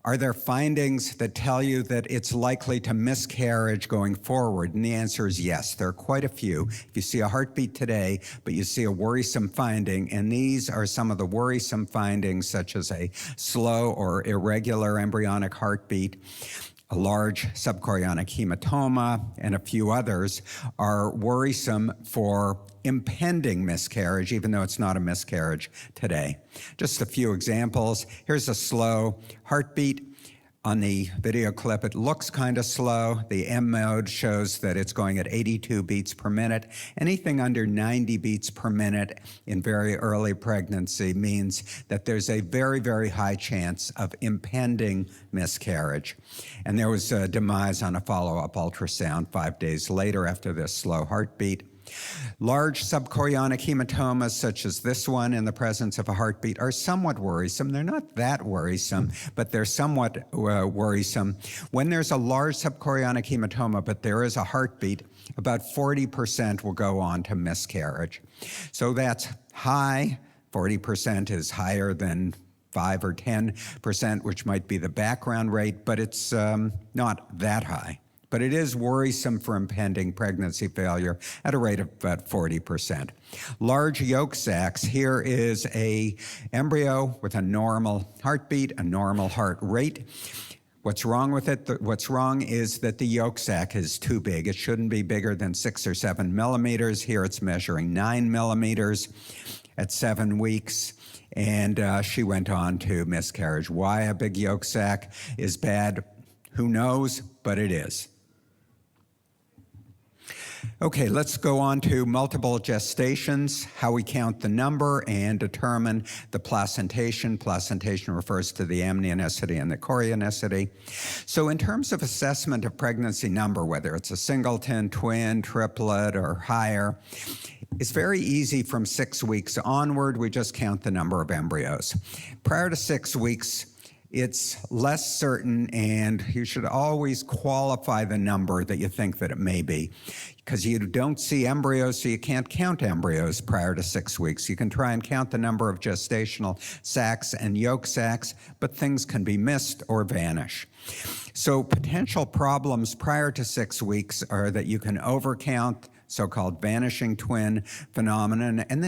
Are there findings that tell you that it's likely to miscarriage going forward? And the answer is yes. There are quite a few. If you see a heartbeat today, but you see a worrisome finding, and these are some of the worrisome findings, such as a slow or irregular embryonic heartbeat, a large subchorionic hematoma, and a few others are worrisome for impending miscarriage, even though it's not a miscarriage today. Just a few examples. Here's a slow heartbeat. On the video clip, it looks kind of slow. The M mode shows that it's going at 82 beats per minute. Anything under 90 beats per minute in very early pregnancy means that there's a very, very high chance of impending miscarriage. And there was a demise on a follow-up ultrasound 5 days later after this slow heartbeat. Large subchorionic hematomas, such as this one in the presence of a heartbeat, are somewhat worrisome. They're not that worrisome, but they're somewhat worrisome. When there's a large subchorionic hematoma, but there is a heartbeat, about 40% will go on to miscarriage. So that's high. 40% is higher than 5 or 10%, which might be the background rate, but it's not that high. But it is worrisome for impending pregnancy failure at a rate of about 40%. Large yolk sacs. Here is an embryo with a normal heartbeat, a normal heart rate. What's wrong with it? What's wrong is that the yolk sac is too big. It shouldn't be bigger than 6 or 7 millimeters. Here it's measuring 9 millimeters at 7 weeks. And she went on to miscarriage. Why a big yolk sac is bad? Who knows? But it is. Okay, let's go on to multiple gestations, how we count the number and determine the placentation. Placentation refers to the amnionicity and the chorionicity. So in terms of assessment of pregnancy number, whether it's a singleton, twin, triplet, or higher, it's very easy from 6 weeks onward. We just count the number of embryos. Prior to 6 weeks, it's less certain, and you should always qualify the number that you think that it may be, because you don't see embryos, so you can't count embryos prior to 6 weeks. You can try and count the number of gestational sacs and yolk sacs, but things can be missed or vanish. So potential problems prior to 6 weeks are that you can overcount, so-called vanishing twin phenomenon, and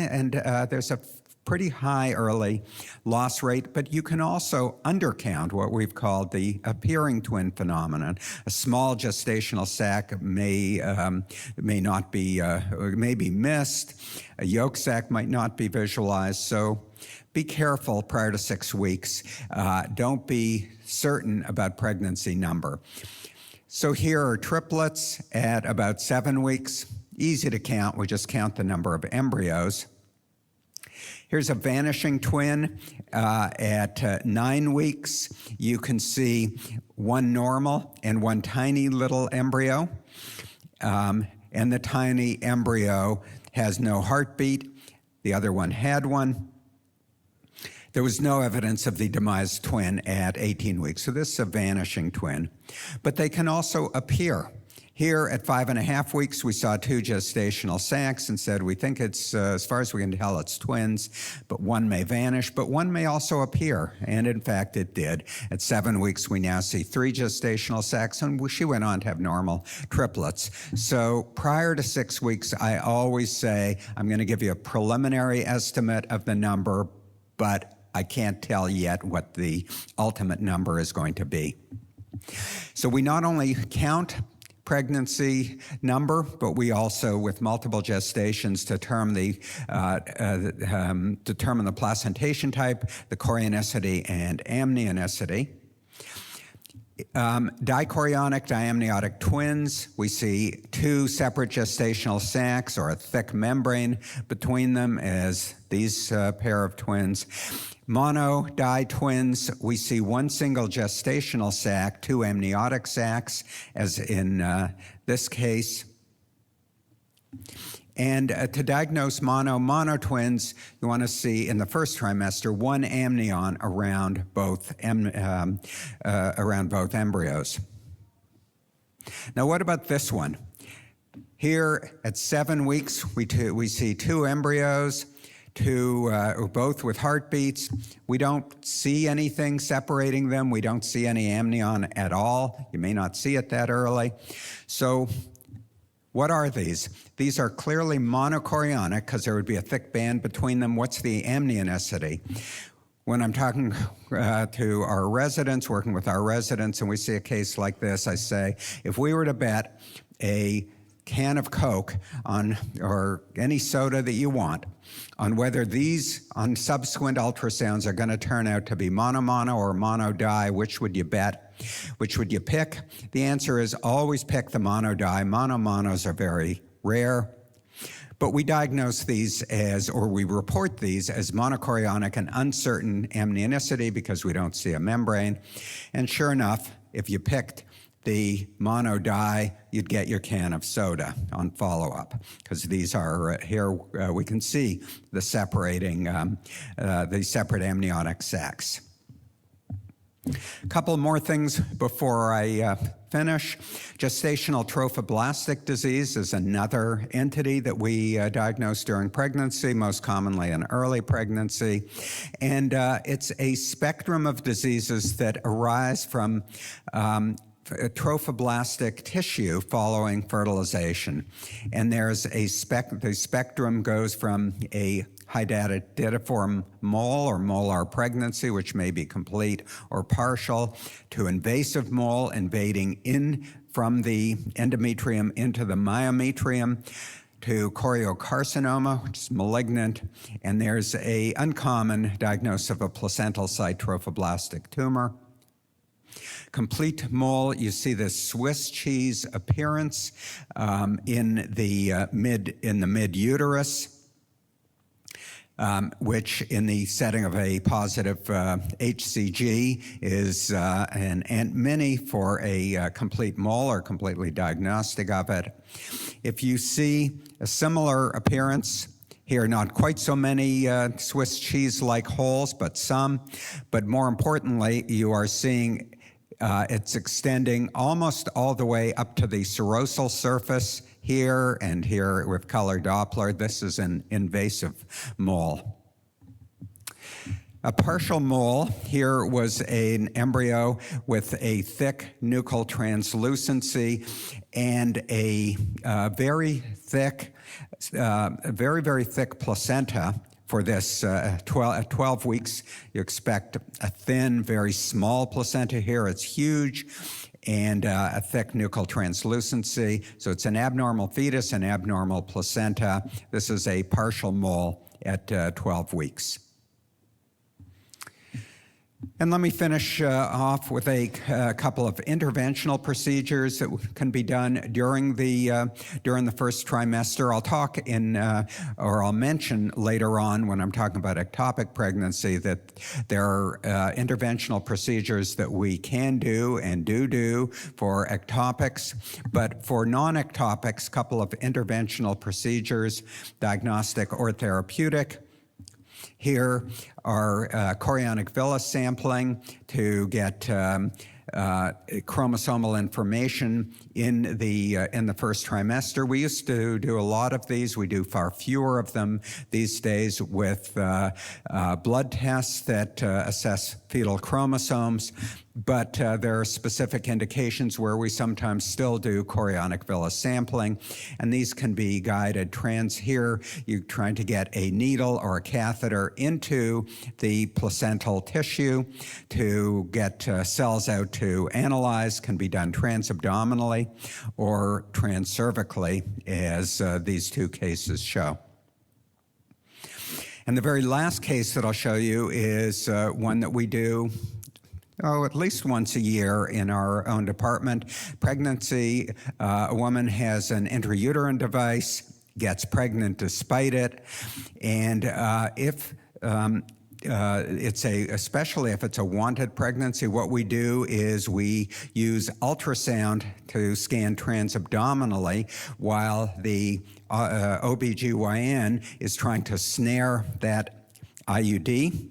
there's a pretty high early loss rate, but you can also undercount what we've called the appearing twin phenomenon. A small gestational sac may not be, may be missed. A yolk sac might not be visualized. So be careful prior to 6 weeks. Don't be certain about pregnancy number. So here are triplets at about 7 weeks. Easy to count. We just count the number of embryos. Here's a vanishing twin at 9 weeks. You can see one normal and one tiny little embryo. And the tiny embryo has no heartbeat. The other one had one. There was no evidence of the demised twin at 18 weeks. So this is a vanishing twin. But they can also appear. Here at 5.5 weeks, we saw 2 gestational sacs and said we think it's, as far as we can tell, it's twins, but one may vanish, but one may also appear. And in fact, it did. At 7 weeks, we now see 3 gestational sacs, and she went on to have normal triplets. So prior to 6 weeks, I always say, I'm going to give you a preliminary estimate of the number, but I can't tell yet what the ultimate number is going to be. So we not only count pregnancy number, but we also, with multiple gestations, determine the placentation type, the chorionicity, and amnionicity. Dichorionic diamniotic twins, we see 2 separate gestational sacs or a thick membrane between them as these pair of twins. Mono-di twins, we see 1 single gestational sac, 2 amniotic sacs, as in this case. And to diagnose mono twins, you want to see in the first trimester 1 amnion around both embryos. Now, what about this one? Here at 7 weeks, we see 2 embryos. Both with heartbeats. We don't see anything separating them. We don't see any amnion at all. You may not see it that early. So what are these? These are clearly monochorionic because there would be a thick band between them. What's the amnionicity? When I'm talking to our residents, working with our residents, and we see a case like this, I say, if we were to bet a can of Coke on, or any soda that you want, on whether these on subsequent ultrasounds are going to turn out to be mono or mono-di, which would you bet? Which would you pick? The answer is always pick the mono-di. Monos are very rare. But we diagnose these as, or we report these as monochorionic and uncertain amnionicity because we don't see a membrane. And sure enough, if you picked the mono-di, you'd get your can of soda on follow-up, because these are, here we can see the separating, the separate amniotic sacs. A couple more things before I finish. Gestational trophoblastic disease is another entity that we diagnose during pregnancy, most commonly in early pregnancy. And it's a spectrum of diseases that arise from trophoblastic tissue following fertilization. And there's a the spectrum goes from a hydatidiform mole or molar pregnancy, which may be complete or partial, to invasive mole invading in from the endometrium into the myometrium, to choriocarcinoma, which is malignant, and there's a uncommon diagnosis of a placental site trophoblastic tumor. Complete mole, you see this Swiss cheese appearance in the mid-uterus. Which in the setting of a positive HCG is an Ant Mini for a complete mole or completely diagnostic of it. If you see a similar appearance, here not quite so many Swiss cheese-like holes, but some, but more importantly, you are seeing it's extending almost all the way up to the serosal surface here and here with color Doppler. This is an invasive mole. A partial mole here was an embryo with a thick nuchal translucency and a very, very thick placenta. For this 12 weeks, you expect a thin, very small placenta here. It's huge, and a thick nuchal translucency. So it's an abnormal fetus, an abnormal placenta. This is a partial mole at 12 weeks. And let me finish off with a couple of interventional procedures that can be done during the first trimester. I'll talk or I'll mention later on when I'm talking about ectopic pregnancy that there are interventional procedures that we can do and do for ectopics. But for non-ectopics, a couple of interventional procedures, diagnostic or therapeutic. Here are chorionic villus sampling to get chromosomal information in the first trimester. We used to do a lot of these. We do far fewer of them these days with blood tests that assess fetal chromosomes. But there are specific indications where we sometimes still do chorionic villus sampling, and these can be guided here. You're trying to get a needle or a catheter into the placental tissue to get cells out to analyze. Can be done transabdominally or transcervically, as these two cases show. And the very last case that I'll show you is one that we do at least once a year in our own department. Pregnancy, a woman has an intrauterine device, gets pregnant despite it, and especially if it's a wanted pregnancy, what we do is we use ultrasound to scan transabdominally while the OBGYN is trying to snare that IUD.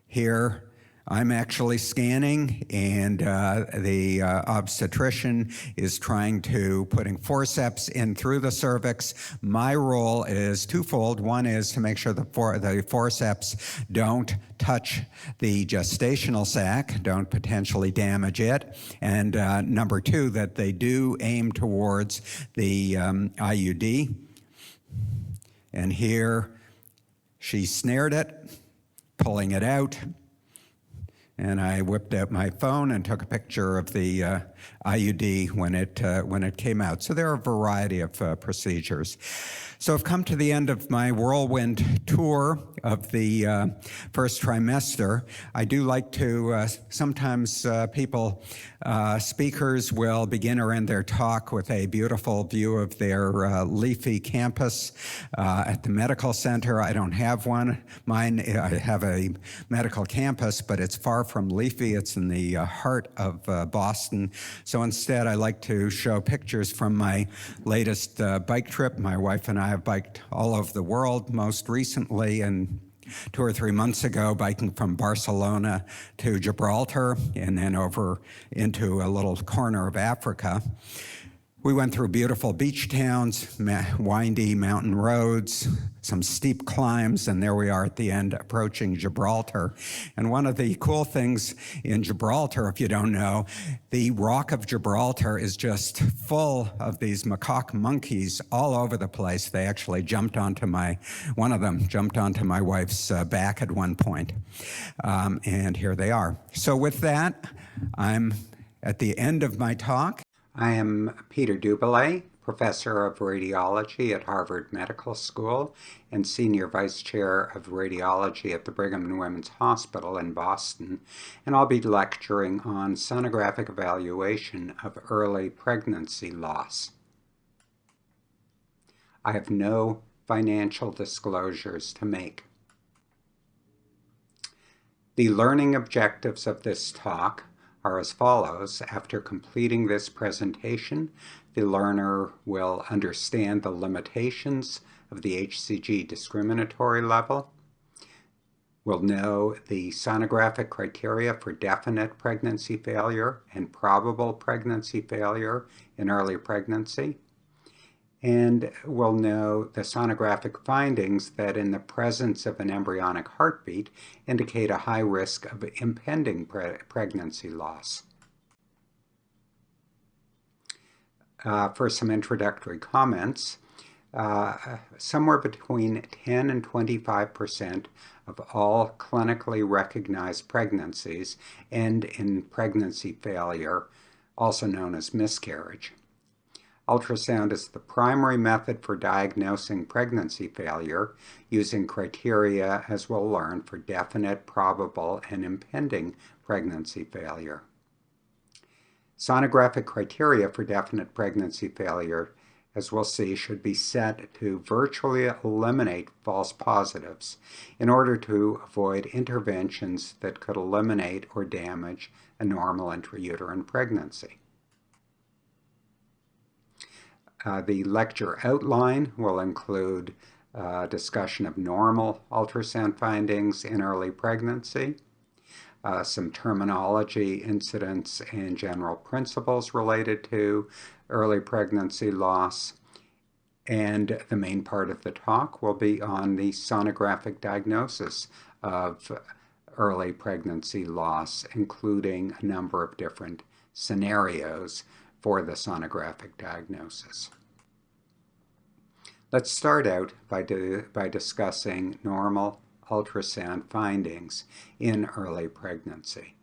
Here, I'm actually scanning, and the obstetrician is putting forceps in through the cervix. My role is twofold. One is to make sure the forceps don't touch the gestational sac, don't potentially damage it, and number two, that they do aim towards the IUD. And here, she snared it, pulling it out. And I whipped out my phone and took a picture of the IUD when it came out. So there are a variety of procedures. So I've come to the end of my whirlwind tour of the first trimester. I do like to, sometimes speakers will begin or end their talk with a beautiful view of their leafy campus at the medical center. I don't have one. Mine, I have a medical campus, but it's far from leafy. It's in the heart of Boston. So instead, I like to show pictures from my latest bike trip. My wife and I have biked all over the world, most recently, and 2 or 3 months ago, biking from Barcelona to Gibraltar and then over into a little corner of Africa. We went through beautiful beach towns, windy mountain roads, some steep climbs, and there we are at the end approaching Gibraltar. And one of the cool things in Gibraltar, if you don't know, the Rock of Gibraltar is just full of these macaque monkeys all over the place. They actually one of them jumped onto my wife's back at one point. And here they are. So with that, I'm at the end of my talk. I am Peter Dubilet, Professor of Radiology at Harvard Medical School and Senior Vice Chair of Radiology at the Brigham and Women's Hospital in Boston, and I'll be lecturing on sonographic evaluation of early pregnancy loss. I have no financial disclosures to make. The learning objectives of this talk are as follows. After completing this presentation, the learner will understand the limitations of the HCG discriminatory level, will know the sonographic criteria for definite pregnancy failure and probable pregnancy failure in early pregnancy, and will know the sonographic findings that in the presence of an embryonic heartbeat indicate a high risk of impending pregnancy loss. For some introductory comments, somewhere between 10 and 25% of all clinically recognized pregnancies end in pregnancy failure, also known as miscarriage. Ultrasound is the primary method for diagnosing pregnancy failure, using criteria, as we'll learn, for definite, probable, and impending pregnancy failure. Sonographic criteria for definite pregnancy failure, as we'll see, should be set to virtually eliminate false positives in order to avoid interventions that could eliminate or damage a normal intrauterine pregnancy. The lecture outline will include discussion of normal ultrasound findings in early pregnancy, some terminology, incidents, and general principles related to early pregnancy loss, and the main part of the talk will be on the sonographic diagnosis of early pregnancy loss, including a number of different scenarios for the sonographic diagnosis. Let's start out by discussing normal ultrasound findings in early pregnancy.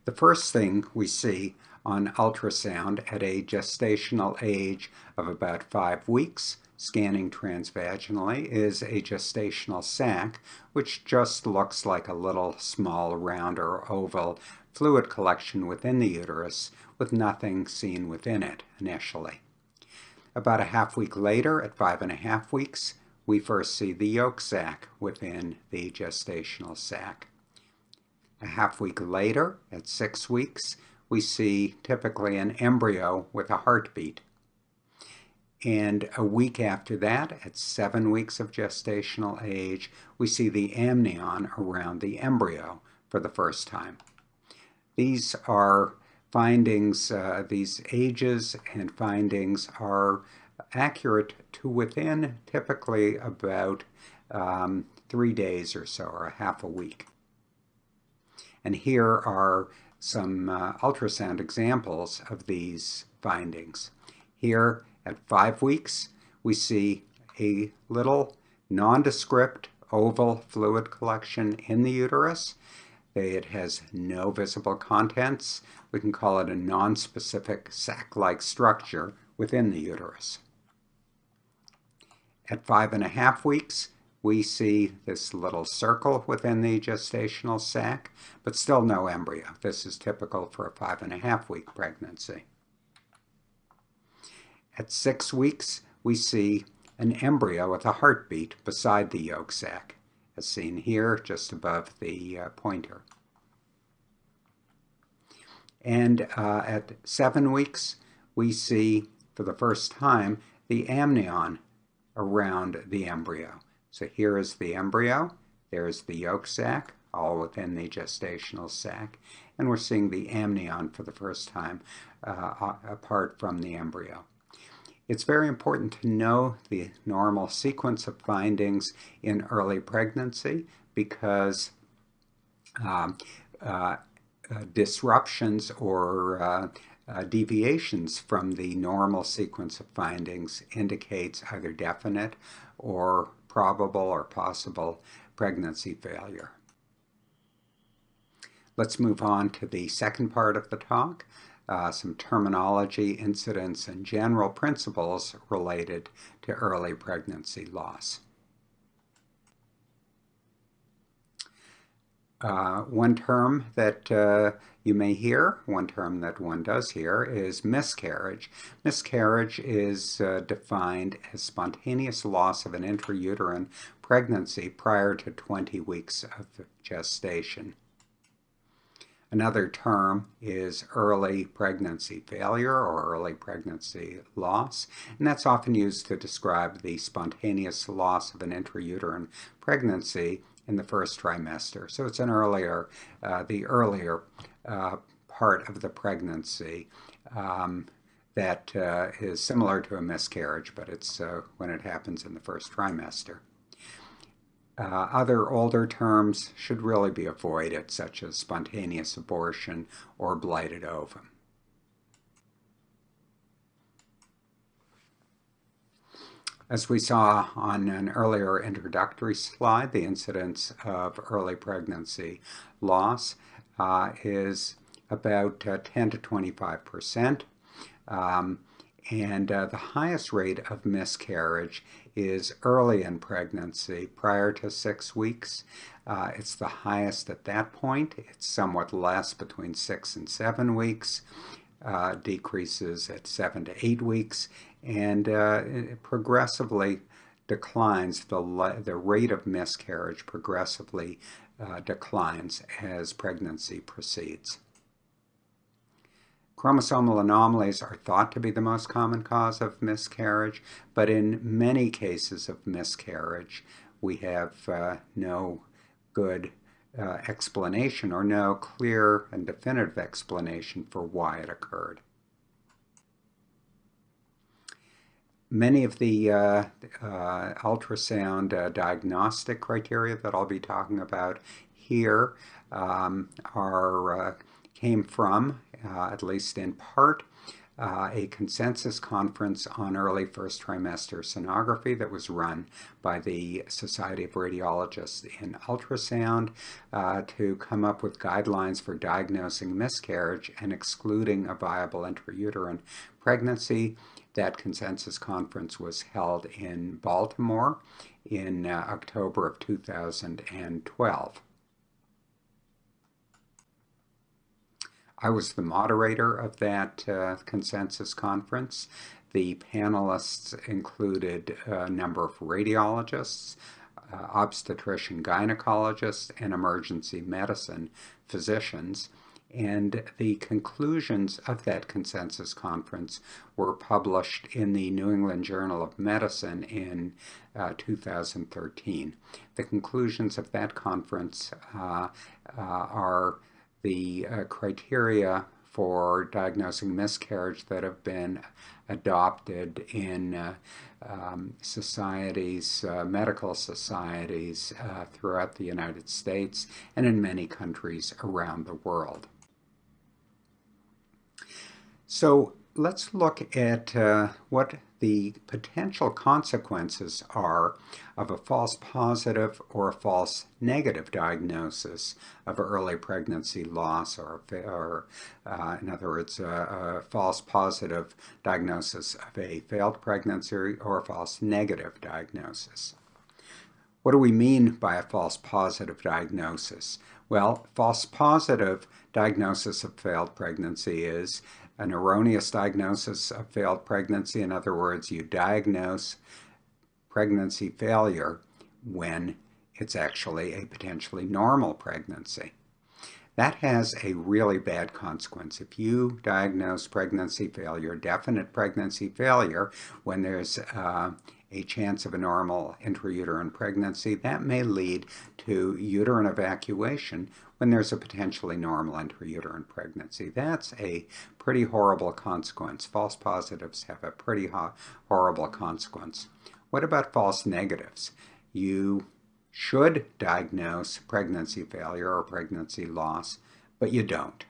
The first thing we see on ultrasound at a gestational age of about 5 weeks, scanning transvaginally, is a gestational sac, which just looks like a little small round or oval fluid collection within the uterus with nothing seen within it initially. About a half week later, at 5.5 weeks, we first see the yolk sac within the gestational sac. A half week later, at 6 weeks, we see typically an embryo with a heartbeat. And a week after that, at 7 weeks of gestational age, we see the amnion around the embryo for the first time. These are findings, these ages and findings are accurate to within typically about 3 days or so, or a half a week. And here are some ultrasound examples of these findings. Here at 5 weeks, we see a little nondescript oval fluid collection in the uterus. It has no visible contents. We can call it a nonspecific sac-like structure within the uterus. At 5.5 weeks, we see this little circle within the gestational sac, but still no embryo. This is typical for a 5.5 week pregnancy. At 6 weeks, we see an embryo with a heartbeat beside the yolk sac, as seen here just above the pointer. And at 7 weeks, we see for the first time the amnion around the embryo. So here is the embryo, there's the yolk sac, all within the gestational sac, and we're seeing the amnion for the first time apart from the embryo. It's very important to know the normal sequence of findings in early pregnancy because disruptions or deviations from the normal sequence of findings indicates either definite or probable or possible pregnancy failure. Let's move on to the second part of the talk, some terminology, incidence, and general principles related to early pregnancy loss. One term that you may hear, one term that one does hear, is miscarriage. Miscarriage is defined as spontaneous loss of an intrauterine pregnancy prior to 20 weeks of gestation. Another term is early pregnancy failure or early pregnancy loss, and that's often used to describe the spontaneous loss of an intrauterine pregnancy in the first trimester. So it's an earlier, the earlier part of the pregnancy that is similar to a miscarriage, but it's when it happens in the first trimester. Other older terms should really be avoided, such as spontaneous abortion or blighted ovum. As we saw on an earlier introductory slide, the incidence of early pregnancy loss is about 10 to 25%. And the highest rate of miscarriage is early in pregnancy, prior to 6 weeks. It's the highest at that point. It's somewhat less between 6 and 7 weeks, decreases at 7 to 8 weeks, and it progressively declines. The rate of miscarriage progressively declines as pregnancy proceeds. Chromosomal anomalies are thought to be the most common cause of miscarriage, but in many cases of miscarriage, we have no good explanation or no clear and definitive explanation for why it occurred. Many of the ultrasound diagnostic criteria that I'll be talking about here came from, at least in part, a consensus conference on early first trimester sonography that was run by the Society of Radiologists in Ultrasound to come up with guidelines for diagnosing miscarriage and excluding a viable intrauterine pregnancy. That consensus conference was held in Baltimore in October of 2012. I was the moderator of that consensus conference. The panelists included a number of radiologists, obstetrician gynecologists, and emergency medicine physicians. And the conclusions of that consensus conference were published in the New England Journal of Medicine in 2013. The conclusions of that conference are the criteria for diagnosing miscarriage that have been adopted in societies, medical societies throughout the United States and in many countries around the world. So let's look at what the potential consequences are of a false positive or a false negative diagnosis of early pregnancy loss, or in other words, a false positive diagnosis of a failed pregnancy or a false negative diagnosis. What do we mean by a false positive diagnosis? Well, false positive diagnosis of failed pregnancy is an erroneous diagnosis of failed pregnancy. In other words, you diagnose pregnancy failure when it's actually a potentially normal pregnancy. That has a really bad consequence. If you diagnose pregnancy failure, definite pregnancy failure, when there's a chance of a normal intrauterine pregnancy, that may lead to uterine evacuation when there's a potentially normal intrauterine pregnancy. That's a pretty horrible consequence. False positives have a pretty horrible consequence. What about false negatives? You should diagnose pregnancy failure or pregnancy loss, but you don't.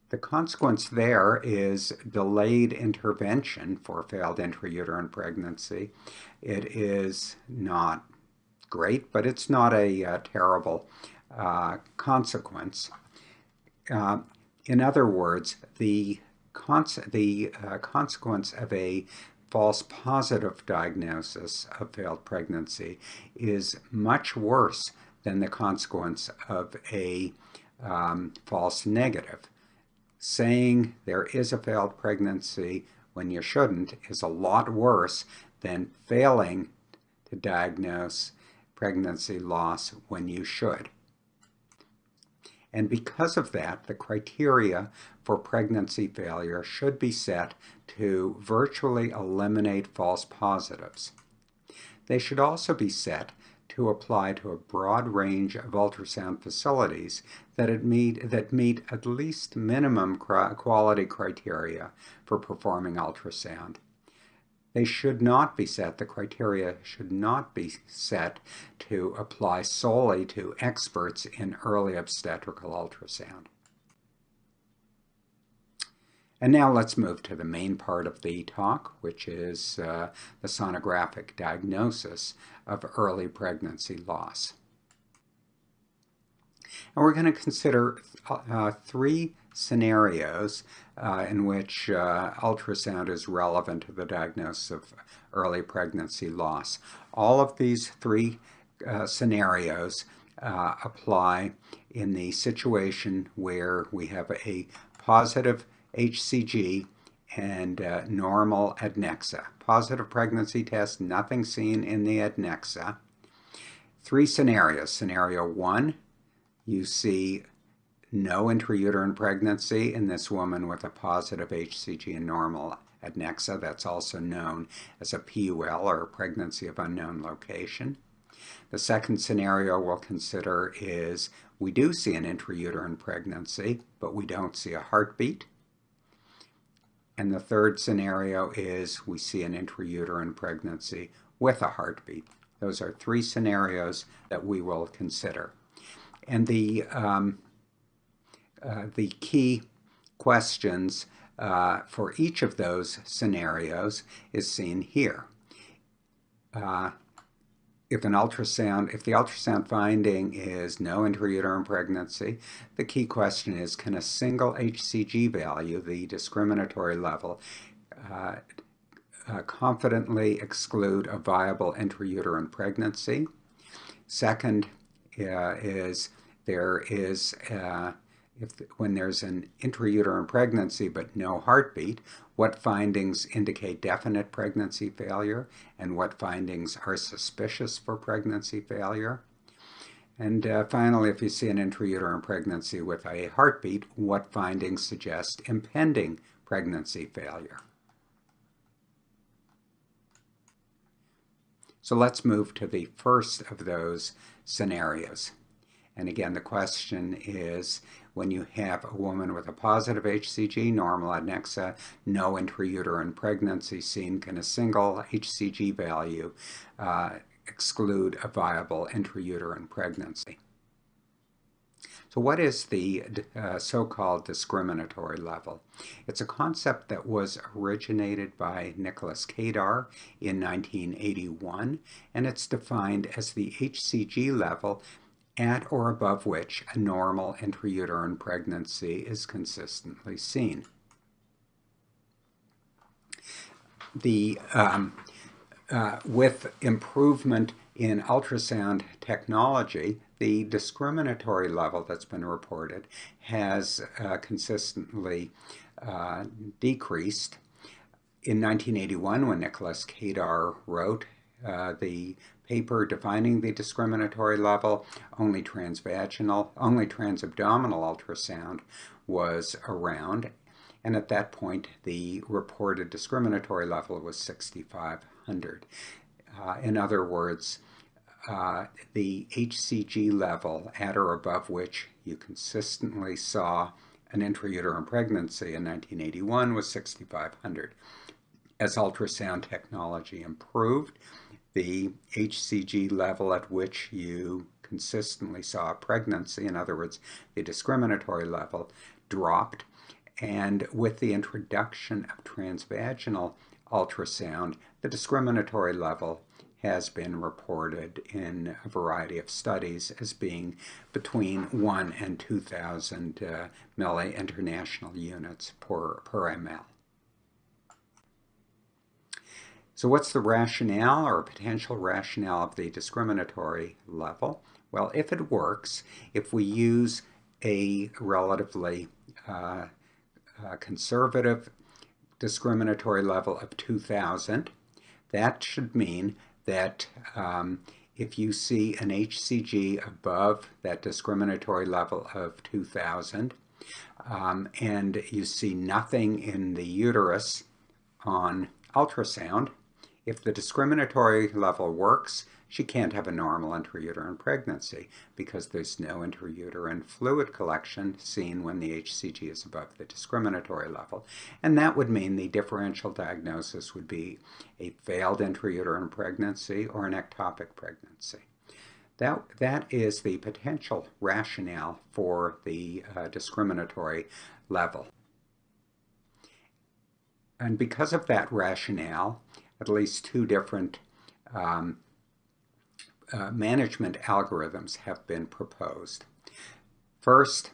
The consequence there is delayed intervention for failed intrauterine pregnancy. It is not great, but it's not a terrible consequence. In other words, the consequence of a false positive diagnosis of failed pregnancy is much worse than the consequence of a false negative. Saying there is a failed pregnancy when you shouldn't is a lot worse than failing to diagnose pregnancy loss when you should. And because of that, the criteria for pregnancy failure should be set to virtually eliminate false positives. They should also be set to apply to a broad range of ultrasound facilities that meet at least minimum quality criteria for performing ultrasound. They should not be set, the criteria should not be set to apply solely to experts in early obstetrical ultrasound. And now let's move to the main part of the talk, which is the sonographic diagnosis of early pregnancy loss. And we're going to consider three scenarios in which ultrasound is relevant to the diagnosis of early pregnancy loss. All of these three scenarios apply in the situation where we have a positive HCG and normal adnexa. Positive pregnancy test, nothing seen in the adnexa. Three scenarios. Scenario 1, you see no intrauterine pregnancy in this woman with a positive HCG and normal adnexa. That's also known as a PUL, or a pregnancy of unknown location. The second scenario we'll consider is we do see an intrauterine pregnancy, but we don't see a heartbeat. And the third scenario is we see an intrauterine pregnancy with a heartbeat. Those are three scenarios that we will consider. And the key questions for each of those scenarios is seen here. If the ultrasound finding is no intrauterine pregnancy, the key question is, can a single HCG value, the discriminatory level, confidently exclude a viable intrauterine pregnancy? Second is when there's an intrauterine pregnancy but no heartbeat, what findings indicate definite pregnancy failure and what findings are suspicious for pregnancy failure? And finally, if you see an intrauterine pregnancy with a heartbeat, what findings suggest impending pregnancy failure? So let's move to the first of those scenarios. And again, the question is, when you have a woman with a positive HCG, normal adnexa, no intrauterine pregnancy seen, can a single HCG value exclude a viable intrauterine pregnancy? So what is the so-called discriminatory level? It's a concept that was originated by Nicholas Kadar in 1981, and it's defined as the HCG level at or above which a normal intrauterine pregnancy is consistently seen. With improvement in ultrasound technology, the discriminatory level that's been reported has consistently decreased. In 1981, when Nicholas Kadar wrote the paper defining the discriminatory level, only transabdominal ultrasound was around, and at that point the reported discriminatory level was 6,500. In other words, the HCG level at or above which you consistently saw an intrauterine pregnancy in 1981 was 6,500. As ultrasound technology improved, the HCG level at which you consistently saw a pregnancy, in other words, the discriminatory level, dropped. And with the introduction of transvaginal ultrasound, the discriminatory level has been reported in a variety of studies as being between 1 and 2,000 milli-international units per ml. So what's the rationale or potential rationale of the discriminatory level? Well, if it works, if we use a relatively conservative discriminatory level of 2,000, that should mean that if you see an HCG above that discriminatory level of 2,000 and you see nothing in the uterus on ultrasound, if the discriminatory level works, she can't have a normal intrauterine pregnancy because there's no intrauterine fluid collection seen when the HCG is above the discriminatory level. And that would mean the differential diagnosis would be a failed intrauterine pregnancy or an ectopic pregnancy. That is the potential rationale for the discriminatory level. And because of that rationale, at least two different management algorithms have been proposed. First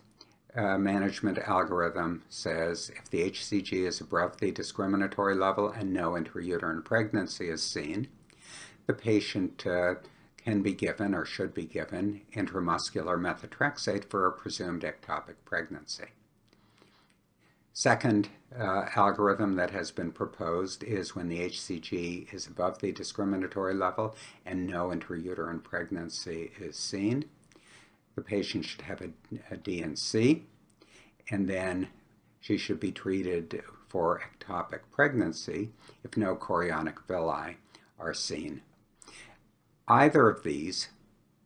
management algorithm says if the HCG is above the discriminatory level and no intrauterine pregnancy is seen, the patient can be given or should be given intramuscular methotrexate for a presumed ectopic pregnancy. Second algorithm that has been proposed is when the HCG is above the discriminatory level and no intrauterine pregnancy is seen, the patient should have a D&C, and then she should be treated for ectopic pregnancy if no chorionic villi are seen. With either of these,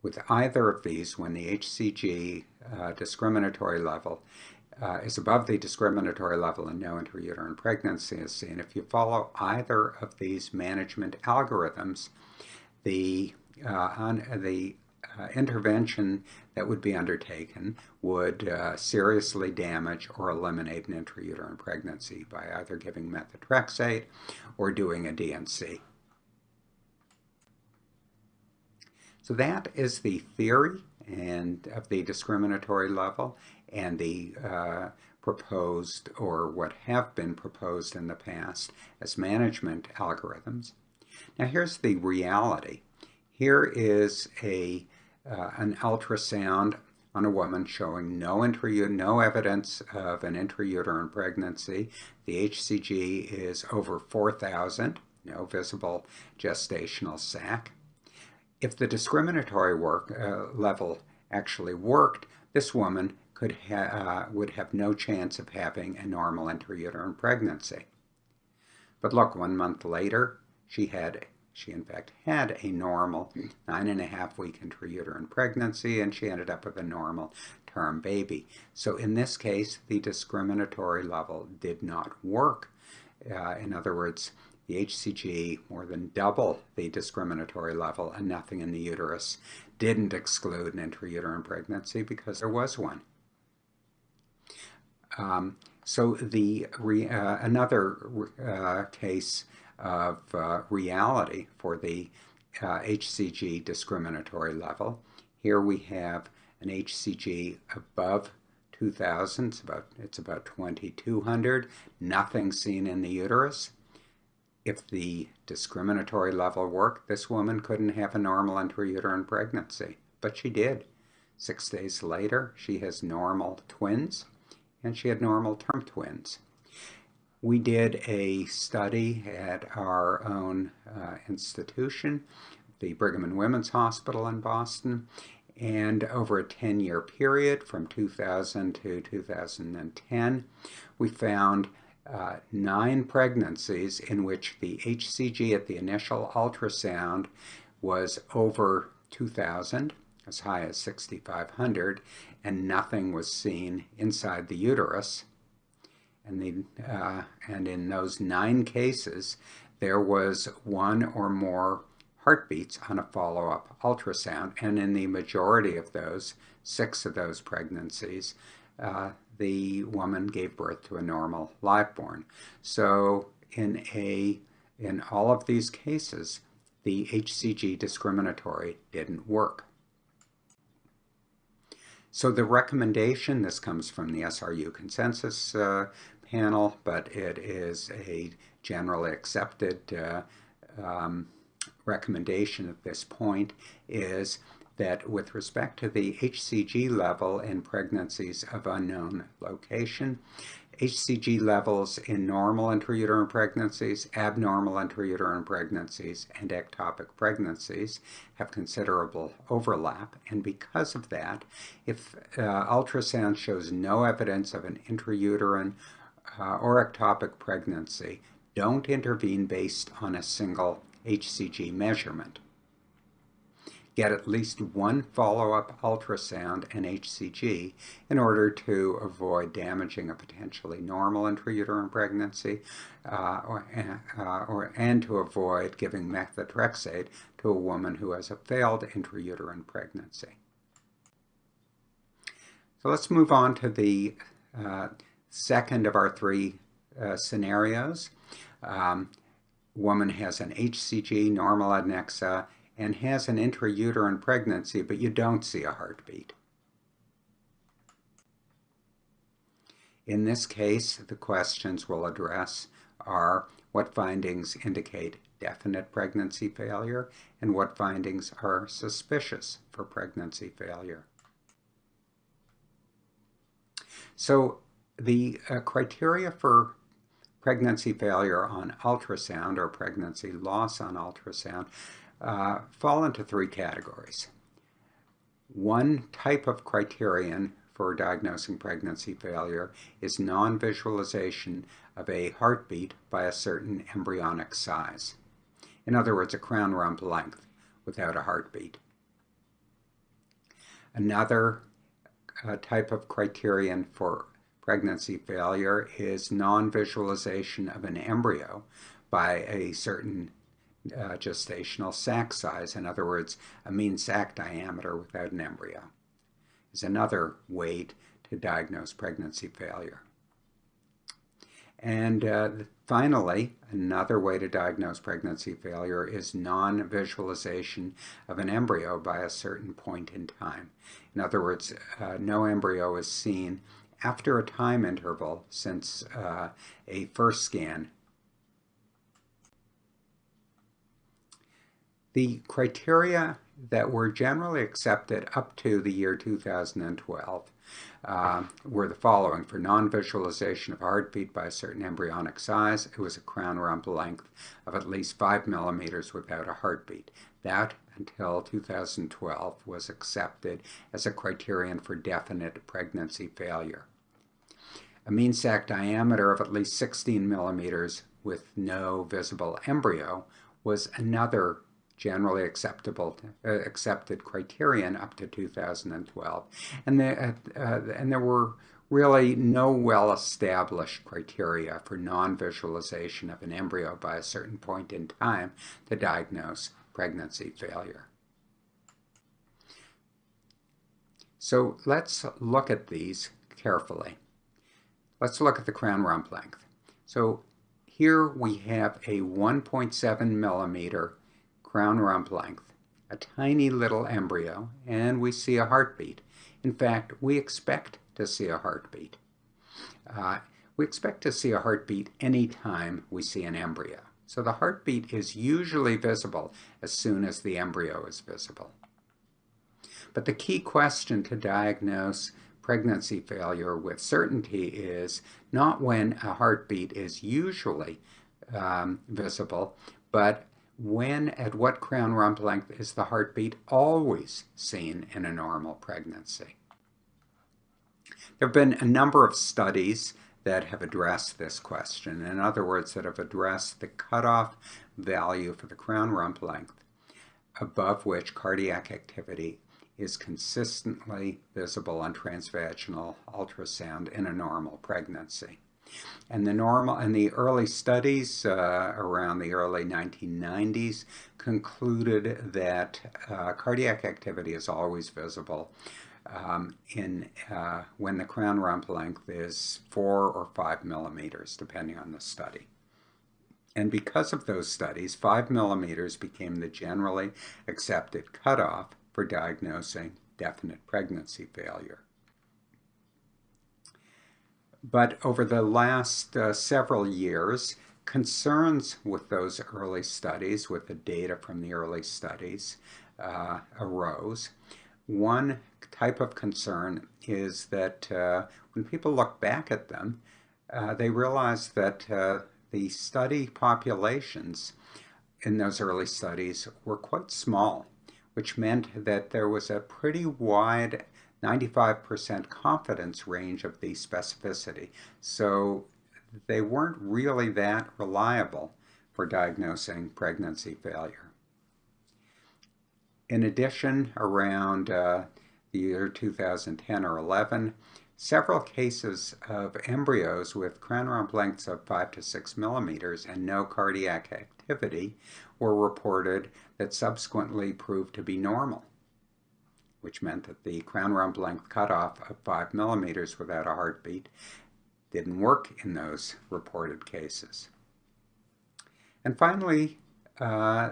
when the HCG discriminatory level is above the discriminatory level and no intrauterine pregnancy is seen, if you follow either of these management algorithms, the intervention that would be undertaken would seriously damage or eliminate an intrauterine pregnancy by either giving methotrexate or doing a D&C. So that is the theory of the discriminatory level and the proposed, or what have been proposed in the past as management algorithms. Now here's the reality. Here is an ultrasound on a woman showing no evidence of an intrauterine pregnancy. The HCG is over 4,000, no visible gestational sac. If the discriminatory level actually worked, this woman would have no chance of having a normal intrauterine pregnancy. But look, 1 month later, she in fact had a normal 9.5-week intrauterine pregnancy, and she ended up with a normal term baby. So in this case, the discriminatory level did not work. In other words, the HCG, more than double the discriminatory level and nothing in the uterus, didn't exclude an intrauterine pregnancy because there was one. So another case of reality for the HCG discriminatory level. Here we have an HCG above 2,000, it's about 2,200, nothing seen in the uterus. If the discriminatory level worked, this woman couldn't have a normal intrauterine pregnancy, but she did. 6 days later, she has normal twins, and she had normal term twins. We did a study at our own institution, the Brigham and Women's Hospital in Boston, and over a 10-year period from 2000 to 2010, we found 9 pregnancies in which the HCG at the initial ultrasound was over 2,000, as high as 6,500, and nothing was seen inside the uterus. And in those 9 cases, there was 1 or more heartbeats on a follow-up ultrasound, and in the majority of those, 6 of those pregnancies, the woman gave birth to a normal liveborn. So in all of these cases, the HCG discriminatory didn't work. So the recommendation, this comes from the SRU consensus panel, but it is a generally accepted recommendation at this point, is that with respect to the HCG level in pregnancies of unknown location, HCG levels in normal intrauterine pregnancies, abnormal intrauterine pregnancies, and ectopic pregnancies have considerable overlap. And because of that, if ultrasound shows no evidence of an intrauterine or ectopic pregnancy, don't intervene based on a single HCG measurement. Get at least one follow-up ultrasound and HCG in order to avoid damaging a potentially normal intrauterine pregnancy and to avoid giving methotrexate to a woman who has a failed intrauterine pregnancy. So let's move on to the second of our three scenarios. Woman has an HCG, normal adnexa, and has an intrauterine pregnancy, but you don't see a heartbeat. In this case, the questions we'll address are what findings indicate definite pregnancy failure and what findings are suspicious for pregnancy failure. So the criteria for pregnancy failure on ultrasound or pregnancy loss on ultrasound fall into three categories. One type of criterion for diagnosing pregnancy failure is non-visualization of a heartbeat by a certain embryonic size. In other words, a crown rump length without a heartbeat. Another type of criterion for pregnancy failure is non-visualization of an embryo by a certain gestational sac size. In other words, a mean sac diameter without an embryo is another way to diagnose pregnancy failure. And finally, another way to diagnose pregnancy failure is non-visualization of an embryo by a certain point in time. In other words, no embryo is seen after a time interval since a first scan. The criteria that were generally accepted up to the year 2012 were the following. For non-visualization of heartbeat by a certain embryonic size, it was a crown rump length of at least 5 millimeters without a heartbeat. That, until 2012, was accepted as a criterion for definite pregnancy failure. A mean sac diameter of at least 16 millimeters with no visible embryo was another generally accepted criterion up to 2012. And there were really no well-established criteria for non-visualization of an embryo by a certain point in time to diagnose pregnancy failure. So let's look at these carefully. Let's look at the crown rump length. So here we have a 1.7 millimeter crown rump length, a tiny little embryo, and we see a heartbeat. In fact, we expect to see a heartbeat. We expect to see a heartbeat anytime we see an embryo. So the heartbeat is usually visible as soon as the embryo is visible. But the key question to diagnose pregnancy failure with certainty is not when a heartbeat is usually visible, but when, at what crown rump length is the heartbeat always seen in a normal pregnancy? There have been a number of studies that have addressed this question. In other words, that have addressed the cutoff value for the crown rump length above which cardiac activity is consistently visible on transvaginal ultrasound in a normal pregnancy. And the early studies around the early 1990s concluded that cardiac activity is always visible when the crown rump length is 4 or 5 millimeters, depending on the study. And because of those studies, 5 millimeters became the generally accepted cutoff for diagnosing definite pregnancy failure. But over the last several years, concerns with those early studies, with the data from the early studies, arose. One type of concern is that when people look back at them, they realize that the study populations in those early studies were quite small, which meant that there was a pretty wide 95% confidence range of the specificity. So they weren't really that reliable for diagnosing pregnancy failure. In addition, around the year 2010 or 11, several cases of embryos with crown rump lengths of 5 to 6 millimeters and no cardiac activity were reported that subsequently proved to be normal, which meant that the crown rump length cutoff of 5 millimeters without a heartbeat didn't work in those reported cases. And finally,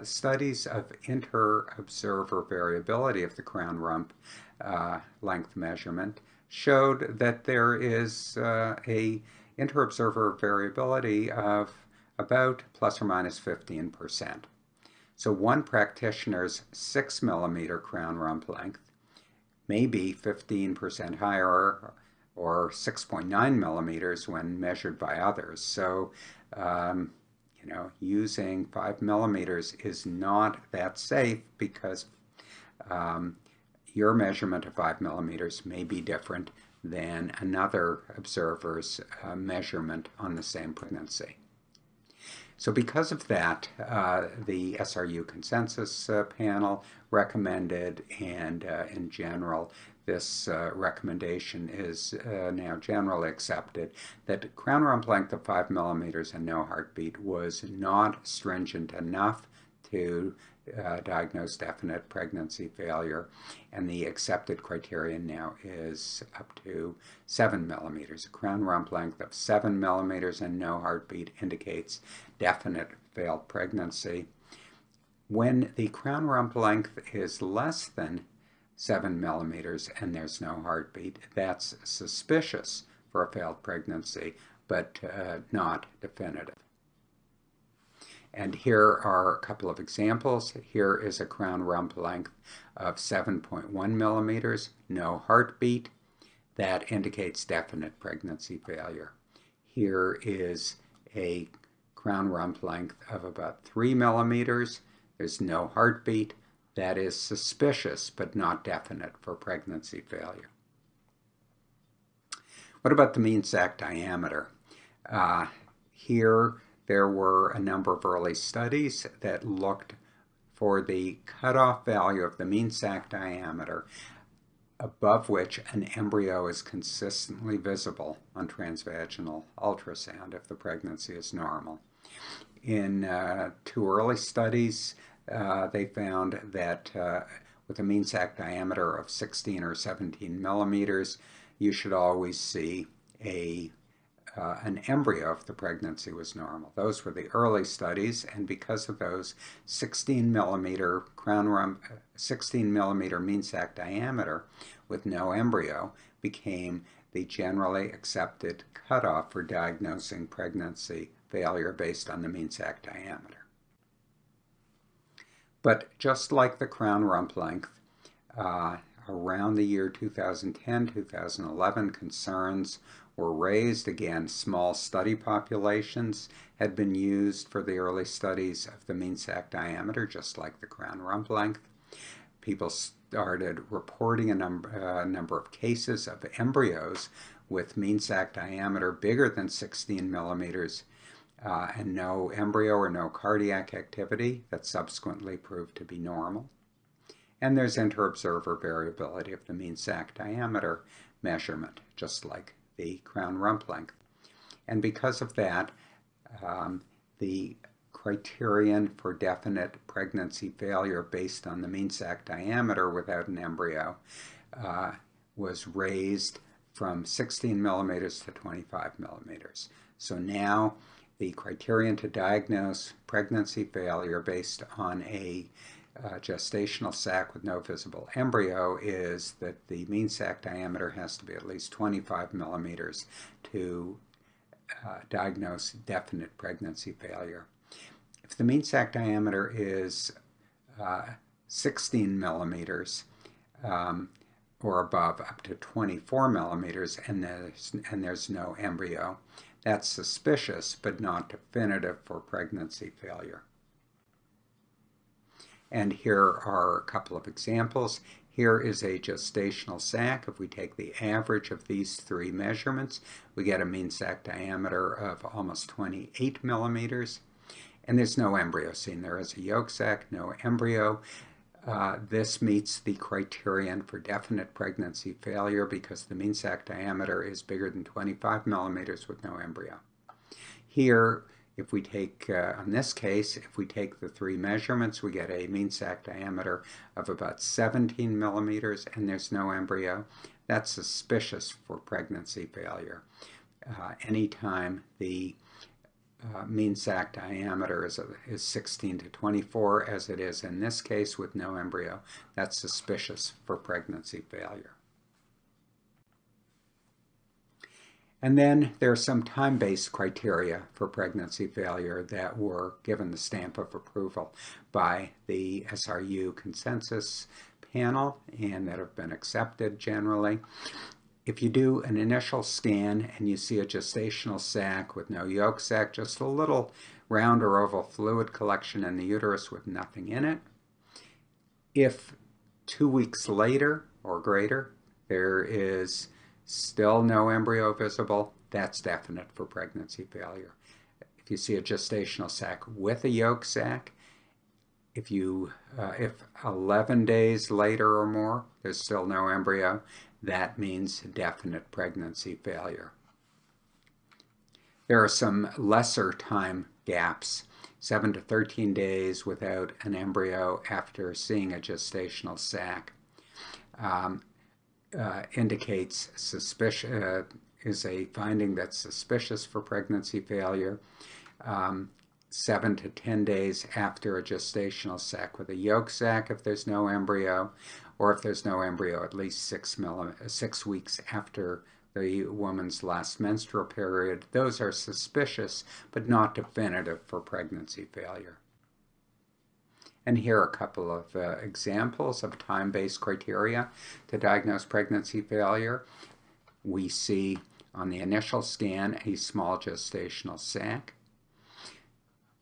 studies of inter-observer variability of the crown rump length measurement showed that there is a inter-observer variability of about plus or minus 15%. So one practitioner's 6 millimeter crown rump length may be 15% higher or 6.9 millimeters when measured by others. So, using 5 millimeters is not that safe because your measurement of 5 millimeters may be different than another observer's measurement on the same pregnancy. So because of that, the SRU consensus panel recommended, and in general, this recommendation is now generally accepted, that crown rump length of 5 millimeters and no heartbeat was not stringent enough to diagnose definite pregnancy failure, and the accepted criterion now is up to 7 millimeters. A crown rump length of 7 millimeters and no heartbeat indicates definite failed pregnancy. When the crown rump length is less than 7 millimeters and there's no heartbeat, that's suspicious for a failed pregnancy, but not definitive. And here are a couple of examples. Here is a crown rump length of 7.1 millimeters, no heartbeat. That indicates definite pregnancy failure. Here is a crown rump length of about 3 millimeters. There's no heartbeat. That is suspicious but not definite for pregnancy failure. What about the mean sac diameter? Here there were a number of early studies that looked for the cutoff value of the mean sac diameter above which an embryo is consistently visible on transvaginal ultrasound if the pregnancy is normal. In 2 early studies, they found that with a mean sac diameter of 16 or 17 millimeters, you should always see an embryo if the pregnancy was normal. Those were the early studies, and because of those, 16 millimeter mean sac diameter with no embryo became the generally accepted cutoff for diagnosing pregnancy failure based on the mean sac diameter. But just like the crown rump length, around the year 2010, 2011, concerns were raised. Again, small study populations had been used for the early studies of the mean sac diameter, just like the crown rump length. People started reporting a number of cases of embryos with mean sac diameter bigger than 16 millimeters and no embryo or no cardiac activity that subsequently proved to be normal. And there's inter-observer variability of the mean sac diameter measurement, just like the crown rump length. And because of that, the criterion for definite pregnancy failure based on the mean sac diameter without an embryo was raised from 16 millimeters to 25 millimeters. So now the criterion to diagnose pregnancy failure based on a gestational sac with no visible embryo is that the mean sac diameter has to be at least 25 millimeters to diagnose definite pregnancy failure. If the mean sac diameter is 16 millimeters or above, up to 24 millimeters, and there's no embryo, that's suspicious but not definitive for pregnancy failure. And here are a couple of examples. Here is a gestational sac. If we take the average of these three measurements, we get a mean sac diameter of almost 28 millimeters. And there's no embryo seen. There is a yolk sac, no embryo. This meets the criterion for definite pregnancy failure because the mean sac diameter is bigger than 25 millimeters with no embryo. Here, if we take, in this case, if we take the three measurements, we get a mean sac diameter of about 17 millimeters and there's no embryo. That's suspicious for pregnancy failure. Anytime the mean sac diameter is 16 to 24, as it is in this case with no embryo, that's suspicious for pregnancy failure. And then there are some time-based criteria for pregnancy failure that were given the stamp of approval by the SRU consensus panel and that have been accepted generally. If you do an initial scan and you see a gestational sac with no yolk sac, just a little round or oval fluid collection in the uterus with nothing in it, if 2 weeks later or greater there is still no embryo visible, that's definite for pregnancy failure. If you see a gestational sac with a yolk sac, if 11 days later or more there's still no embryo, that means definite pregnancy failure. There are some lesser time gaps, 7 to 13 days without an embryo after seeing a gestational sac. Indicates suspicion, is a finding that's suspicious for pregnancy failure. 7 to 10 days after a gestational sac with a yolk sac if there's no embryo, or if there's no embryo at least 6 weeks after the woman's last menstrual period. Those are suspicious but not definitive for pregnancy failure. And here are a couple of examples of time-based criteria to diagnose pregnancy failure. We see on the initial scan a small gestational sac.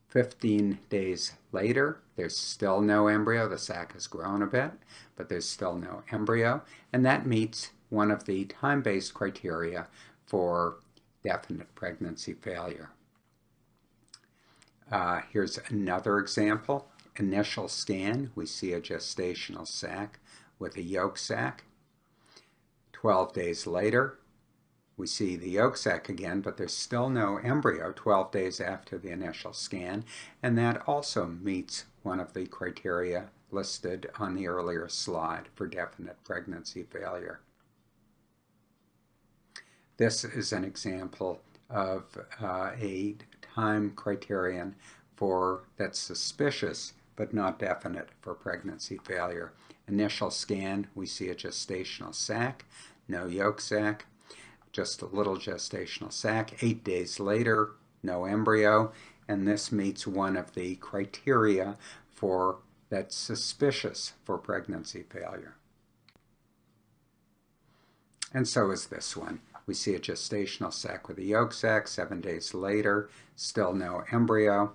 15 days later, there's still no embryo. The sac has grown a bit, but there's still no embryo. And that meets one of the time-based criteria for definite pregnancy failure. Here's another example. Initial scan, we see a gestational sac with a yolk sac. 12 days later, we see the yolk sac again, but there's still no embryo 12 days after the initial scan, and that also meets one of the criteria listed on the earlier slide for definite pregnancy failure. This is an example of a time criterion that's suspicious but not definite for pregnancy failure. Initial scan, we see a gestational sac, no yolk sac, just a little gestational sac. 8 days later, no embryo, and this meets one of the criteria that's suspicious for pregnancy failure. And so is this one. We see a gestational sac with a yolk sac. 7 days later, still no embryo.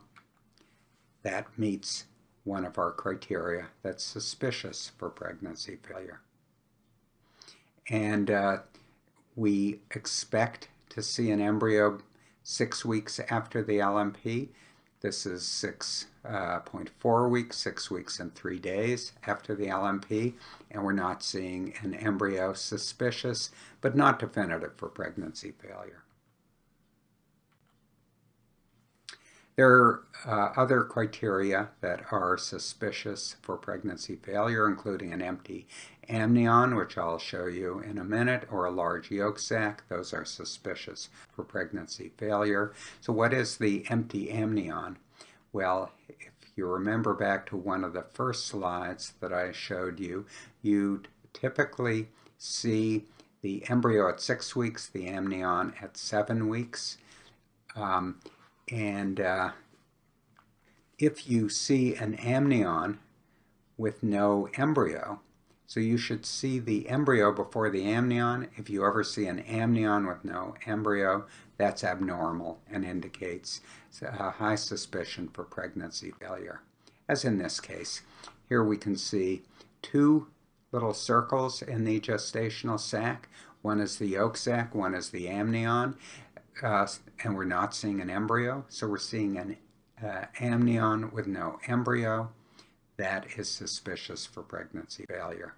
That meets one of our criteria that's suspicious for pregnancy failure. And we expect to see an embryo 6 weeks after the LMP. This is 6.4 weeks, 6 weeks and 3 days after the LMP, and we're not seeing an embryo, suspicious but not definitive for pregnancy failure. There are other criteria that are suspicious for pregnancy failure, including an empty amnion, which I'll show you in a minute, or a large yolk sac. Those are suspicious for pregnancy failure. So what is the empty amnion? Well, if you remember back to one of the first slides that I showed you, you'd typically see the embryo at 6 weeks, the amnion at 7 weeks. If you see an amnion with no embryo, so you should see the embryo before the amnion. If you ever see an amnion with no embryo, that's abnormal and indicates a high suspicion for pregnancy failure. As in this case, here we can see two little circles in the gestational sac. One is the yolk sac, one is the amnion, and we're not seeing an embryo. So we're seeing an amnion with no embryo. That is suspicious for pregnancy failure.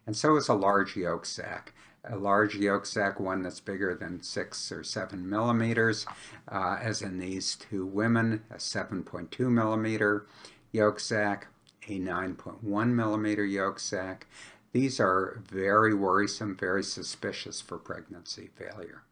And so is a large yolk sac. A large yolk sac, one that's bigger than 6 or 7 millimeters, as in these two women, a 7.2 millimeter yolk sac, a 9.1 millimeter yolk sac. These are very worrisome, very suspicious for pregnancy failure.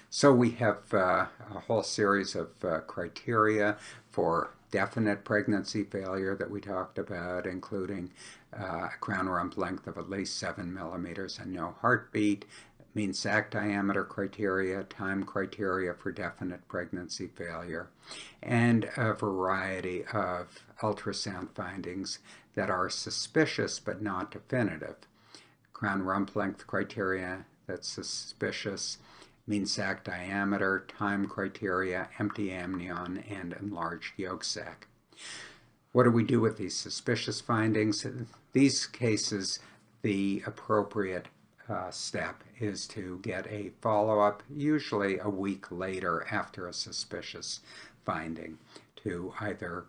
So we have a whole series of criteria for definite pregnancy failure that we talked about, including a crown rump length of at least 7 millimeters and no heartbeat, mean sac diameter criteria, time criteria for definite pregnancy failure, and a variety of ultrasound findings that are suspicious but not definitive. Crown rump length criteria that's suspicious, mean sac diameter, time criteria, empty amnion, and enlarged yolk sac. What do we do with these suspicious findings? In these cases, the appropriate step is to get a follow-up, usually a week later after a suspicious finding, to either,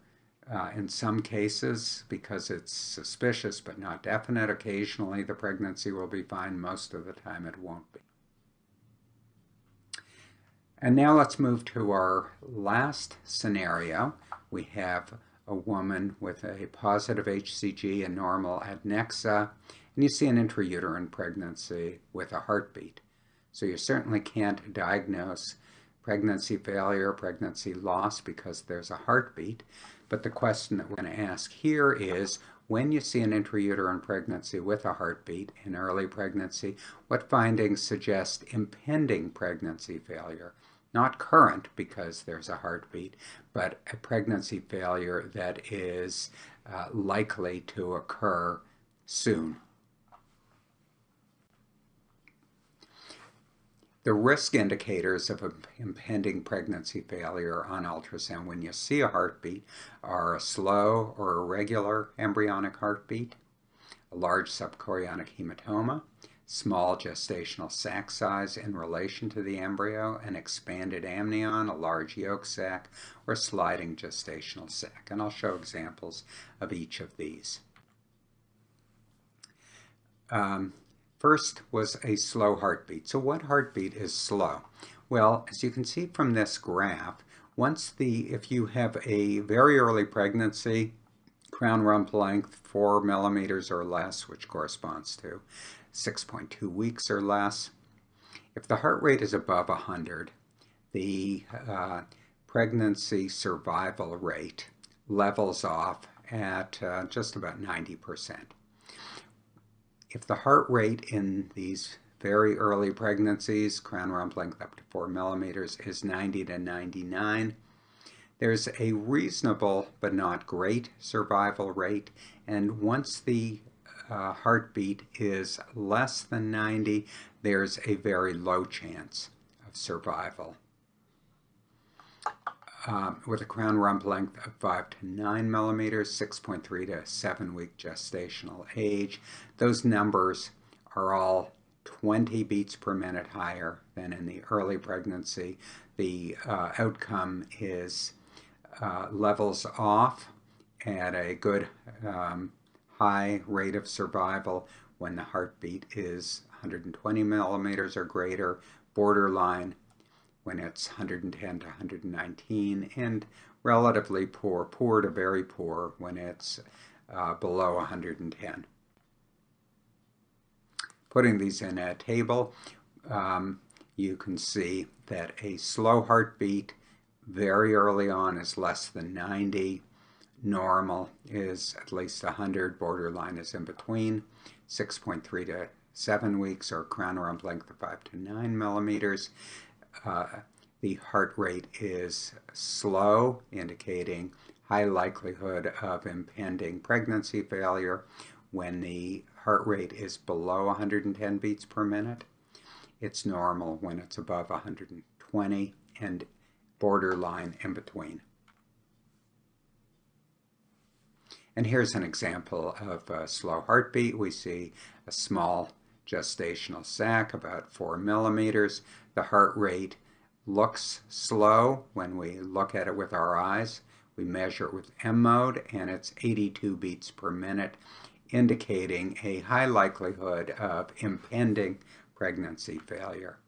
in some cases, because it's suspicious but not definite, occasionally the pregnancy will be fine, most of the time it won't be. And now let's move to our last scenario. We have a woman with a positive HCG and normal adnexa, and you see an intrauterine pregnancy with a heartbeat. So you certainly can't diagnose pregnancy failure, pregnancy loss because there's a heartbeat. But the question that we're going to ask here is, when you see an intrauterine pregnancy with a heartbeat in early pregnancy, what findings suggest impending pregnancy failure? Not current because there's a heartbeat, but a pregnancy failure that is likely to occur soon. The risk indicators of impending pregnancy failure on ultrasound when you see a heartbeat are a slow or irregular embryonic heartbeat, a large subchorionic hematoma, small gestational sac size in relation to the embryo, an expanded amnion, a large yolk sac, or sliding gestational sac. And I'll show examples of each of these. First was a slow heartbeat. So what heartbeat is slow? Well, as you can see from this graph, if you have a very early pregnancy, crown rump length 4 millimeters or less, which corresponds to 6.2 weeks or less. If the heart rate is above 100, the pregnancy survival rate levels off at just about 90%. If the heart rate in these very early pregnancies, crown rump length up to 4 millimeters, is 90 to 99, there's a reasonable but not great survival rate, and once the heartbeat is less than 90, there's a very low chance of survival. With a crown rump length of 5 to 9 millimeters, 6.3 to 7 week gestational age, those numbers are all 20 beats per minute higher than in the early pregnancy. The outcome is levels off at a good high rate of survival when the heartbeat is 120 millimeters or greater, borderline when it's 110 to 119, and relatively poor, poor to very poor, when it's below 110. Putting these in a table, you can see that a slow heartbeat very early on is less than 90. Normal is at least 100. Borderline is in between. 6.3 to 7 weeks, or crown rump length of 5 to 9 millimeters. The heart rate is slow, indicating high likelihood of impending pregnancy failure. When the heart rate is below 110 beats per minute, it's normal when it's above 120, and borderline in between. And here's an example of a slow heartbeat. We see a small gestational sac, about 4 millimeters. The heart rate looks slow when we look at it with our eyes. We measure it with M mode, and it's 82 beats per minute, indicating a high likelihood of impending pregnancy failure.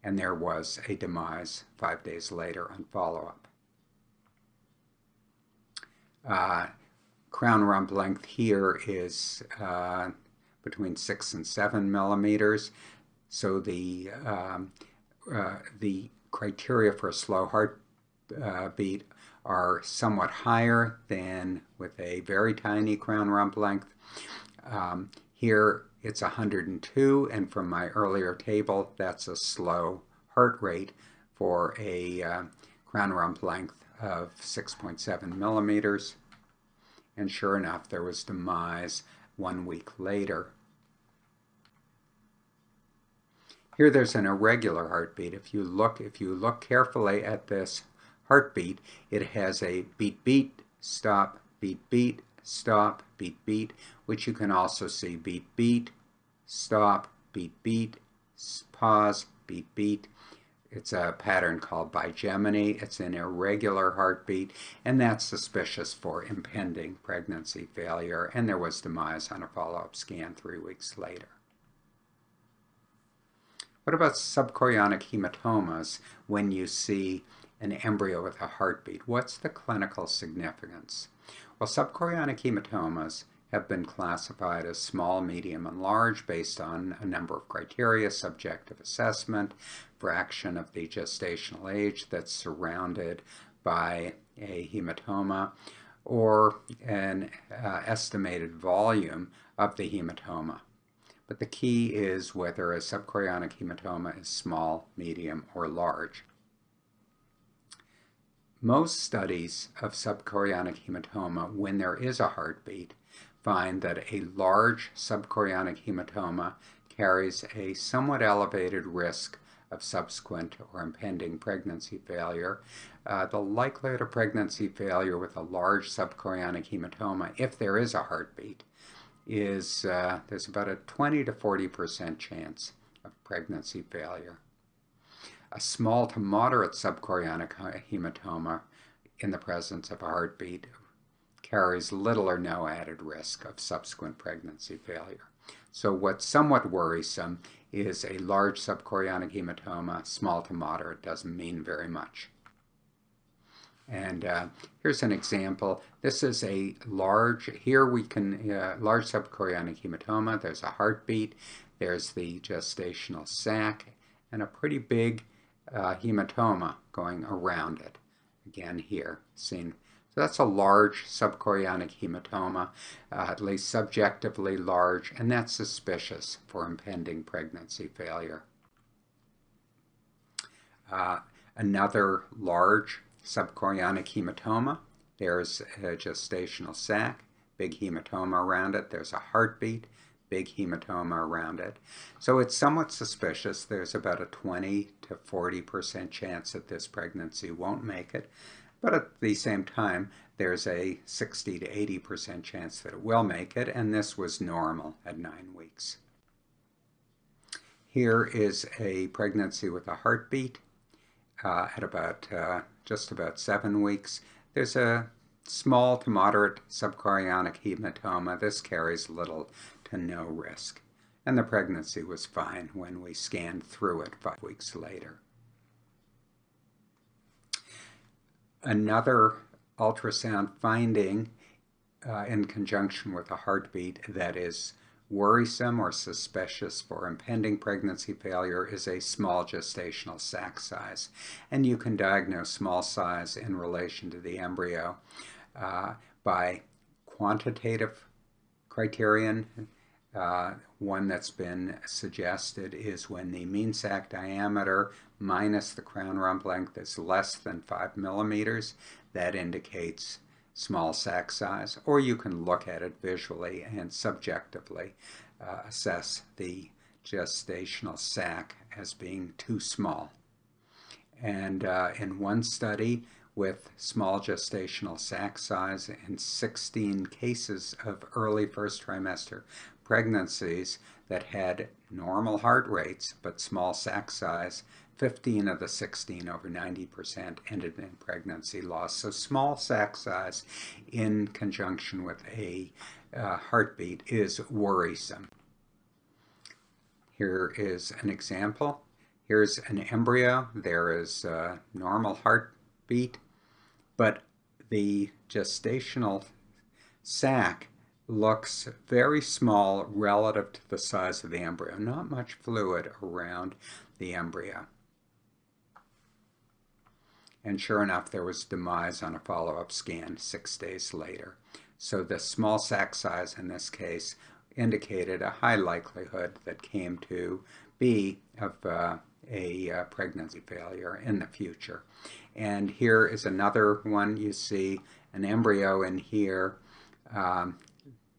And there was a demise 5 days later on follow-up. Crown rump length here is between 6 and 7 millimeters. So the criteria for a slow heartbeat are somewhat higher than with a very tiny crown rump length. Here it's 102, and from my earlier table, that's a slow heart rate for a crown rump length of 6.7 millimeters. And sure enough, there was demise 1 week later. Here there's an irregular heartbeat. If you look carefully at this heartbeat, it has a beat, beat, stop, beat, beat, stop, beat, beat, which you can also see beat, beat, stop, beat, beat, pause, beat, beat. It's a pattern called bigeminy. It's an irregular heartbeat, and that's suspicious for impending pregnancy failure, and there was demise on a follow-up scan 3 weeks later. What about subchorionic hematomas when you see an embryo with a heartbeat? What's the clinical significance? Well, subchorionic hematomas have been classified as small, medium, and large based on a number of criteria: subjective assessment, fraction of the gestational age that's surrounded by a hematoma, or an estimated volume of the hematoma. But the key is whether a subchorionic hematoma is small, medium, or large. Most studies of subchorionic hematoma, when there is a heartbeat, find that a large subchorionic hematoma carries a somewhat elevated risk of subsequent or impending pregnancy failure. The likelihood of pregnancy failure with a large subchorionic hematoma, if there is a heartbeat, is there's about a 20 to 40% chance of pregnancy failure. A small to moderate subchorionic hematoma in the presence of a heartbeat carries little or no added risk of subsequent pregnancy failure. So what's somewhat worrisome is a large subchorionic hematoma. Small to moderate doesn't mean very much. And here's an example. This is a large, here we can, large subchorionic hematoma. There's a heartbeat. There's the gestational sac, and a pretty big hematoma going around it. Again here, seen. So that's a large subchorionic hematoma, at least subjectively large, and that's suspicious for impending pregnancy failure. Another large subchorionic hematoma. There's a gestational sac, big hematoma around it. There's a heartbeat, big hematoma around it. So it's somewhat suspicious. There's about a 20 to 40% chance that this pregnancy won't make it. But at the same time, there's a 60 to 80% chance that it will make it, and this was normal at 9 weeks. Here is a pregnancy with a heartbeat at about just about 7 weeks. There's a small to moderate subchorionic hematoma. This carries little to no risk, and the pregnancy was fine when we scanned through it 5 weeks later. Another ultrasound finding in conjunction with a heartbeat that is worrisome or suspicious for impending pregnancy failure is a small gestational sac size. And you can diagnose small size in relation to the embryo by quantitative criterion. One that's been suggested is when the mean sac diameter minus the crown rump length is less than 5 millimeters. That indicates small sac size, or you can look at it visually and subjectively assess the gestational sac as being too small. And in one study with small gestational sac size in 16 cases of early first trimester pregnancies that had normal heart rates but small sac size, 15 of the 16, over 90%, ended in pregnancy loss. So small sac size in conjunction with a heartbeat is worrisome. Here is an example. Here's an embryo. There is a normal heartbeat, but the gestational sac looks very small relative to the size of the embryo. Not much fluid around the embryo. And sure enough, there was demise on a follow-up scan 6 days later. So the small sac size in this case indicated a high likelihood that came to be of a pregnancy failure in the future. And here is another one. You see an embryo in here.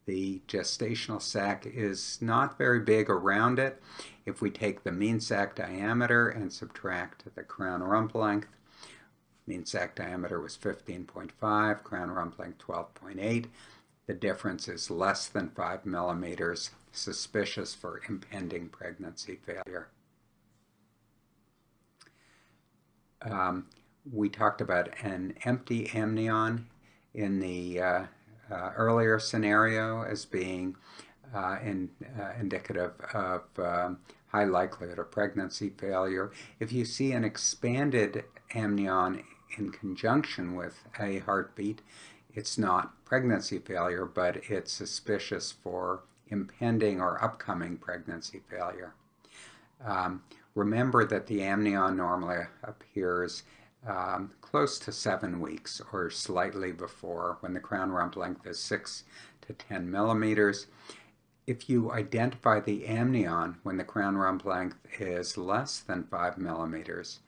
The gestational sac is not very big around it. If we take the mean sac diameter and subtract the crown rump length, mean sac diameter was 15.5, crown rump length 12.8. The difference is less than 5 millimeters, suspicious for impending pregnancy failure. We talked about an empty amnion in the earlier scenario as being indicative of high likelihood of pregnancy failure. If you see an expanded amnion in conjunction with a heartbeat, it's not pregnancy failure, but it's suspicious for impending or upcoming pregnancy failure. Remember that the amnion normally appears close to 7 weeks or slightly before, when the crown rump length is 6 to 10 millimeters. If you identify the amnion when the crown rump length is less than 5 millimeters,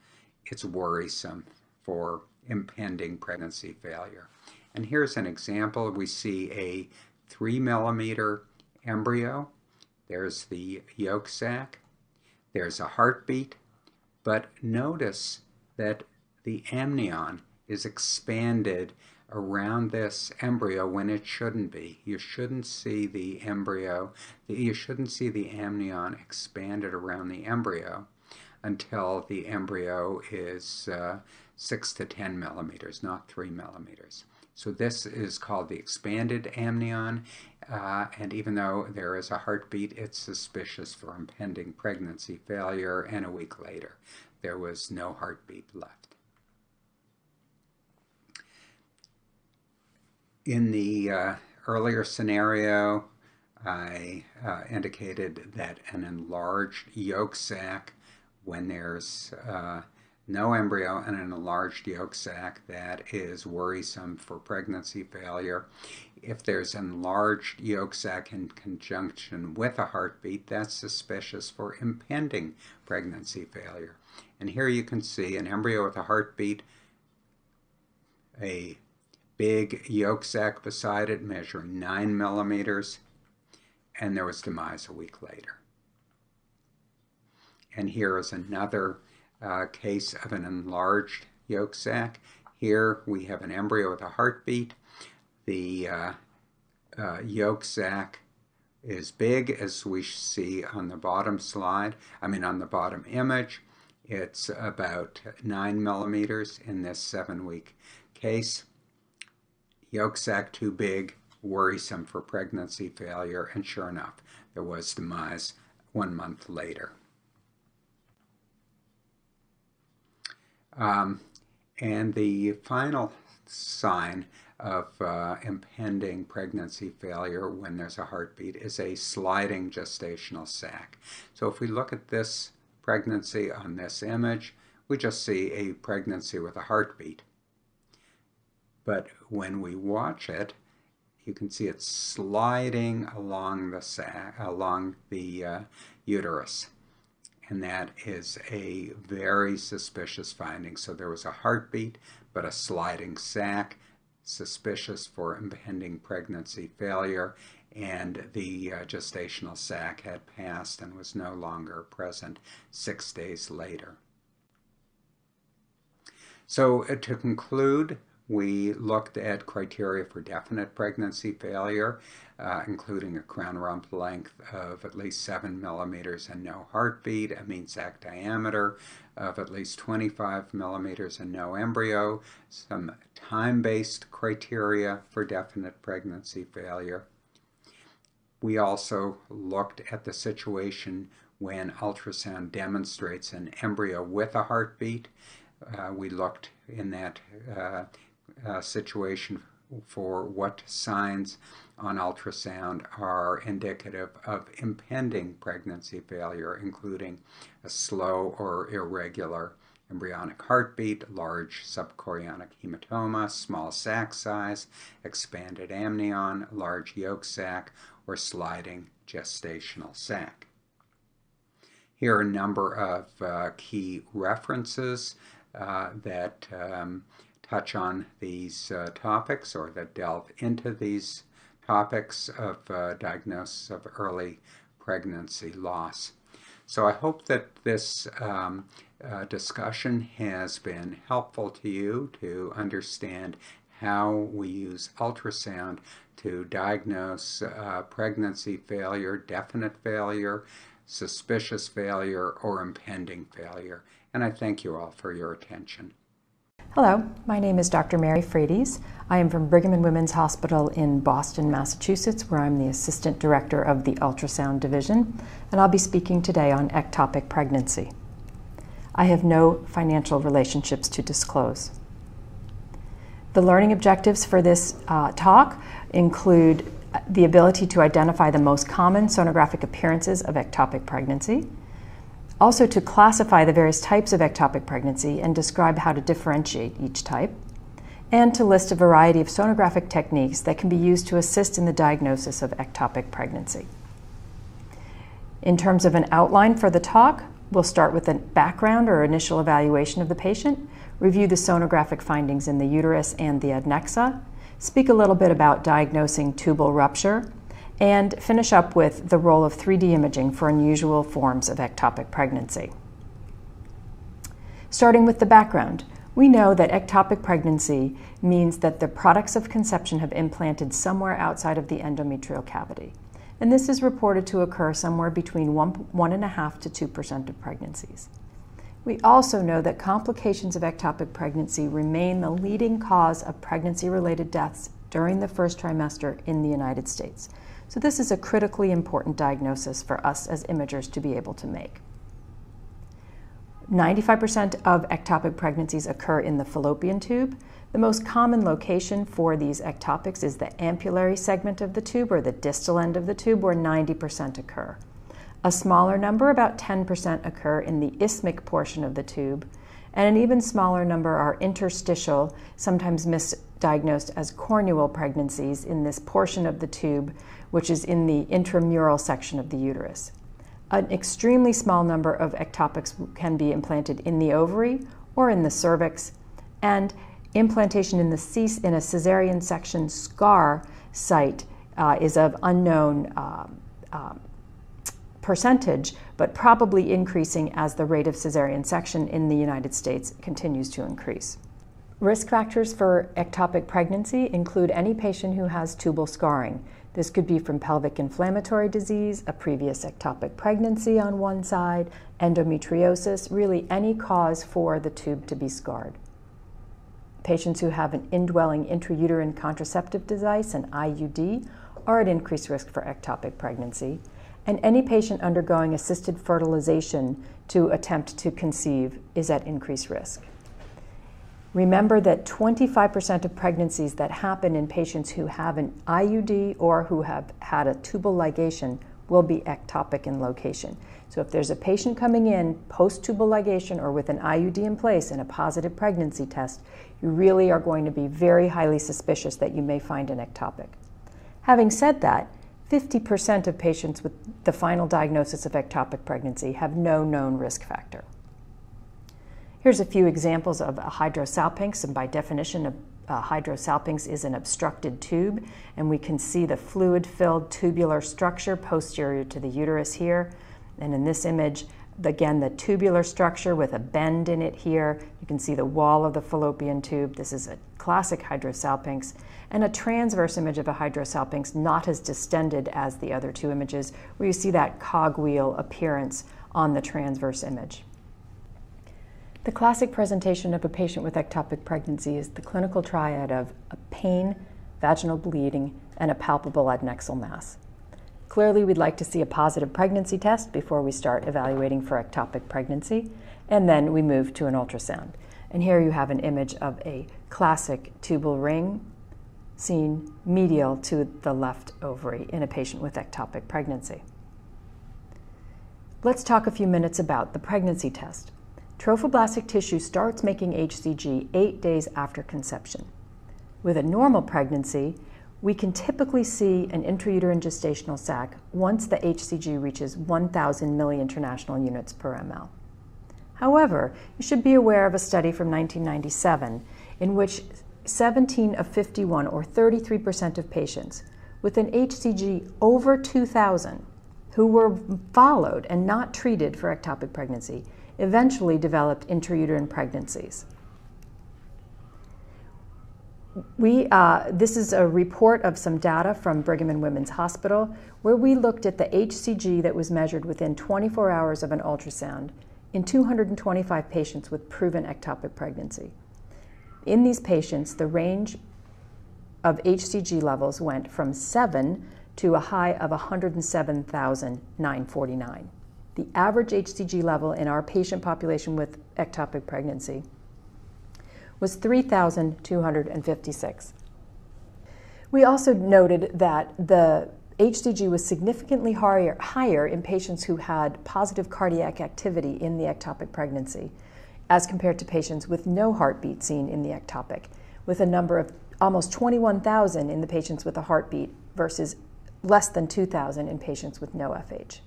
it's worrisome for impending pregnancy failure. And here's an example. We see a 3 millimeter embryo. There's the yolk sac. There's a heartbeat. But notice that the amnion is expanded around this embryo when it shouldn't be. You shouldn't see the embryo, you shouldn't see the amnion expanded around the embryo until the embryo is 6 to 10 millimeters, not 3 millimeters. So this is called the expanded amnion, and even though there is a heartbeat, it's suspicious for impending pregnancy failure, and a week later there was no heartbeat left. In the earlier scenario, I indicated that an enlarged yolk sac, when there's no embryo and an enlarged yolk sac, that is worrisome for pregnancy failure. If there's enlarged yolk sac in conjunction with a heartbeat, that's suspicious for impending pregnancy failure. And here you can see an embryo with a heartbeat, a big yolk sac beside it measuring 9 millimeters, and there was demise a week later. And here is another case of an enlarged yolk sac. Here we have an embryo with a heartbeat. The yolk sac is big, as we see on the bottom slide. On the bottom image. It's about 9 millimeters in this 7-week case. Yolk sac too big, worrisome for pregnancy failure, and sure enough, there was demise 1 month later. And the final sign of impending pregnancy failure when there's a heartbeat is a sliding gestational sac. So if we look at this pregnancy on this image, we just see a pregnancy with a heartbeat. But when we watch it, you can see it sliding along the sac, along the uterus. And that is a very suspicious finding. So there was a heartbeat, but a sliding sac, suspicious for impending pregnancy failure, and the gestational sac had passed and was no longer present 6 days later. So to conclude, we looked at criteria for definite pregnancy failure, including a crown rump length of at least 7 millimeters and no heartbeat, a mean sac diameter of at least 25 millimeters and no embryo, some time-based criteria for definite pregnancy failure. We also looked at the situation when ultrasound demonstrates an embryo with a heartbeat. We looked in that situation for what signs on ultrasound are indicative of impending pregnancy failure, including a slow or irregular embryonic heartbeat, large subchorionic hematoma, small sac size, expanded amnion, large yolk sac, or sliding gestational sac. Here are a number of key references that touch on these topics or that delve into these topics of diagnosis of early pregnancy loss. So I hope that this discussion has been helpful to you to understand how we use ultrasound to diagnose pregnancy failure, definite failure, suspicious failure, or impending failure. And I thank you all for your attention. Hello, my name is Dr. Mary Frates. I am from Brigham and Women's Hospital in Boston, Massachusetts, where I'm the Assistant Director of the Ultrasound Division, and I'll be speaking today on ectopic pregnancy. I have no financial relationships to disclose. The learning objectives for this talk include the ability to identify the most common sonographic appearances of ectopic pregnancy, also to classify the various types of ectopic pregnancy and describe how to differentiate each type, and to list a variety of sonographic techniques that can be used to assist in the diagnosis of ectopic pregnancy. In terms of an outline for the talk, we'll start with a background or initial evaluation of the patient, review the sonographic findings in the uterus and the adnexa, speak a little bit about diagnosing tubal rupture, and finish up with the role of 3D imaging for unusual forms of ectopic pregnancy. Starting with the background, we know that ectopic pregnancy means that the products of conception have implanted somewhere outside of the endometrial cavity. And this is reported to occur somewhere between 1.5% to 2% of pregnancies. We also know that complications of ectopic pregnancy remain the leading cause of pregnancy-related deaths during the first trimester in the United States. So this is a critically important diagnosis for us as imagers to be able to make. 95% of ectopic pregnancies occur in the fallopian tube. The most common location for these ectopics is the ampullary segment of the tube or the distal end of the tube, where 90% occur. A smaller number, about 10%, occur in the isthmic portion of the tube, and an even smaller number are interstitial, sometimes misdiagnosed as cornual pregnancies in this portion of the tube, which is in the intramural section of the uterus. An extremely small number of ectopics can be implanted in the ovary or in the cervix, and implantation in a cesarean section scar site is of unknown percentage, but probably increasing as the rate of cesarean section in the United States continues to increase. Risk factors for ectopic pregnancy include any patient who has tubal scarring. This could be from pelvic inflammatory disease, a previous ectopic pregnancy on one side, endometriosis, really any cause for the tube to be scarred. Patients who have an indwelling intrauterine contraceptive device, an IUD, are at increased risk for ectopic pregnancy. And any patient undergoing assisted fertilization to attempt to conceive is at increased risk. Remember that 25% of pregnancies that happen in patients who have an IUD or who have had a tubal ligation will be ectopic in location. So if there's a patient coming in post-tubal ligation or with an IUD in place and a positive pregnancy test, you really are going to be very highly suspicious that you may find an ectopic. Having said that, 50% of patients with the final diagnosis of ectopic pregnancy have no known risk factor. Here's a few examples of a hydrosalpinx, and by definition, a hydrosalpinx is an obstructed tube, and we can see the fluid-filled tubular structure posterior to the uterus here. And in this image, again, the tubular structure with a bend in it here. You can see the wall of the fallopian tube. This is a classic hydrosalpinx, and a transverse image of a hydrosalpinx, not as distended as the other two images, where you see that cogwheel appearance on the transverse image. The classic presentation of a patient with ectopic pregnancy is the clinical triad of a pain, vaginal bleeding, and a palpable adnexal mass. Clearly, we'd like to see a positive pregnancy test before we start evaluating for ectopic pregnancy, and then we move to an ultrasound. And here you have an image of a classic tubal ring seen medial to the left ovary in a patient with ectopic pregnancy. Let's talk a few minutes about the pregnancy test. Trophoblastic tissue starts making HCG 8 days after conception. With a normal pregnancy, we can typically see an intrauterine gestational sac once the HCG reaches 1,000 milli-international units per ml. However, you should be aware of a study from 1997 in which 17 of 51, or 33% of patients with an HCG over 2,000 who were followed and not treated for ectopic pregnancy eventually developed intrauterine pregnancies. This is a report of some data from Brigham and Women's Hospital where we looked at the HCG that was measured within 24 hours of an ultrasound in 225 patients with proven ectopic pregnancy. In these patients, the range of HCG levels went from 7 to a high of 107,949. The average HCG level in our patient population with ectopic pregnancy was 3,256. We also noted that the HCG was significantly higher in patients who had positive cardiac activity in the ectopic pregnancy as compared to patients with no heartbeat seen in the ectopic, with a number of almost 21,000 in the patients with a heartbeat versus less than 2,000 in patients with no FH.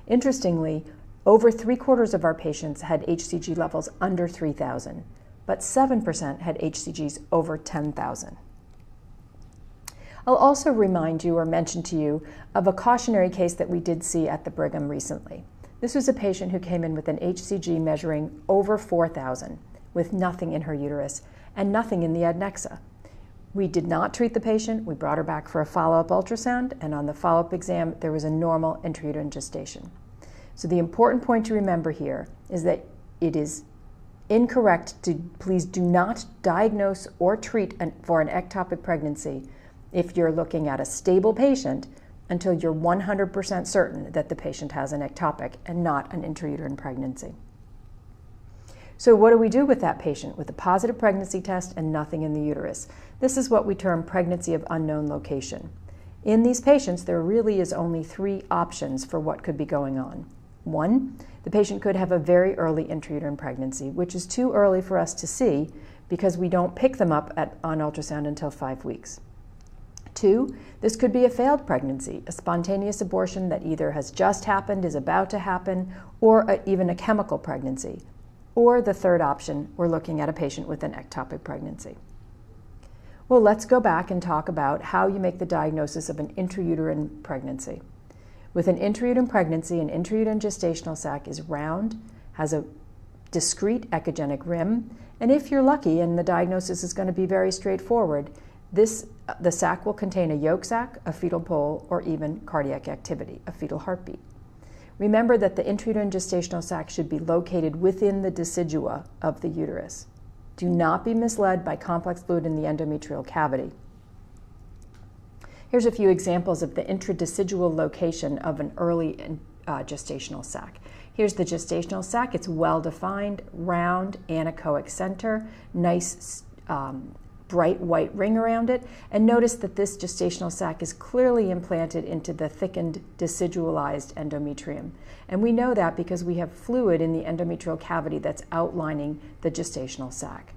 Interestingly, over 3/4 of our patients had HCG levels under 3,000, but 7% had HCGs over 10,000. I'll also remind you or mention to you of a cautionary case that we did see at the Brigham recently. This was a patient who came in with an HCG measuring over 4,000 with nothing in her uterus and nothing in the adnexa. We did not treat the patient. We brought her back for a follow-up ultrasound, and on the follow-up exam, there was a normal intrauterine gestation. So the important point to remember here is that it is incorrect to please do not diagnose or treat for an ectopic pregnancy if you're looking at a stable patient until you're 100% certain that the patient has an ectopic and not an intrauterine pregnancy. So what do we do with that patient with a positive pregnancy test and nothing in the uterus? This is what we term pregnancy of unknown location. In these patients, there really is only 3 options for what could be going on. 1, the patient could have a very early intrauterine pregnancy, which is too early for us to see because we don't pick them up on ultrasound until 5 weeks. 2, this could be a failed pregnancy, a spontaneous abortion that either has just happened, is about to happen, or even a chemical pregnancy. Or the 3rd option, we're looking at a patient with an ectopic pregnancy. Well, let's go back and talk about how you make the diagnosis of an intrauterine pregnancy. With an intrauterine pregnancy, an intrauterine gestational sac is round, has a discrete echogenic rim, and if you're lucky and the diagnosis is going to be very straightforward, the sac will contain a yolk sac, a fetal pole, or even cardiac activity, a fetal heartbeat. Remember that the intrauterine gestational sac should be located within the decidua of the uterus. Do not be misled by complex fluid in the endometrial cavity. Here's a few examples of the intradecidual location of an early gestational sac. Here's the gestational sac. It's well defined, round, anechoic center, nice bright white ring around it. And notice that this gestational sac is clearly implanted into the thickened decidualized endometrium. And we know that because we have fluid in the endometrial cavity that's outlining the gestational sac.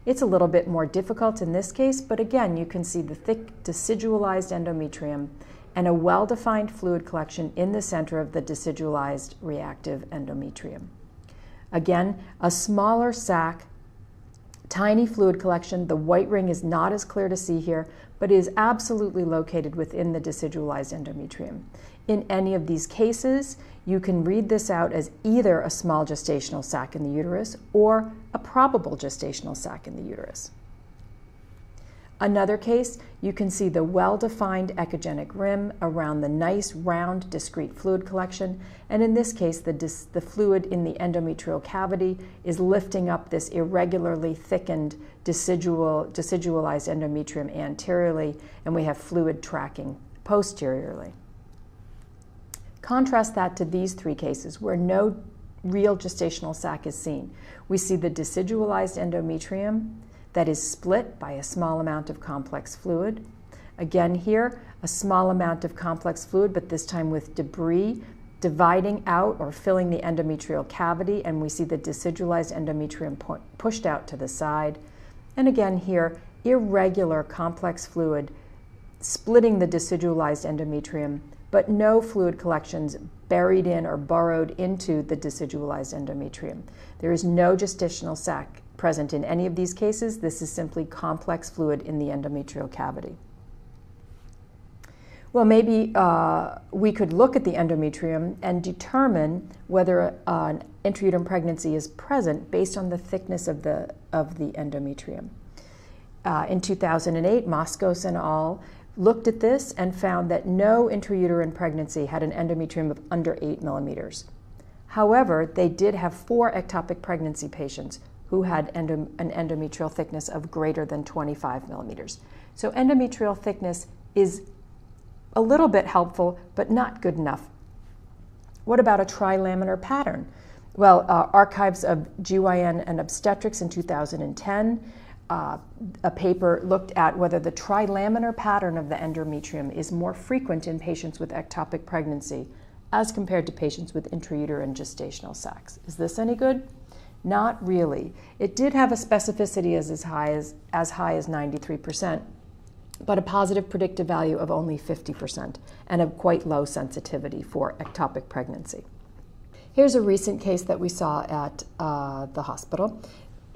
It's a little bit more difficult in this case, but again, you can see the thick decidualized endometrium and a well-defined fluid collection in the center of the decidualized reactive endometrium. Again, a smaller sac, tiny fluid collection. The white ring is not as clear to see here, but is absolutely located within the decidualized endometrium. In any of these cases, you can read this out as either a small gestational sac in the uterus or a probable gestational sac in the uterus. Another case, you can see the well-defined echogenic rim around the nice, round, discrete fluid collection. And in this case, the fluid in the endometrial cavity is lifting up this irregularly thickened decidualized endometrium anteriorly, and we have fluid tracking posteriorly. Contrast that to these three cases where no real gestational sac is seen. We see the decidualized endometrium that is split by a small amount of complex fluid. Again here, a small amount of complex fluid, but this time with debris dividing out or filling the endometrial cavity, and we see the decidualized endometrium pushed out to the side. And again here, irregular complex fluid splitting the decidualized endometrium, but no fluid collections buried in or burrowed into the decidualized endometrium. There is no gestational sac present in any of these cases. This is simply complex fluid in the endometrial cavity. Well, maybe we could look at the endometrium and determine whether an intrauterine pregnancy is present based on the thickness of the endometrium. In 2008, Moskos et al. Looked at this and found that no intrauterine pregnancy had an endometrium of under 8 millimeters. However, they did have 4 ectopic pregnancy patients who had an endometrial thickness of greater than 25 millimeters. So endometrial thickness is a little bit helpful, but not good enough. What about a trilaminar pattern? Well, Archives of GYN and Obstetrics in 2010, a paper looked at whether the trilaminar pattern of the endometrium is more frequent in patients with ectopic pregnancy as compared to patients with intrauterine gestational sacs. Is this any good? Not really. It did have a specificity as high as 93%, but a positive predictive value of only 50% and a quite low sensitivity for ectopic pregnancy. Here's a recent case that we saw at the hospital.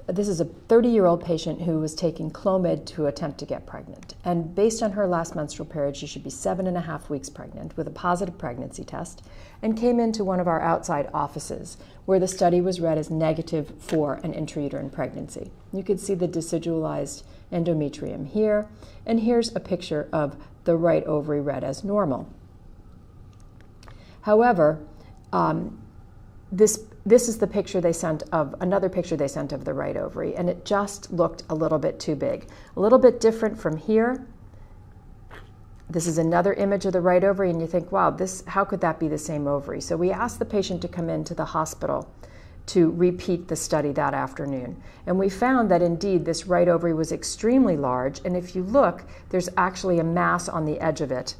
This is a 30-year-old patient who was taking Clomid to attempt to get pregnant. And based on her last menstrual period, she should be 7.5 weeks pregnant with a positive pregnancy test, and came into one of our outside offices where the study was read as negative for an intrauterine pregnancy. You could see the decidualized endometrium here, and here's a picture of the right ovary read as normal. However, this is the picture they sent of, another picture they sent of the right ovary, and it just looked a little bit too big. A little bit different from here. This is another image of the right ovary, and you think, wow, how could that be the same ovary? So we asked the patient to come into the hospital to repeat the study that afternoon. And we found that indeed this right ovary was extremely large, and if you look, there's actually a mass on the edge of it.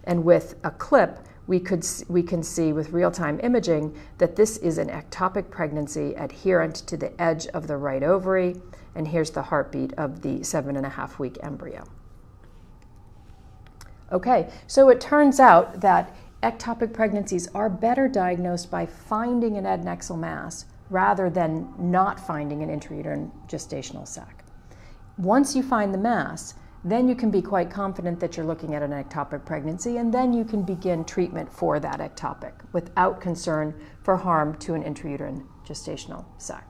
And with a clip, we can see with real-time imaging that this is an ectopic pregnancy adherent to the edge of the right ovary, and here's the heartbeat of the 7.5-week embryo. Okay, so it turns out that ectopic pregnancies are better diagnosed by finding an adnexal mass rather than not finding an intrauterine gestational sac. Once you find the mass, then you can be quite confident that you're looking at an ectopic pregnancy, and then you can begin treatment for that ectopic without concern for harm to an intrauterine gestational sac.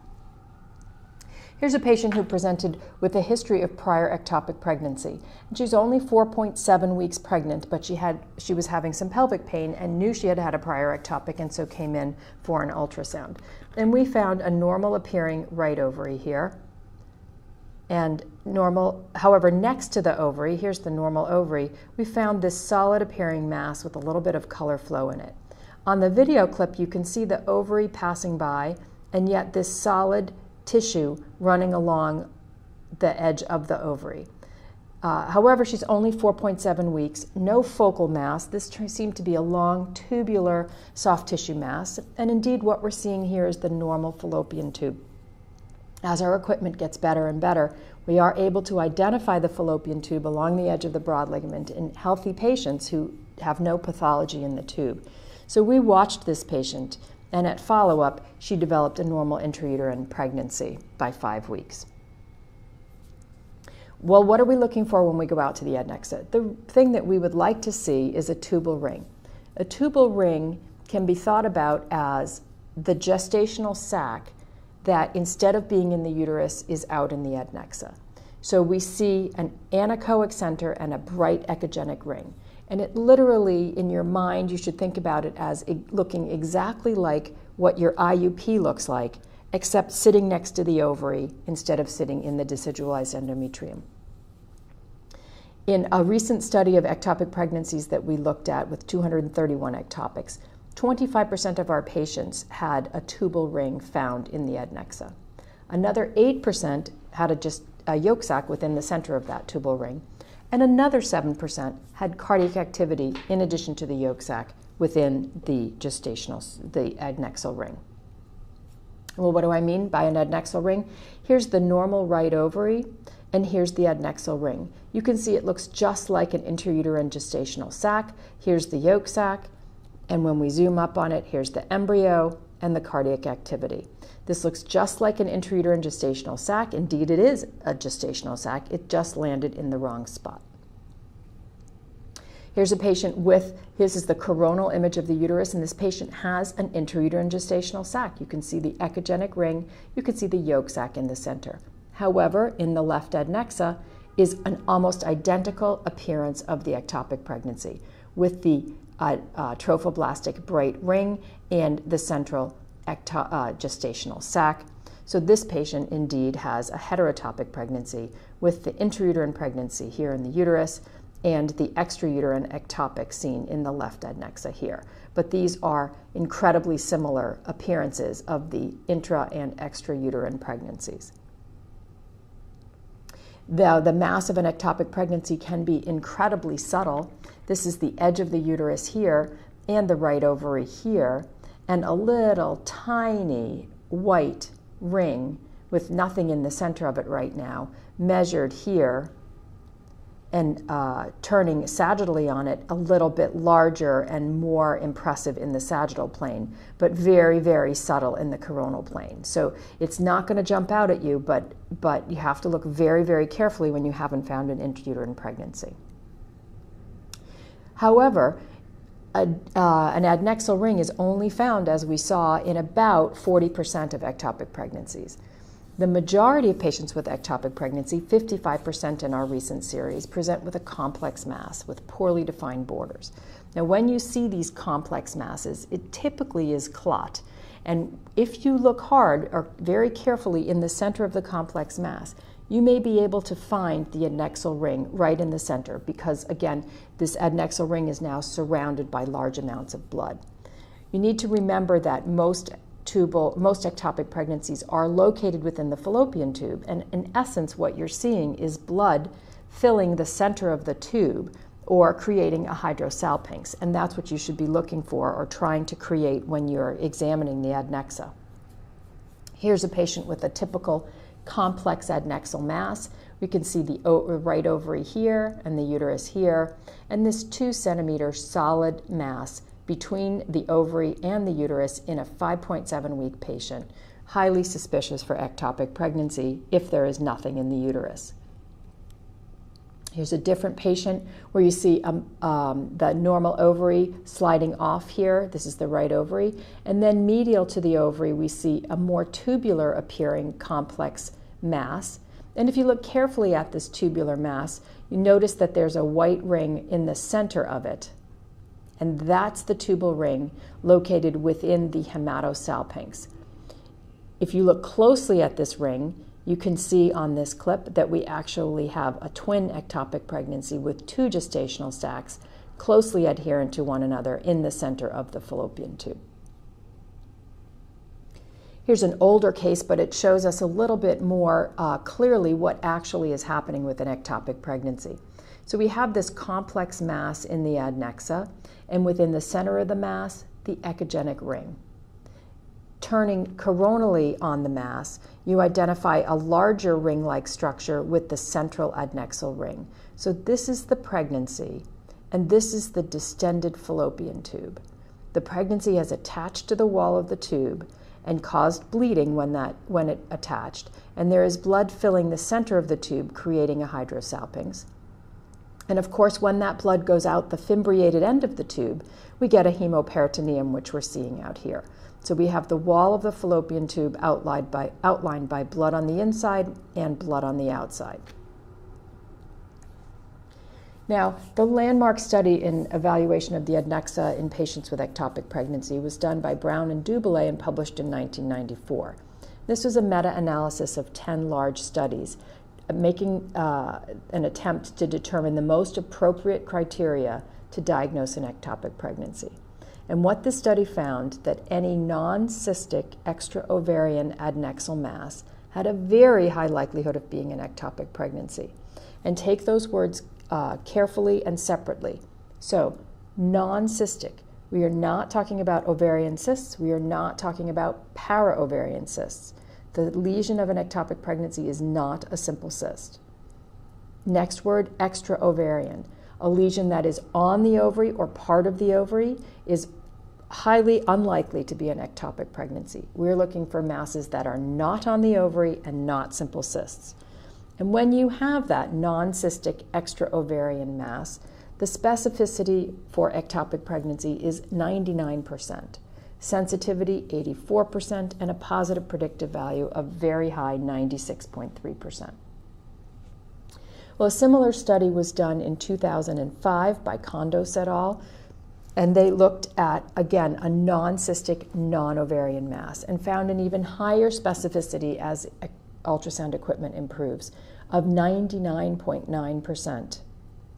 Here's a patient who presented with a history of prior ectopic pregnancy. She's only 4.7 weeks pregnant, but she was having some pelvic pain and knew she had had a prior ectopic, and so came in for an ultrasound. And we found a normal appearing right ovary here. And normal, however, next to the ovary, here's the normal ovary, we found this solid appearing mass with a little bit of color flow in it. On the video clip, you can see the ovary passing by, and yet this solid tissue running along the edge of the ovary. However, she's only 4.7 weeks, no focal mass. This seemed to be a long tubular soft tissue mass, and indeed what we're seeing here is the normal fallopian tube. As our equipment gets better and better, we are able to identify the fallopian tube along the edge of the broad ligament in healthy patients who have no pathology in the tube. So we watched this patient, and at follow-up, she developed a normal intrauterine pregnancy by 5 weeks. Well, what are we looking for when we go out to the adnexa? The thing that we would like to see is a tubal ring. A tubal ring can be thought about as the gestational sac that, instead of being in the uterus, is out in the adnexa. So we see an anechoic center and a bright echogenic ring. And it literally, in your mind, you should think about it as looking exactly like what your IUP looks like, except sitting next to the ovary instead of sitting in the decidualized endometrium. In a recent study of ectopic pregnancies that we looked at with 231 ectopics, 25% of our patients had a tubal ring found in the adnexa. Another 8% had a yolk sac within the center of that tubal ring, and another 7% had cardiac activity in addition to the yolk sac within the adnexal ring. Well, what do I mean by an adnexal ring? Here's the normal right ovary, and here's the adnexal ring. You can see it looks just like an intrauterine gestational sac. Here's the yolk sac, and when we zoom up on it, here's the embryo and the cardiac activity. This looks just like an intrauterine gestational sac. Indeed, it is a gestational sac. It just landed in the wrong spot. Here's a patient this is the coronal image of the uterus, and this patient has an intrauterine gestational sac. You can see the echogenic ring. You can see the yolk sac in the center. However, in the left adnexa is an almost identical appearance of the ectopic pregnancy, with the trophoblastic bright ring and the central gestational sac. So this patient indeed has a heterotopic pregnancy with the intrauterine pregnancy here in the uterus and the extrauterine ectopic seen in the left adnexa here. But these are incredibly similar appearances of the intra and extrauterine pregnancies. The mass of an ectopic pregnancy can be incredibly subtle. This is the edge of the uterus here and the right ovary here, and a little tiny white ring with nothing in the center of it right now, measured here and turning sagittally on it, a little bit larger and more impressive in the sagittal plane, but very, very subtle in the coronal plane. So it's not going to jump out at you, but you have to look very, very carefully when you haven't found an intrauterine pregnancy. However, an adnexal ring is only found, as we saw, in about 40% of ectopic pregnancies. The majority of patients with ectopic pregnancy, 55% in our recent series, present with a complex mass with poorly defined borders. Now, when you see these complex masses, it typically is clot. And if you look hard or very carefully in the center of the complex mass, you may be able to find the adnexal ring right in the center because, again, this adnexal ring is now surrounded by large amounts of blood. You need to remember that most ectopic pregnancies are located within the fallopian tube, and in essence what you're seeing is blood filling the center of the tube or creating a hydrosalpinx, and that's what you should be looking for or trying to create when you're examining the adnexa. Here's a patient with a typical complex adnexal mass. We can see the right ovary here and the uterus here, and this 2 centimeter solid mass between the ovary and the uterus in a 5.7 week patient, highly suspicious for ectopic pregnancy if there is nothing in the uterus. Here's a different patient where you see the normal ovary sliding off here. This is the right ovary. And then medial to the ovary, we see a more tubular appearing complex mass. And if you look carefully at this tubular mass, you notice that there's a white ring in the center of it. And that's the tubal ring located within the hematosalpinx. If you look closely at this ring, you can see on this clip that we actually have a twin ectopic pregnancy with 2 gestational sacs closely adherent to one another in the center of the fallopian tube. Here's an older case, but it shows us a little bit more clearly what actually is happening with an ectopic pregnancy. So we have this complex mass in the adnexa, and within the center of the mass, the echogenic ring. Turning coronally on the mass, you identify a larger ring-like structure with the central adnexal ring. So this is the pregnancy, and this is the distended fallopian tube. The pregnancy has attached to the wall of the tube and caused bleeding when it attached, and there is blood filling the center of the tube, creating a hydrosalpinx. And of course, when that blood goes out the fimbriated end of the tube, we get a hemoperitoneum, which we're seeing out here. So we have the wall of the fallopian tube outlined by blood on the inside and blood on the outside. Now, the landmark study in evaluation of the adnexa in patients with ectopic pregnancy was done by Brown and Duboulet and published in 1994. This was a meta-analysis of 10 large studies, making an attempt to determine the most appropriate criteria to diagnose an ectopic pregnancy. And what this study found that any non-cystic extra-ovarian adnexal mass had a very high likelihood of being an ectopic pregnancy. And take those words carefully and separately. So, non-cystic. We are not talking about ovarian cysts. We are not talking about para-ovarian cysts. The lesion of an ectopic pregnancy is not a simple cyst. Next word, extra-ovarian. A lesion that is on the ovary or part of the ovary is highly unlikely to be an ectopic pregnancy. We're looking for masses that are not on the ovary and not simple cysts. And when you have that non-cystic extra-ovarian mass, the specificity for ectopic pregnancy is 99%. Sensitivity 84%, and a positive predictive value of very high 96.3%. Well, a similar study was done in 2005 by Kondos et al., and they looked at, again, a non-cystic, non-ovarian mass and found an even higher specificity as ultrasound equipment improves of 99.9%.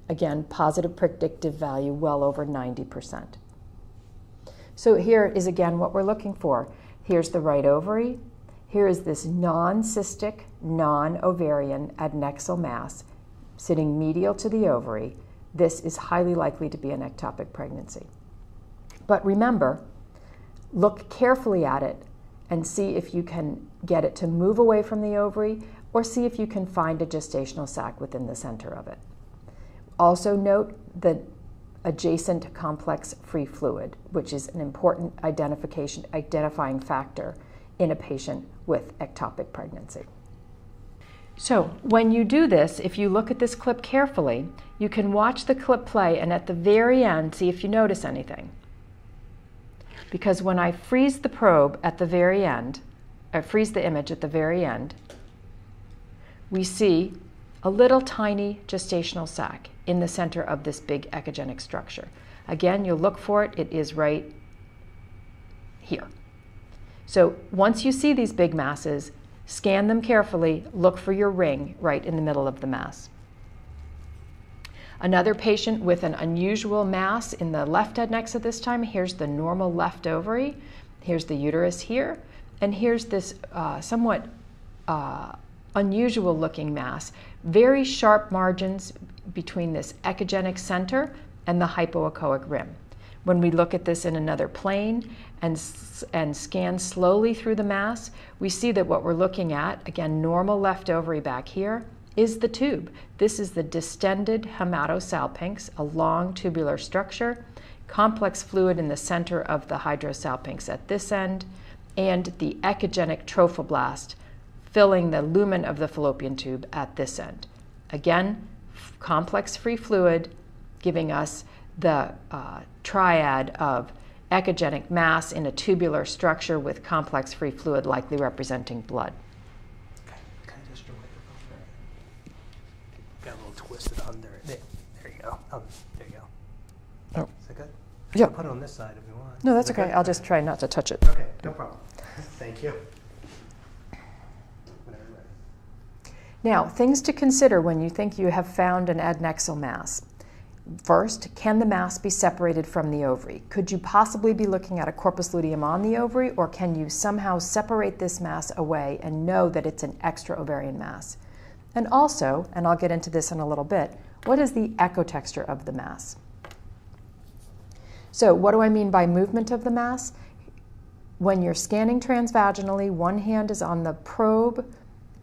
Again, positive predictive value well over 90%. So here is again what we're looking for. Here's the right ovary. Here is this non-cystic, non-ovarian adnexal mass sitting medial to the ovary. This is highly likely to be an ectopic pregnancy. But remember, look carefully at it and see if you can get it to move away from the ovary, or see if you can find a gestational sac within the center of it. Also note the adjacent complex free fluid, which is an important identifying factor in a patient with ectopic pregnancy. So when you do this, if you look at this clip carefully, you can watch the clip play and at the very end see if you notice anything. Because when I freeze the probe at the very end, or freeze the image at the very end, we see a little tiny gestational sac in the center of this big echogenic structure. Again, you'll look for it. It is right here. So once you see these big masses, scan them carefully, look for your ring right in the middle of the mass. Another patient with an unusual mass in the left adnexa this time. Here's the normal left ovary. Here's the uterus here. And here's this somewhat unusual looking mass. Very sharp margins between this echogenic center and the hypoechoic rim. When we look at this in another plane and scan slowly through the mass, we see that what we're looking at, again, normal left ovary back here, is the tube. This is the distended hematosalpinx, a long tubular structure, complex fluid in the center of the hydrosalpinx at this end, and the echogenic trophoblast filling the lumen of the fallopian tube at this end. Again, complex free fluid giving us the triad of echogenic mass in a tubular structure with complex free fluid likely representing blood. Okay, can I just got a little twisted under it. There you go. There you go. Oh. Is that good? Yeah. Put it on this side if you want. No, that's okay. I'll just try not to touch it. Okay, no problem. Thank you. Whenever you're ready. Now, things to consider when you think you have found an adnexal mass. First, can the mass be separated from the ovary? Could you possibly be looking at a corpus luteum on the ovary, or can you somehow separate this mass away and know that it's an extra ovarian mass? And also, and I'll get into this in a little bit, what is the echotexture of the mass? So what do I mean by movement of the mass? When you're scanning transvaginally, one hand is on the probe,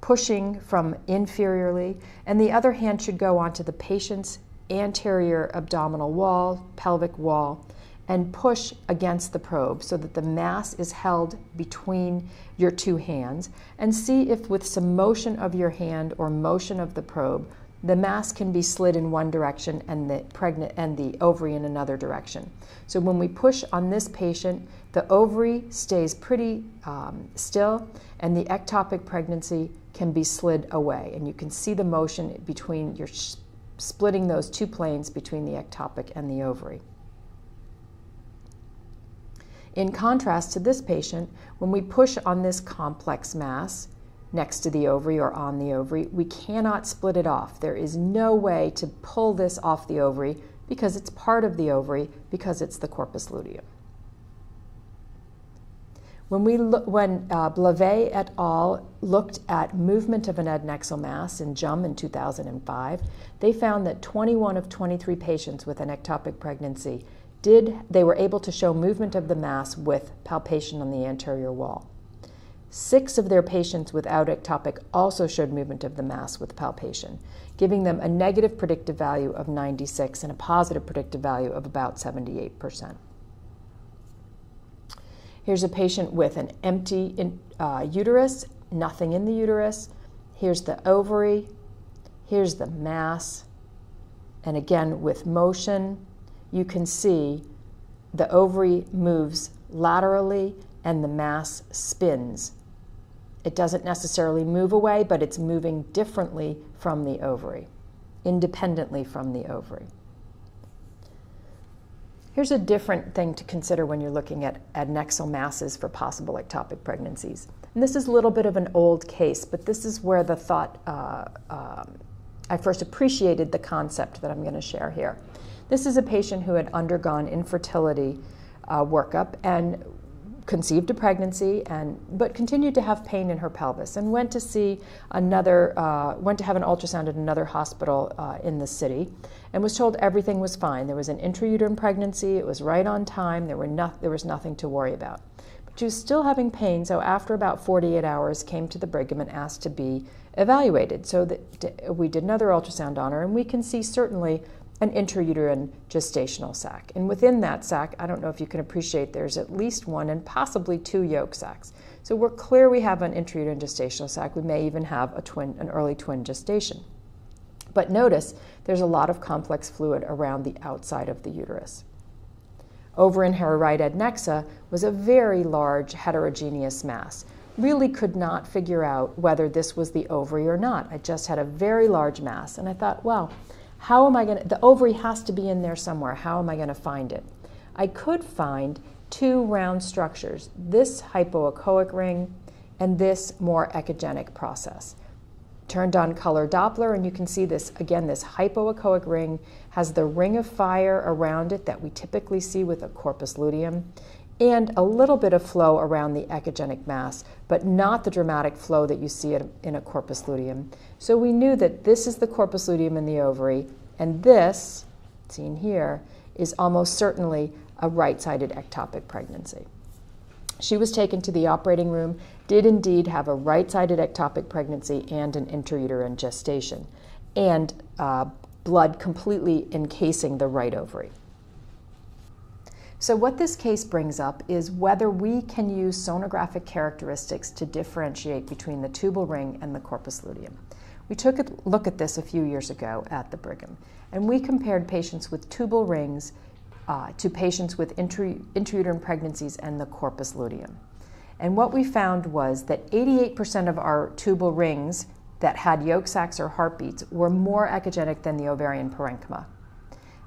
pushing from inferiorly, and the other hand should go onto the patient's anterior abdominal wall, pelvic wall, and push against the probe so that the mass is held between your two hands, and see if with some motion of your hand or motion of the probe, the mass can be slid in one direction and the ovary in another direction. So when we push on this patient, the ovary stays pretty still, and the ectopic pregnancy can be slid away. And you can see the motion between your splitting those two planes between the ectopic and the ovary. In contrast to this patient, when we push on this complex mass next to the ovary or on the ovary, we cannot split it off. There is no way to pull this off the ovary because it's part of the ovary, because it's the corpus luteum. When Blavet et al. Looked at movement of an adnexal mass in JUM in 2005, they found that 21 of 23 patients with an ectopic pregnancy they were able to show movement of the mass with palpation on the anterior wall. 6 of their patients without ectopic also showed movement of the mass with palpation, giving them a negative predictive value of 96 and a positive predictive value of about 78%. Here's a patient with an empty uterus, nothing in the uterus. Here's the ovary, here's the mass, and again with motion, you can see the ovary moves laterally and the mass spins. It doesn't necessarily move away, but it's moving differently from the ovary, independently from the ovary. Here's a different thing to consider when you're looking at adnexal masses for possible ectopic pregnancies. And this is a little bit of an old case, but this is where the thought, I first appreciated the concept that I'm going to share here. This is a patient who had undergone infertility workup and conceived a pregnancy, but continued to have pain in her pelvis, and went to have an ultrasound at another hospital in the city, and was told everything was fine. There was an intrauterine pregnancy, it was right on time, there was nothing to worry about. But she was still having pain, so after about 48 hours came to the Brigham and asked to be evaluated. So we did another ultrasound on her, and we can see certainly an intrauterine gestational sac. And within that sac, I don't know if you can appreciate, there's at least 1 and possibly 2 yolk sacs. So we're clear we have an intrauterine gestational sac. We may even have an early twin gestation. But notice there's a lot of complex fluid around the outside of the uterus. Over in her right adnexa was a very large heterogeneous mass. Really could not figure out whether this was the ovary or not. I just had a very large mass, and I thought, wow, how am I going to, the ovary has to be in there somewhere. How am I going to find it? I could find 2 round structures, this hypoechoic ring and this more echogenic process. Turned on color Doppler, and you can see this, again, this hypoechoic ring has the ring of fire around it that we typically see with a corpus luteum, and a little bit of flow around the echogenic mass, but not the dramatic flow that you see in a corpus luteum. So we knew that this is the corpus luteum in the ovary, and this, seen here, is almost certainly a right-sided ectopic pregnancy. She was taken to the operating room, did indeed have a right-sided ectopic pregnancy and an intrauterine gestation, and blood completely encasing the right ovary. So what this case brings up is whether we can use sonographic characteristics to differentiate between the tubal ring and the corpus luteum. We took a look at this a few years ago at the Brigham, and we compared patients with tubal rings to patients with intrauterine pregnancies and the corpus luteum. And what we found was that 88% of our tubal rings that had yolk sacs or heartbeats were more echogenic than the ovarian parenchyma.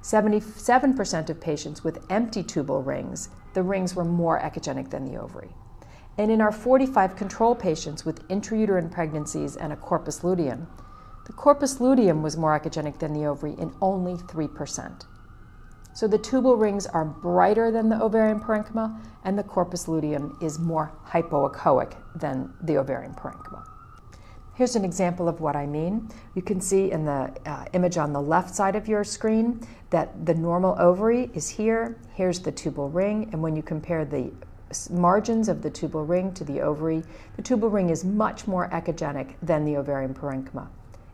77% of patients with empty tubal rings, the rings were more echogenic than the ovary. And in our 45 control patients with intrauterine pregnancies and a corpus luteum, The corpus luteum was more echogenic than the ovary in only 3%. So the tubal rings are brighter than the ovarian parenchyma, and the corpus luteum is more hypoechoic than the ovarian parenchyma. Here's an example of what I mean. You can see in the image on the left side of your screen that the normal ovary is here. Here's the tubal ring, and when you compare the margins of the tubal ring to the ovary, the tubal ring is much more echogenic than the ovarian parenchyma.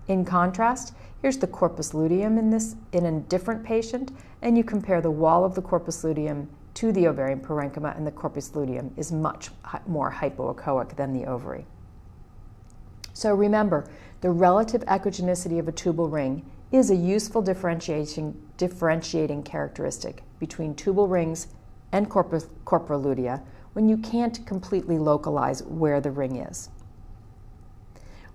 In contrast, here's the corpus luteum in a different patient, and you compare the wall of the corpus luteum to the ovarian parenchyma, and the corpus luteum is much more hypoechoic than the ovary. So remember, the relative echogenicity of a tubal ring is a useful differentiating characteristic between tubal rings and corpora lutea when you can't completely localize where the ring is.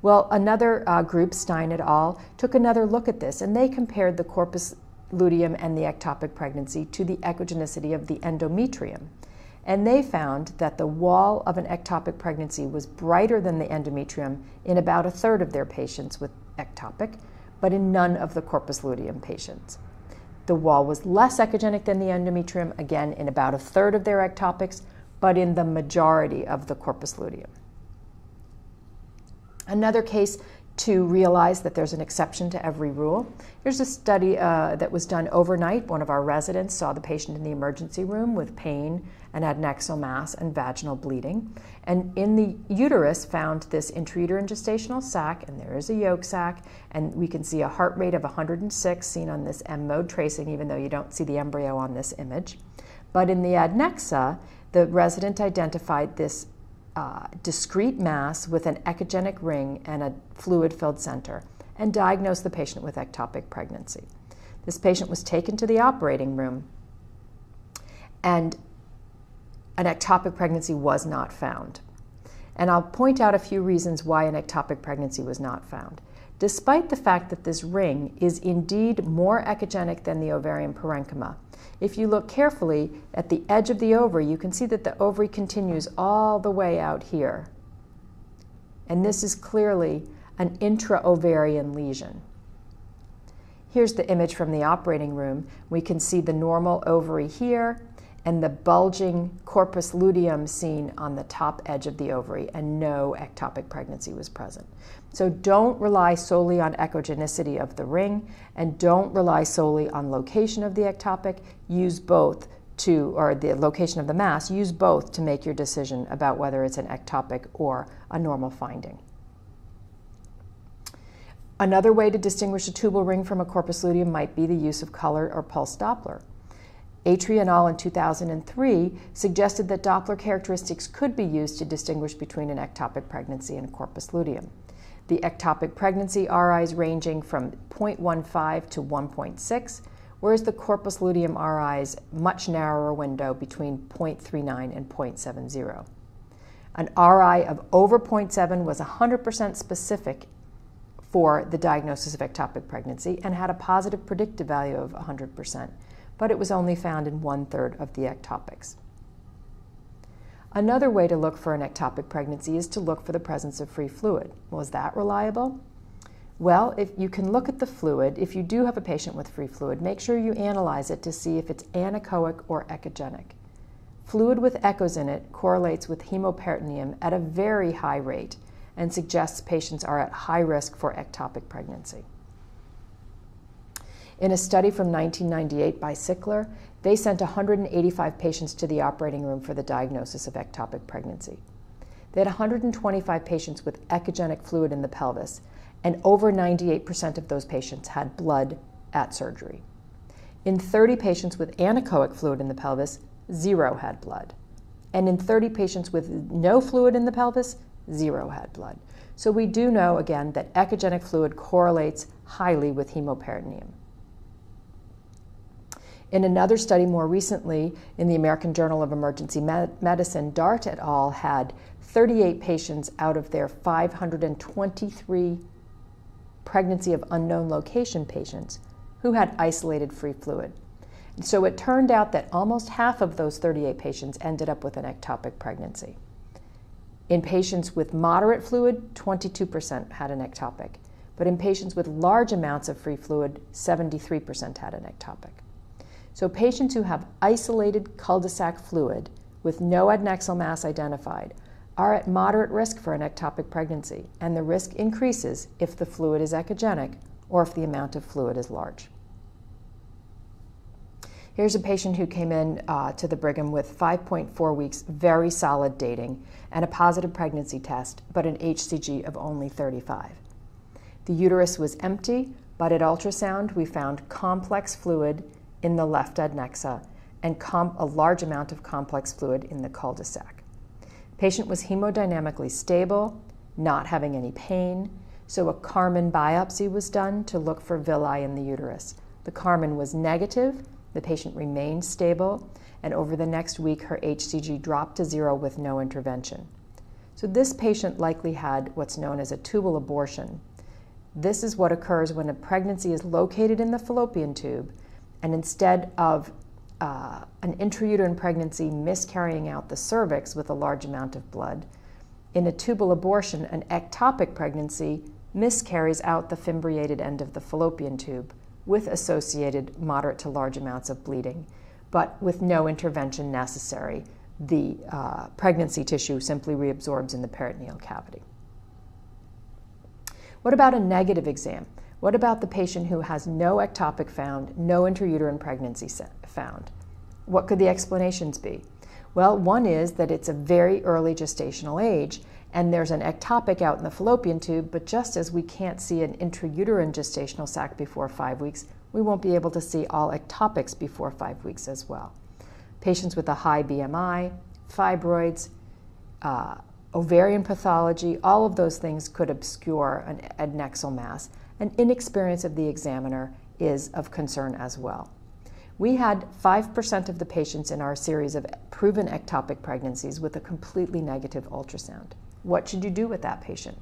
Well, another group, Stein et al., took another look at this, and they compared the corpus luteum and the ectopic pregnancy to the echogenicity of the endometrium. And they found that the wall of an ectopic pregnancy was brighter than the endometrium in about a third of their patients with ectopic, but in none of the corpus luteum patients. The wall was less echogenic than the endometrium, again in about a third of their ectopics, but in the majority of the corpus luteum. Another case to realize that there's an exception to every rule. Here's a study that was done overnight. One of our residents saw the patient in the emergency room with pain and adnexal mass and vaginal bleeding. And in the uterus found this intrauterine gestational sac, and there is a yolk sac, and we can see a heart rate of 106 seen on this M-mode tracing, even though you don't see the embryo on this image. But in the adnexa, the resident identified this discrete mass with an echogenic ring and a fluid-filled center, and diagnosed the patient with ectopic pregnancy. This patient was taken to the operating room, and an ectopic pregnancy was not found. And I'll point out a few reasons why an ectopic pregnancy was not found. Despite the fact that this ring is indeed more echogenic than the ovarian parenchyma, if you look carefully at the edge of the ovary, you can see that the ovary continues all the way out here. And this is clearly an intra-ovarian lesion. Here's the image from the operating room. We can see the normal ovary here and the bulging corpus luteum seen on the top edge of the ovary, and no ectopic pregnancy was present. So don't rely solely on echogenicity of the ring, and don't rely solely on location of the ectopic. Use both or the location of the mass, use both to make your decision about whether it's an ectopic or a normal finding. Another way to distinguish a tubal ring from a corpus luteum might be the use of color or pulse Doppler. Atri et al. In 2003 suggested that Doppler characteristics could be used to distinguish between an ectopic pregnancy and a corpus luteum. The ectopic pregnancy RIs ranging from 0.15 to 1.6, whereas the corpus luteum RIs much narrower window between 0.39 and 0.70. An RI of over 0.7 was 100% specific for the diagnosis of ectopic pregnancy and had a positive predictive value of 100%. But it was only found in 1/3 of the ectopics. Another way to look for an ectopic pregnancy is to look for the presence of free fluid. Well, is that reliable? Well, if you can look at the fluid, if you do have a patient with free fluid, make sure you analyze it to see if it's anechoic or echogenic. Fluid with echoes in it correlates with hemoperitoneum at a very high rate and suggests patients are at high risk for ectopic pregnancy. In a study from 1998 by Sickler, they sent 185 patients to the operating room for the diagnosis of ectopic pregnancy. They had 125 patients with echogenic fluid in the pelvis, and over 98% of those patients had blood at surgery. In 30 patients with anechoic fluid in the pelvis, 0 had blood. And in 30 patients with no fluid in the pelvis, 0 had blood. So we do know, again, that echogenic fluid correlates highly with hemoperitoneum. In another study more recently, in the American Journal of Emergency Medicine, Dart et al. Had 38 patients out of their 523 pregnancy of unknown location patients who had isolated free fluid. And so it turned out that almost half of those 38 patients ended up with an ectopic pregnancy. In patients with moderate fluid, 22% had an ectopic. but in patients with large amounts of free fluid, 73% had an ectopic. So patients who have isolated cul-de-sac fluid with no adnexal mass identified are at moderate risk for an ectopic pregnancy, and the risk increases if the fluid is echogenic or if the amount of fluid is large. Here's a patient who came in to the Brigham with 5.4 weeks very solid dating and a positive pregnancy test, but an HCG of only 35. The uterus was empty, but at ultrasound we found complex fluid in the left adnexa and a large amount of complex fluid in the cul-de-sac. Patient was hemodynamically stable, not having any pain, so a Carmen biopsy was done to look for villi in the uterus. The Carmen was negative, the patient remained stable, and over the next week her HCG dropped to 0 with no intervention. So this patient likely had what's known as a tubal abortion. This is what occurs when a pregnancy is located in the fallopian tube, and instead of an intrauterine pregnancy miscarrying out the cervix with a large amount of blood, in a tubal abortion, an ectopic pregnancy miscarries out the fimbriated end of the fallopian tube with associated moderate to large amounts of bleeding, but with no intervention necessary. The pregnancy tissue simply reabsorbs in the peritoneal cavity. What about a negative exam? What about the patient who has no ectopic found, no intrauterine pregnancy found? What could the explanations be? Well, one is that it's a very early gestational age and there's an ectopic out in the fallopian tube, but just as we can't see an intrauterine gestational sac before 5 weeks, we won't be able to see all ectopics before 5 weeks as well. Patients with a high BMI, fibroids, ovarian pathology, all of those things could obscure an adnexal mass, and inexperience of the examiner is of concern as well. We had 5% of the patients in our series of proven ectopic pregnancies with a completely negative ultrasound. What should you do with that patient?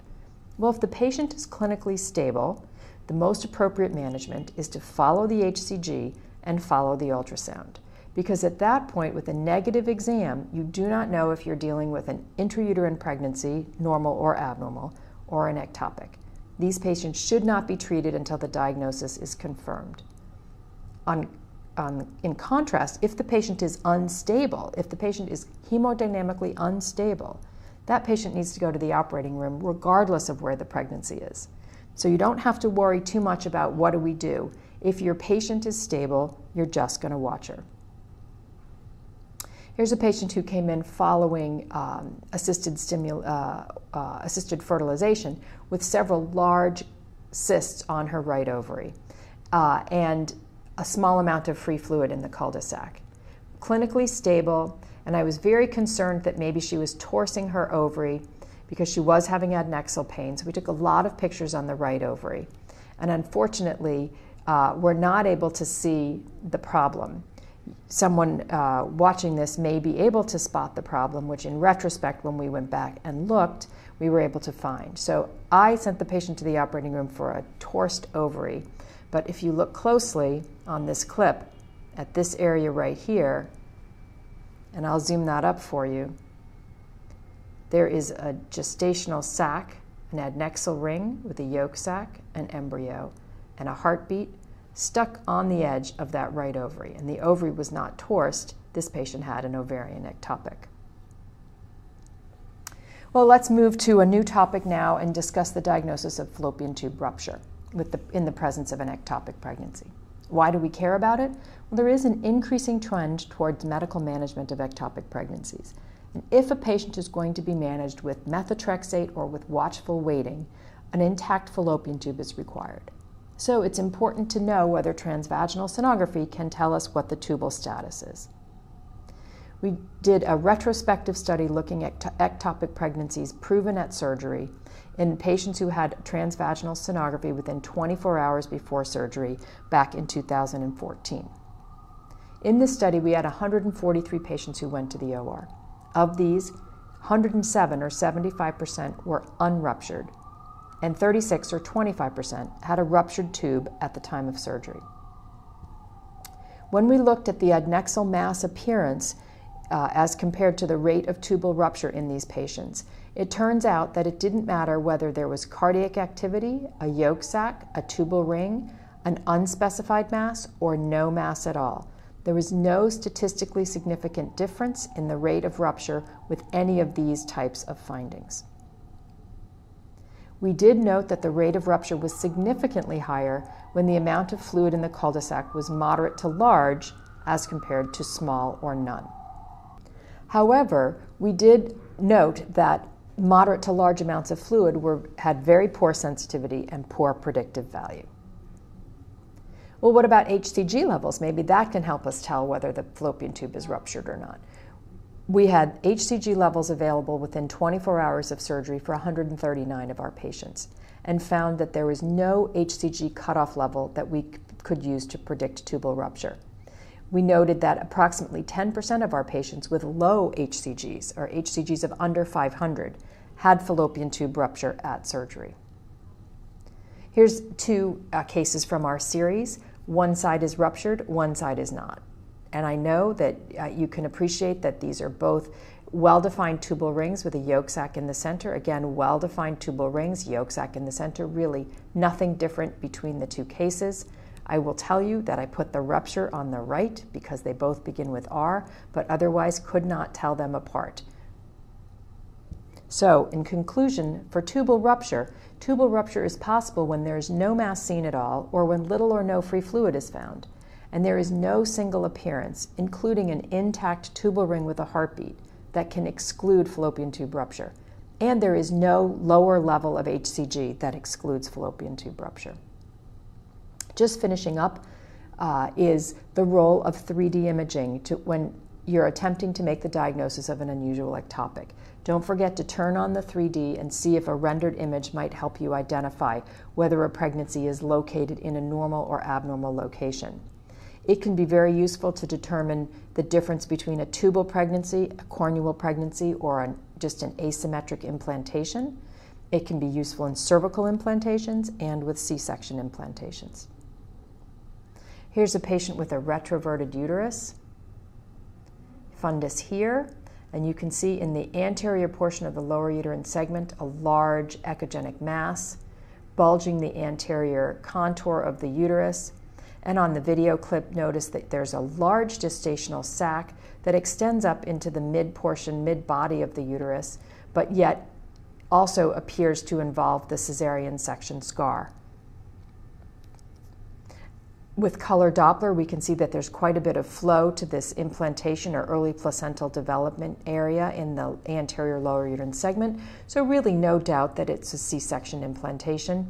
Well, if the patient is clinically stable, the most appropriate management is to follow the HCG and follow the ultrasound. Because at that point, with a negative exam, you do not know if you're dealing with an intrauterine pregnancy, normal or abnormal, or an ectopic. These patients should not be treated until the diagnosis is confirmed. In contrast, if the patient is unstable, if the patient is hemodynamically unstable, that patient needs to go to the operating room regardless of where the pregnancy is. So you don't have to worry too much about what do we do. If your patient is stable, you're just going to watch her. Here's a patient who came in following assisted fertilization with several large cysts on her right ovary and a small amount of free fluid in the cul-de-sac. Clinically stable, and I was very concerned that maybe she was torsing her ovary because she was having adnexal pain. So we took a lot of pictures on the right ovary. And unfortunately, we're not able to see the problem. Someone watching this may be able to spot the problem, which in retrospect, when we went back and looked, we were able to find. So I sent the patient to the operating room for a torsed ovary. But if you look closely on this clip at this area right here, and I'll zoom that up for you, there is a gestational sac, an adnexal ring with a yolk sac, an embryo, and a heartbeat stuck on the edge of that right ovary. And the ovary was not torsed. This patient had an ovarian ectopic. Well, let's move to a new topic now and discuss the diagnosis of fallopian tube rupture in the presence of an ectopic pregnancy. Why do we care about it? Well, there is an increasing trend towards medical management of ectopic pregnancies. And if a patient is going to be managed with methotrexate or with watchful waiting, an intact fallopian tube is required. So it's important to know whether transvaginal sonography can tell us what the tubal status is. We did a retrospective study looking at ectopic pregnancies proven at surgery in patients who had transvaginal sonography within 24 hours before surgery back in 2014. In this study, we had 143 patients who went to the OR. Of these, 107 or 75% were unruptured, and 36 or 25% had a ruptured tube at the time of surgery. When we looked at the adnexal mass appearance as compared to the rate of tubal rupture in these patients. It turns out that it didn't matter whether there was cardiac activity, a yolk sac, a tubal ring, an unspecified mass, or no mass at all. There was no statistically significant difference in the rate of rupture with any of these types of findings. We did note that the rate of rupture was significantly higher when the amount of fluid in the cul-de-sac was moderate to large as compared to small or none. However, we did note that moderate to large amounts of fluid had very poor sensitivity and poor predictive value. Well, what about HCG levels? Maybe that can help us tell whether the fallopian tube is ruptured or not. We had HCG levels available within 24 hours of surgery for 139 of our patients and found that there was no HCG cutoff level that we could use to predict tubal rupture. We noted that approximately 10% of our patients with low HCGs, or HCGs of under 500, had fallopian tube rupture at surgery. Here's two cases from our series. One side is ruptured, one side is not. And I know that you can appreciate that these are both well-defined tubal rings with a yolk sac in the center. Again, well-defined tubal rings, yolk sac in the center, really nothing different between the two cases. I will tell you that I put the rupture on the right because they both begin with R, but otherwise could not tell them apart. So, in conclusion, for tubal rupture is possible when there is no mass seen at all or when little or no free fluid is found, and there is no single appearance, including an intact tubal ring with a heartbeat, that can exclude fallopian tube rupture, and there is no lower level of HCG that excludes fallopian tube rupture. Just finishing up is the role of 3D imaging when you're attempting to make the diagnosis of an unusual ectopic. Don't forget to turn on the 3D and see if a rendered image might help you identify whether a pregnancy is located in a normal or abnormal location. It can be very useful to determine the difference between a tubal pregnancy, a cornual pregnancy, or just an asymmetric implantation. It can be useful in cervical implantations and with C-section implantations. Here's a patient with a retroverted uterus, fundus here, and you can see in the anterior portion of the lower uterine segment a large echogenic mass bulging the anterior contour of the uterus. And on the video clip, notice that there's a large gestational sac that extends up into the mid-portion, mid-body of the uterus, but yet also appears to involve the cesarean section scar. With color Doppler, we can see that there's quite a bit of flow to this implantation or early placental development area in the anterior lower uterine segment, so really no doubt that it's a C-section implantation.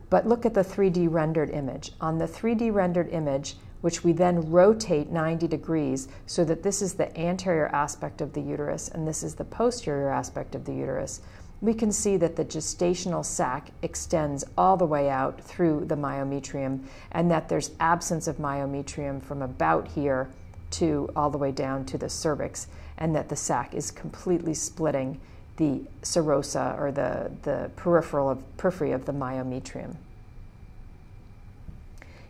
But look at the 3D rendered image. On the 3D rendered image, which we then rotate 90 degrees so that this is the anterior aspect of the uterus and this is the posterior aspect of the uterus, we can see that the gestational sac extends all the way out through the myometrium and that there's absence of myometrium from about here to all the way down to the cervix, and that the sac is completely splitting the serosa, or the periphery of the myometrium.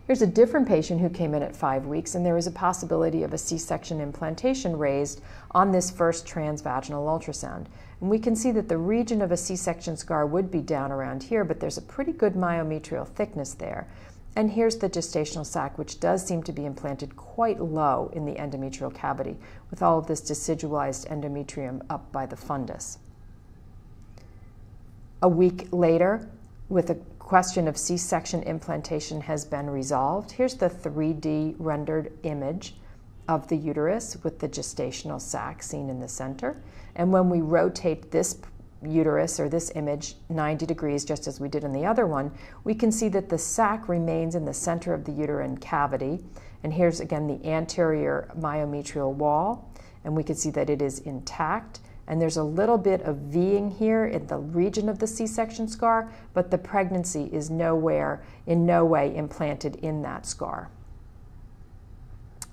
Here's a different patient who came in at 5 weeks, and there was a possibility of a C-section implantation raised on this first transvaginal ultrasound. And we can see that the region of a C-section scar would be down around here, but there's a pretty good myometrial thickness there. And here's the gestational sac, which does seem to be implanted quite low in the endometrial cavity, with all of this decidualized endometrium up by the fundus. A week later, with a question of C-section implantation has been resolved. Here's the 3D rendered image of the uterus with the gestational sac seen in the center. And when we rotate this uterus, or this image, 90 degrees, just as we did in the other one, we can see that the sac remains in the center of the uterine cavity. And here's again the anterior myometrial wall, and we can see that it is intact. And there's a little bit of V-ing here in the region of the C-section scar, but the pregnancy is in no way implanted in that scar.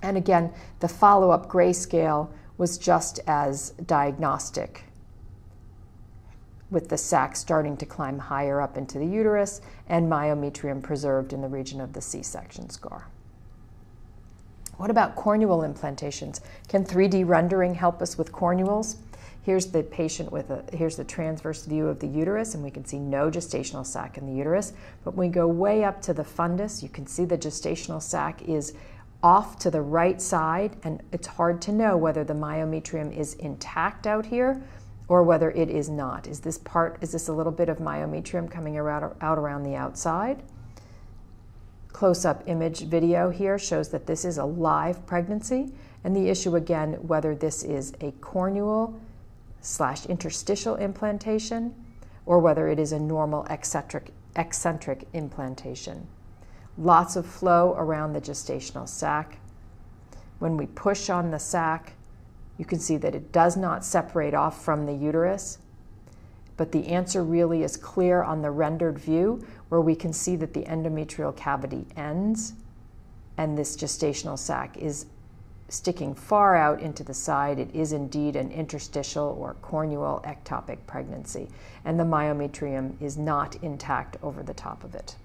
And again, the follow-up grayscale was just as diagnostic, with the sac starting to climb higher up into the uterus and myometrium preserved in the region of the C-section scar. What about cornual implantations? Can 3D rendering help us with cornuals? Here's the patient here's the transverse view of the uterus, and we can see no gestational sac in the uterus. But when we go way up to the fundus, you can see the gestational sac is off to the right side, and it's hard to know whether the myometrium is intact out here or whether it is not. Is this a little bit of myometrium coming out around the outside? Close-up image video here shows that this is a live pregnancy, and the issue again, whether this is a cornual / interstitial implantation or whether it is a normal eccentric implantation. Lots of flow around the gestational sac. When we push on the sac, you can see that it does not separate off from the uterus, but the answer really is clear on the rendered view, where we can see that the endometrial cavity ends and this gestational sac is sticking far out into the side. It is indeed an interstitial or cornual ectopic pregnancy, and the myometrium is not intact over the top of it.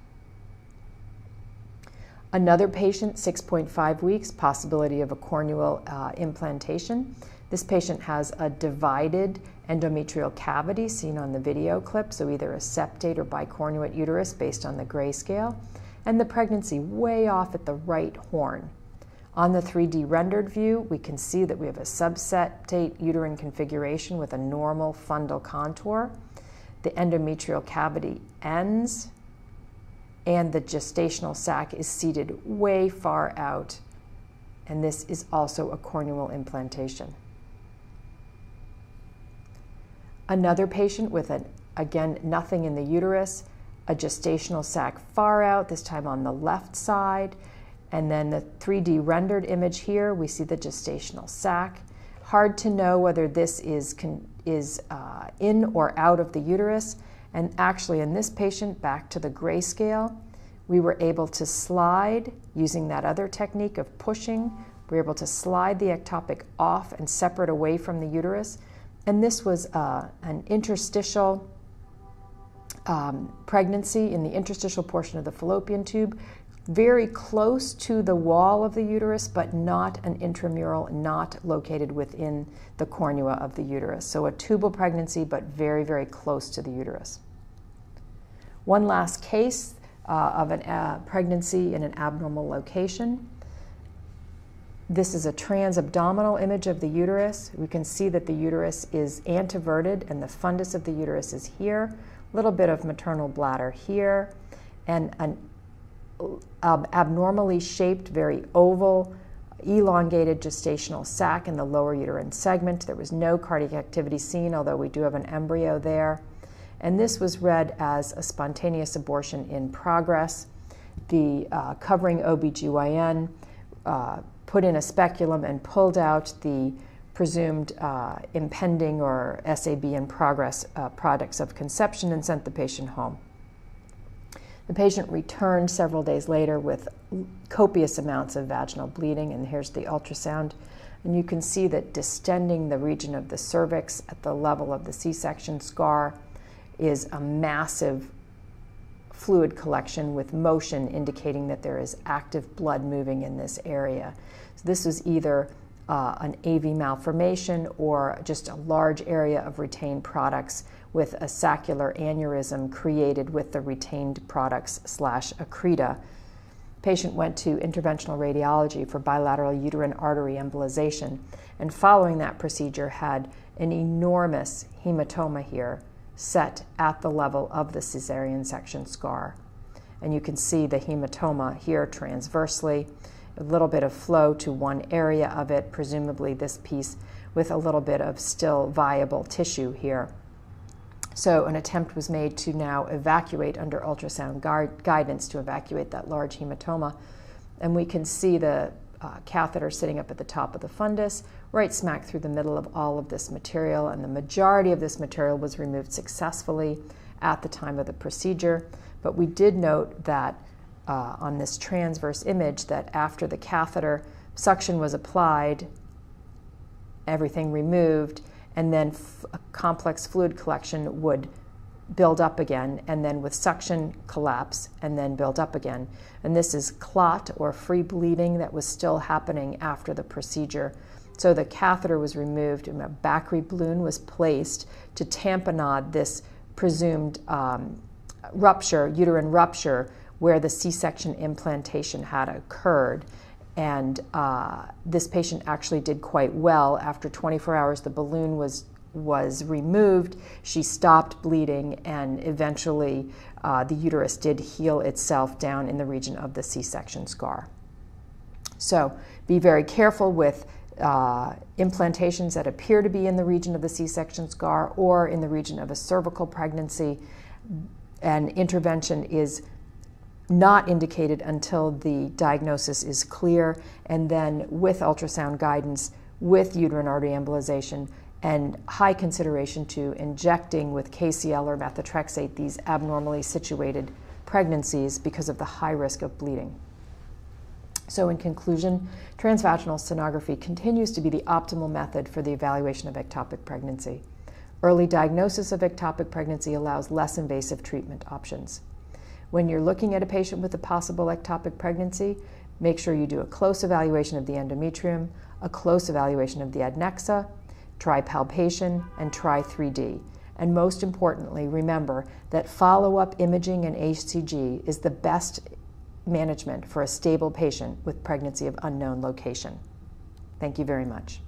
Another patient, 6.5 weeks, possibility of a cornual implantation. This patient has a divided endometrial cavity seen on the video clip, so either a septate or bicornuate uterus based on the Grayscale, and the pregnancy way off at the right horn. On the 3D rendered view, we can see that we have a subseptate uterine configuration with a normal fundal contour. The endometrial cavity ends, and the gestational sac is seated way far out, and this is also a cornual implantation. Another patient with, again, nothing in the uterus, a gestational sac far out, this time on the left side, and then the 3D rendered image here, we see the gestational sac. Hard to know whether this is in or out of the uterus, and actually in this patient, back to the Grayscale, we were able to slide, using that other technique of pushing, we were able to slide the ectopic off and separate away from the uterus. And this was an interstitial pregnancy in the interstitial portion of the fallopian tube, very close to the wall of the uterus, but not an intramural, not located within the cornua of the uterus. So a tubal pregnancy, but very, very close to the uterus. One last case of a pregnancy in an abnormal location. This is a transabdominal image of the uterus. We can see that the uterus is anteverted and the fundus of the uterus is here. A little bit of maternal bladder here, and an abnormally shaped, very oval, elongated gestational sac in the lower uterine segment. There was no cardiac activity seen, although we do have an embryo there. And this was read as a spontaneous abortion in progress. The covering OBGYN put in a speculum and pulled out the presumed impending or SAB in progress products of conception and sent the patient home. The patient returned several days later with copious amounts of vaginal bleeding, and here's the ultrasound. And you can see that distending the region of the cervix at the level of the C-section scar is a massive fluid collection with motion indicating that there is active blood moving in this area. So this was either an AV malformation or just a large area of retained products with a saccular aneurysm created with the retained products / accreta. Patient went to interventional radiology for bilateral uterine artery embolization, and following that procedure had an enormous hematoma here set at the level of the cesarean section scar. And you can see the hematoma here transversely, a little bit of flow to one area of it, presumably this piece, with a little bit of still viable tissue here. So an attempt was made to now evacuate under ultrasound guidance to evacuate that large hematoma. And we can see the catheter sitting up at the top of the fundus, right smack through the middle of all of this material, and the majority of this material was removed successfully at the time of the procedure. But we did note that on this transverse image that after the catheter, suction was applied, everything removed, and then a complex fluid collection would build up again, and then with suction collapse, and then build up again. And this is clot or free bleeding that was still happening after the procedure. So the catheter was removed and a Bakri balloon was placed to tamponade this presumed rupture, uterine rupture, where the C-section implantation had occurred. And this patient actually did quite well. After 24 hours, the balloon was removed. She stopped bleeding, and eventually the uterus did heal itself down in the region of the C-section scar. So be very careful with implantations that appear to be in the region of the C-section scar or in the region of a cervical pregnancy. And intervention is not indicated until the diagnosis is clear, and then with ultrasound guidance, with uterine artery embolization, and high consideration to injecting with KCl or methotrexate these abnormally situated pregnancies because of the high risk of bleeding. So in conclusion, transvaginal sonography continues to be the optimal method for the evaluation of ectopic pregnancy. Early diagnosis of ectopic pregnancy allows less invasive treatment options. When you're looking at a patient with a possible ectopic pregnancy, make sure you do a close evaluation of the endometrium, a close evaluation of the adnexa, try palpation, and try 3D. And most importantly, remember that follow-up imaging and HCG is the best management for a stable patient with pregnancy of unknown location. Thank you very much.